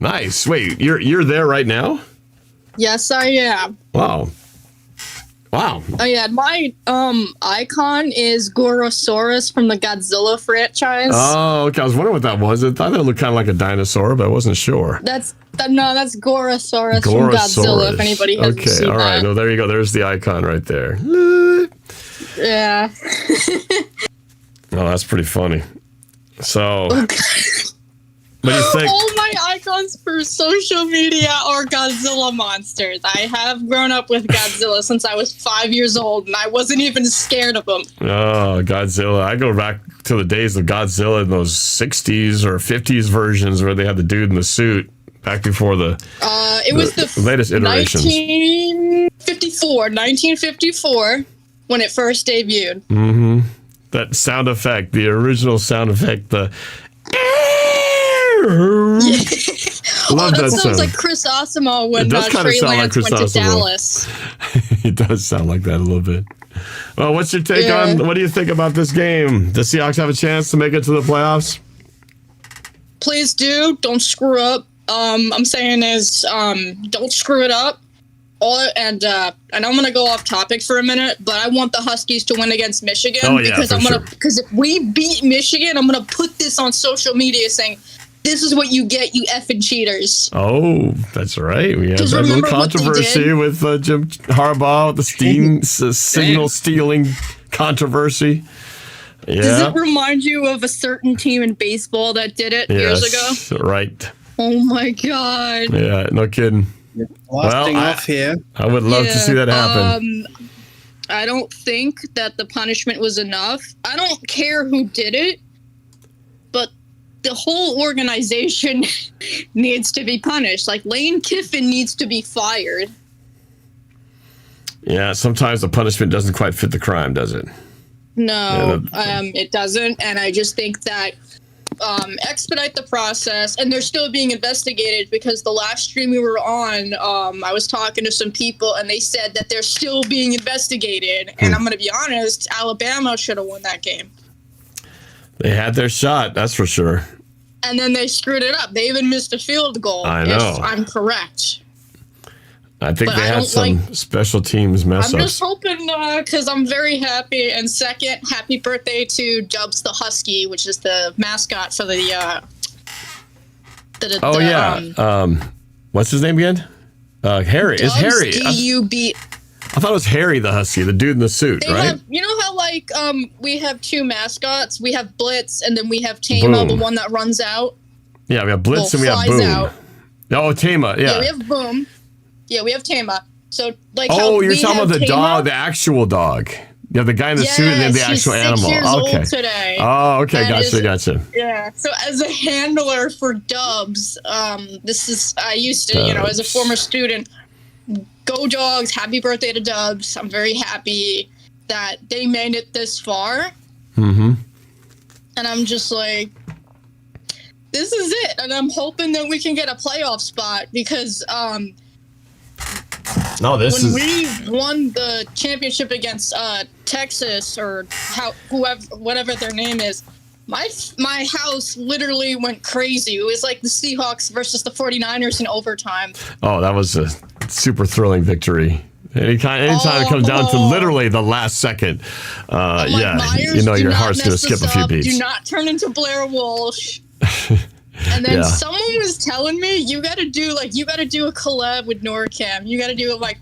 Speaker 2: nice. Wait, you're there right now?
Speaker 10: Yes, I am.
Speaker 2: Wow. Wow.
Speaker 10: Oh yeah, my icon is Gorosaurus from the Godzilla franchise.
Speaker 2: Oh, okay. I was wondering what that was. I thought it looked kind of like a dinosaur, but I wasn't sure.
Speaker 10: That's Gorosaurus from Godzilla. If anybody hasn't seen that.
Speaker 2: All right. Well, there you go. There's the icon right there.
Speaker 10: Yeah.
Speaker 2: Oh, that's pretty funny. So, what do you think?
Speaker 10: All my icons for social media are Godzilla monsters. I have grown up with Godzilla since I was 5 years old, and I wasn't even scared of him.
Speaker 2: Oh, Godzilla. I go back to the days of Godzilla in those 60s or 50s versions where they had the dude in the suit back before the latest iterations.
Speaker 10: 1954 when it first debuted.
Speaker 2: Mm-hmm. That sound effect, the original sound effect, the... Love that
Speaker 10: sounds
Speaker 2: sound.
Speaker 10: like Chris Osimo when Trey Lance went to Dallas.
Speaker 2: It does sound like that a little bit. Well, what's your take on, what do you think about this game? Does Seahawks have a chance to make it to the playoffs?
Speaker 10: Please do. Don't screw up. I'm saying is don't screw it up. And I'm gonna go off topic for a minute, but I want the Huskies to win against Michigan because if we beat Michigan, I'm gonna put this on social media saying, "This is what you get, you effing cheaters."
Speaker 2: Oh, that's right. We had that little controversy with Jim Harbaugh, the signal stealing controversy. Yeah.
Speaker 10: Does it remind you of a certain team in baseball that did it years ago?
Speaker 2: Right.
Speaker 10: Oh my God.
Speaker 2: Yeah, no kidding. I would love to see that happen.
Speaker 10: I don't think that the punishment was enough. I don't care who did it, but the whole organization needs to be punished. Like Lane Kiffin needs to be fired.
Speaker 2: Yeah, sometimes the punishment doesn't quite fit the crime, does it?
Speaker 10: No, it doesn't. And I just think that expedite the process, and they're still being investigated because the last stream we were on, I was talking to some people and they said that they're still being investigated. And I'm going to be honest, Alabama should have won that game. They
Speaker 2: had their shot, that's for sure.
Speaker 10: And then they screwed it up. They even missed a field goal.
Speaker 2: I know.
Speaker 10: If I'm correct.
Speaker 2: I think they had some special teams mess ups.
Speaker 10: I'm just hoping, because I'm very happy. And second, happy birthday to Dubs the Husky, which is the mascot for the
Speaker 2: what's his name again? Harry. It's Harry.
Speaker 10: D-U-B.
Speaker 2: I thought it was Harry the Husky, the dude in the suit, right?
Speaker 10: You know how, like, we have two mascots? We have Blitz, and then we have Tama, the one that runs out.
Speaker 2: Yeah, we have Blitz and we have Boom.
Speaker 10: Out.
Speaker 2: Oh, Tama,
Speaker 10: Yeah, we have Boom. Yeah, we have Tama. So, like,
Speaker 2: you're talking about the dog, the actual dog. Yeah, the guy in the suit and then the actual animal.
Speaker 10: Okay. Today.
Speaker 2: Oh, okay, gotcha.
Speaker 10: Yeah. So, as a handler for Dubs, I used to, as a former student, go Dogs, happy birthday to Dubs. I'm very happy that they made it this far.
Speaker 2: Mm-hmm.
Speaker 10: And I'm just like, this is it. And I'm hoping that we can get a playoff spot because, when we won the championship against Texas or whatever their name is, my house literally went crazy. It was like the Seahawks versus the 49ers in overtime.
Speaker 2: Oh, that was a super thrilling victory. Anytime it comes down to literally the last second,
Speaker 10: Myers,
Speaker 2: you know your
Speaker 10: not
Speaker 2: heart's going to
Speaker 10: mess
Speaker 2: skip
Speaker 10: this
Speaker 2: a few
Speaker 10: up.
Speaker 2: beats.
Speaker 10: Do not turn into Blair Walsh. And then someone was telling me you got to do a collab with NorbCam. You got to do it like.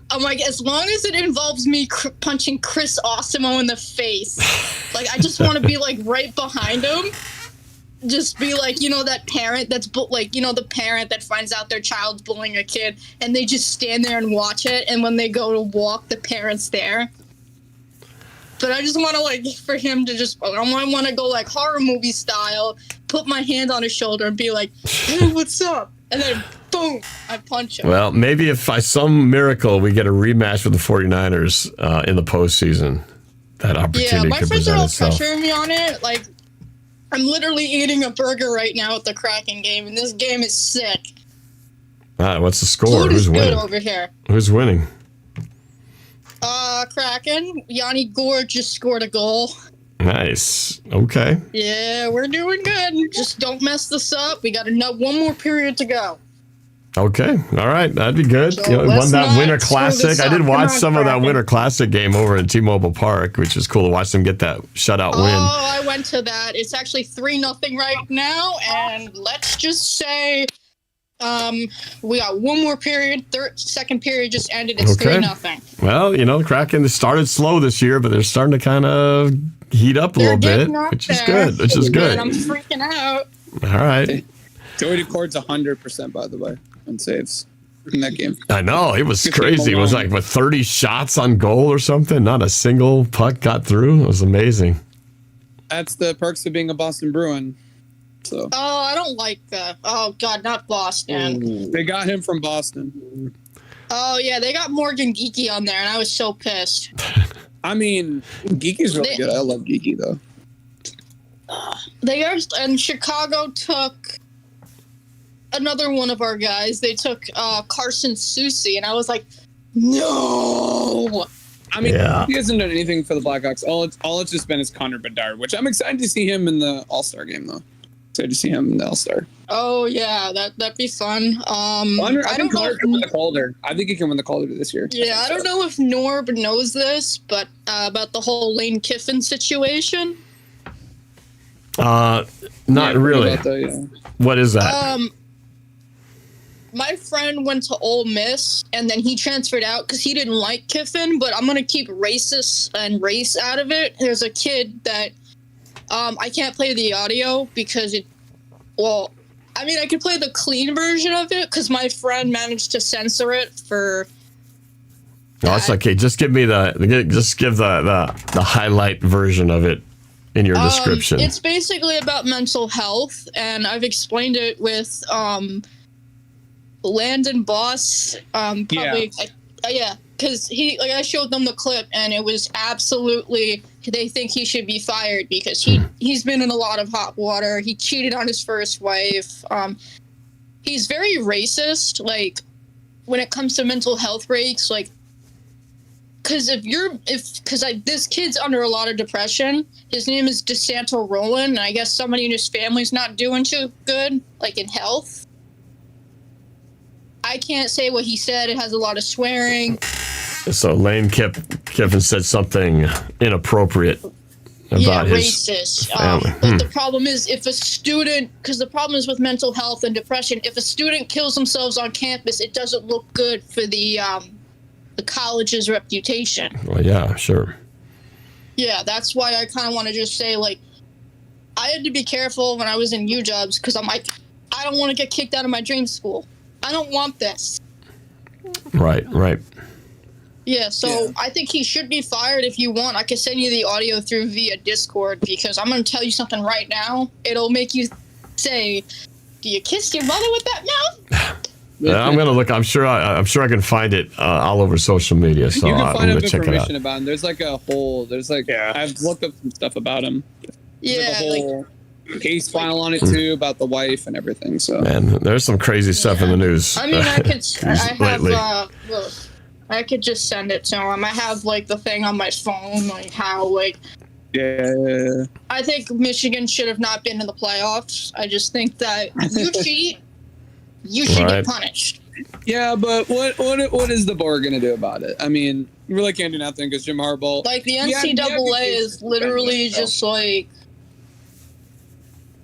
Speaker 10: I'm like, as long as it involves me punching Chris Osimo in the face, like I just want to be like right behind him. Just be like, that parent that's the parent that finds out their child's bullying a kid, and they just stand there and watch it. And when they go to walk, the parent's there. But I just want to for him to just, I want to go like horror movie style, put my hand on his shoulder and be like, hey, what's up? And then boom, I punch him.
Speaker 2: Well, maybe if by some miracle we get a rematch with the 49ers in the postseason, that opportunity
Speaker 10: my
Speaker 2: could
Speaker 10: friends are
Speaker 2: present
Speaker 10: all
Speaker 2: itself.
Speaker 10: pressuring me on it. Like, I'm literally eating a burger right now at the Kraken game, and this game is sick.
Speaker 2: All right, what's the score?
Speaker 10: Food
Speaker 2: Who's
Speaker 10: is good
Speaker 2: winning?
Speaker 10: over here.
Speaker 2: Who's winning?
Speaker 10: Kraken. Yanni Gore just scored a goal.
Speaker 2: Nice. Okay.
Speaker 10: Yeah, we're doing good. Just don't mess this up. We got one more period to go.
Speaker 2: Okay. All right. That'd be good.
Speaker 10: So
Speaker 2: Won that Winter
Speaker 10: screw this
Speaker 2: Classic. I
Speaker 10: up.
Speaker 2: did
Speaker 10: Come
Speaker 2: watch
Speaker 10: on,
Speaker 2: some of that
Speaker 10: Kraken.
Speaker 2: Winter Classic game over at T-Mobile Park, which is cool to watch them get that shutout win.
Speaker 10: Oh, I went to that. It's actually 3-0 right now, and let's just say we got one more period. Second period just ended. It's 3-0.
Speaker 2: Well, the Kraken started slow this year, but they're starting to kind of heat up a little bit, which is good. Which is good.
Speaker 10: I'm freaking out.
Speaker 2: All right.
Speaker 14: Joey Decord's 100%, by the way, on saves in that game.
Speaker 2: I know. It was crazy. It was like, 30 shots on goal or something? Not a single puck got through. It was amazing.
Speaker 14: That's the perks of being a Boston Bruin. So.
Speaker 10: Oh, I don't like that. Oh, God, not Boston.
Speaker 14: They got him from Boston.
Speaker 10: Oh, yeah, they got Morgan Geeky on there, and I was so pissed.
Speaker 14: I mean, Geeky's really good. I love Geeky, though.
Speaker 10: And Chicago took another one of our guys. They took Carson Soucy, and I was like, no.
Speaker 14: I mean, he hasn't done anything for the Blackhawks. All it's just been is Connor Bedard, which I'm excited to see him in the All-Star game, though. Excited to see him in the All-Star.
Speaker 10: Oh, yeah, that'd be fun.
Speaker 14: I think Connor can win the Calder. I think he can win the Calder this year.
Speaker 10: Yeah, I don't know if Norb knows this, but about the whole Lane Kiffin situation.
Speaker 2: Not really.
Speaker 14: About that, yeah.
Speaker 2: What is that?
Speaker 10: My friend went to Ole Miss, and then he transferred out because he didn't like Kiffin, but I'm going to keep racist and race out of it. There's a kid that I can't play the audio because I could play the clean version of it because my friend managed to censor it for...
Speaker 2: Oh, it's okay. Just give me the highlight version of it in your description.
Speaker 10: It's basically about mental health, and I've explained it with Landon Boss. Probably, because I showed them the clip, and it was absolutely. They think he should be fired because he's been in a lot of hot water. He cheated on his first wife. He's very racist. Like when it comes to mental health rates, like. Because this kid's under a lot of depression. His name is DeSanto Roland, and I guess somebody in his family's not doing too good, like in health. I can't say what he said. It has a lot of swearing.
Speaker 2: So Lane Kiffin said something inappropriate about his
Speaker 10: racist.
Speaker 2: family.
Speaker 10: But the problem is if a student, because the problem is with mental health and depression, if a student kills themselves on campus, it doesn't look good for the college's reputation.
Speaker 2: Well, yeah, sure.
Speaker 10: Yeah, that's why I kind of want to just say, like, I had to be careful when I was in U-Jobs because I'm like, I don't want to get kicked out of my dream school. I don't want this.
Speaker 2: Right.
Speaker 10: Yeah, so I think he should be fired. If you want, I can send you the audio through via Discord because I'm going to tell you something right now. It'll make you say, do you kiss your mother with that mouth?
Speaker 2: Yeah, I'm gonna look. I'm sure I can find it all over social media. So
Speaker 14: you can find
Speaker 2: I'm
Speaker 14: out
Speaker 2: gonna check it out.
Speaker 14: information about him. There's like a whole. I've looked up some stuff about him.
Speaker 10: Yeah,
Speaker 14: there's a whole case file on it too about the wife and everything. So
Speaker 2: Man, there's some crazy stuff in the news.
Speaker 10: I mean, I
Speaker 2: lately.
Speaker 10: I could just send it to him. I have like the thing on my phone, like how like.
Speaker 14: Yeah.
Speaker 10: I think Michigan should have not been in the playoffs. I just think that you cheat, you should get punished.
Speaker 14: Yeah, but what is the board going to do about it? I mean, you really can't do nothing because Jim Harbaugh.
Speaker 10: Like the NCAA is literally just like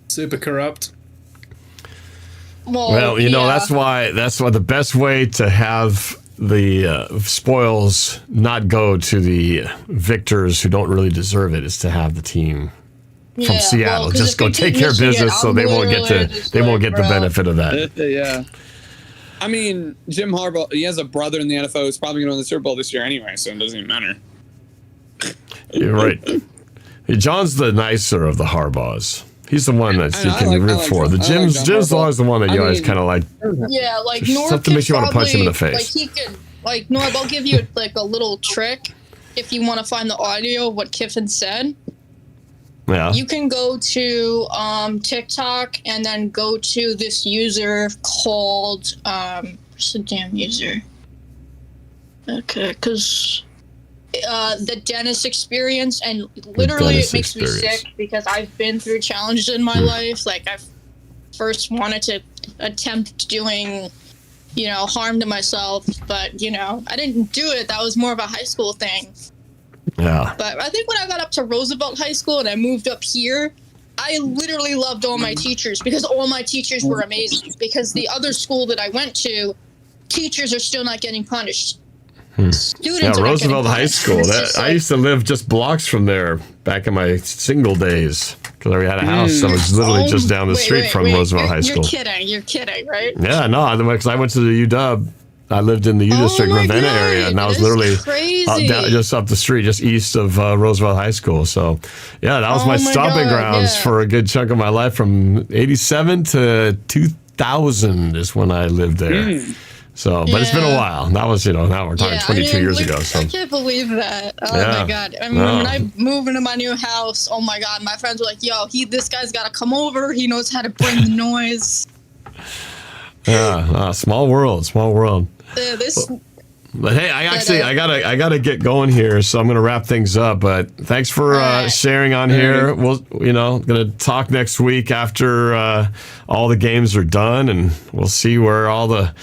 Speaker 15: super corrupt.
Speaker 2: Well, you know, that's why the best way to have the spoils not go to the victors who don't really deserve it is to have the team from Seattle just go take care of business, so they won't get the benefit of that.
Speaker 14: Yeah. I mean, Jim Harbaugh, he has a brother in the NFL who's probably going to win the Super Bowl this year anyway, so it doesn't even matter.
Speaker 2: You're right. John's the nicer of the Harbaughs. He's the one that you can root for. The Jim's always the one that you always kind of like.
Speaker 10: Yeah, like Norb
Speaker 2: something makes you want to punch him in the face.
Speaker 10: Like he could, like Norb, I'll give you like a little trick if you want to find the audio of what Kiffin said.
Speaker 2: Yeah.
Speaker 10: You can go to TikTok and then go to this user called what's the damn user? Okay, because the Dennis experience, and literally it makes me sick because I've been through challenges in my life. Like I first wanted to attempt doing, you know, harm to myself, but you know, I didn't do it. That was more of a high school thing.
Speaker 2: Yeah.
Speaker 10: But I think when I got up to Roosevelt High School and I moved up here, I literally loved all my teachers because all my teachers were amazing. Because the other school that I went to, teachers are still not getting punished. Students are
Speaker 2: Roosevelt High School. I used to live just blocks from there back in my single days because we had a house that was literally just down the street from Roosevelt High School.
Speaker 10: You're kidding, right?
Speaker 2: Yeah, no, because I went to the UW. I lived in the U District, Ravenna area, and I was literally just up the street, just east of Roosevelt High School. So, yeah, that was my stomping grounds for a good chunk of my life. From '87 to 2000 is when I lived there. So, but it's been a while. That was, you know, now we're talking 22 years ago. So
Speaker 10: I can't believe that. Oh my God. I mean, when I moved into my new house, oh my God, my friends were like, yo, this guy's got to come over. He knows how to bring the noise.
Speaker 2: Yeah, small world.
Speaker 10: Yeah,
Speaker 2: But hey, I gotta get going here, so I'm gonna wrap things up. But thanks for sharing on here. We'll, gonna talk next week after all the games are done, and we'll see where all the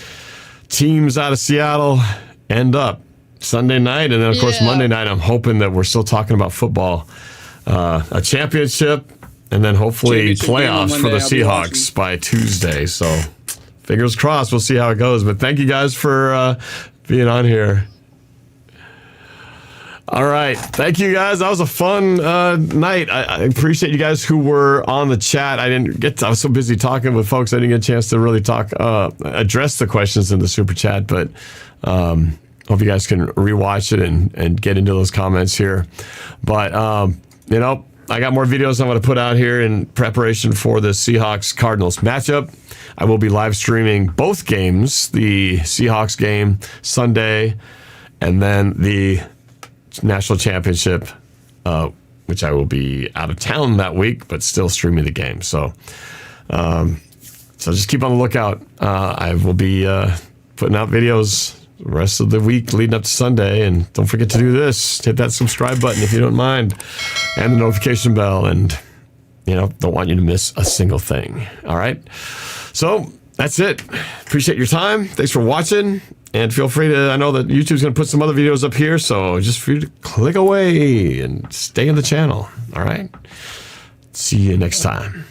Speaker 2: teams out of Seattle end up Sunday night, and then of course Monday night. I'm hoping that we're still talking about football, a championship, and then hopefully playoffs for the Seahawks by Tuesday. So fingers crossed. We'll see how it goes. But thank you guys for being on here. All right. Thank you guys. That was a fun night. I appreciate you guys who were on the chat. I was so busy talking with folks, I didn't get a chance to really address the questions in the super chat, but hope you guys can rewatch it and get into those comments here. But, I got more videos I'm going to put out here in preparation for the Seahawks Cardinals matchup. I will be live streaming both games, the Seahawks game Sunday, and then the National Championship, which I will be out of town that week, but still streaming the game. So just keep on the lookout. I will be putting out videos the rest of the week leading up to Sunday. And don't forget to do this. Hit that subscribe button if you don't mind, and the notification bell. And, don't want you to miss a single thing. All right. So that's it. Appreciate your time. Thanks for watching. And feel free to, I know that YouTube's going to put some other videos up here, so just for you to click away and stay in the channel. All right? See you next time.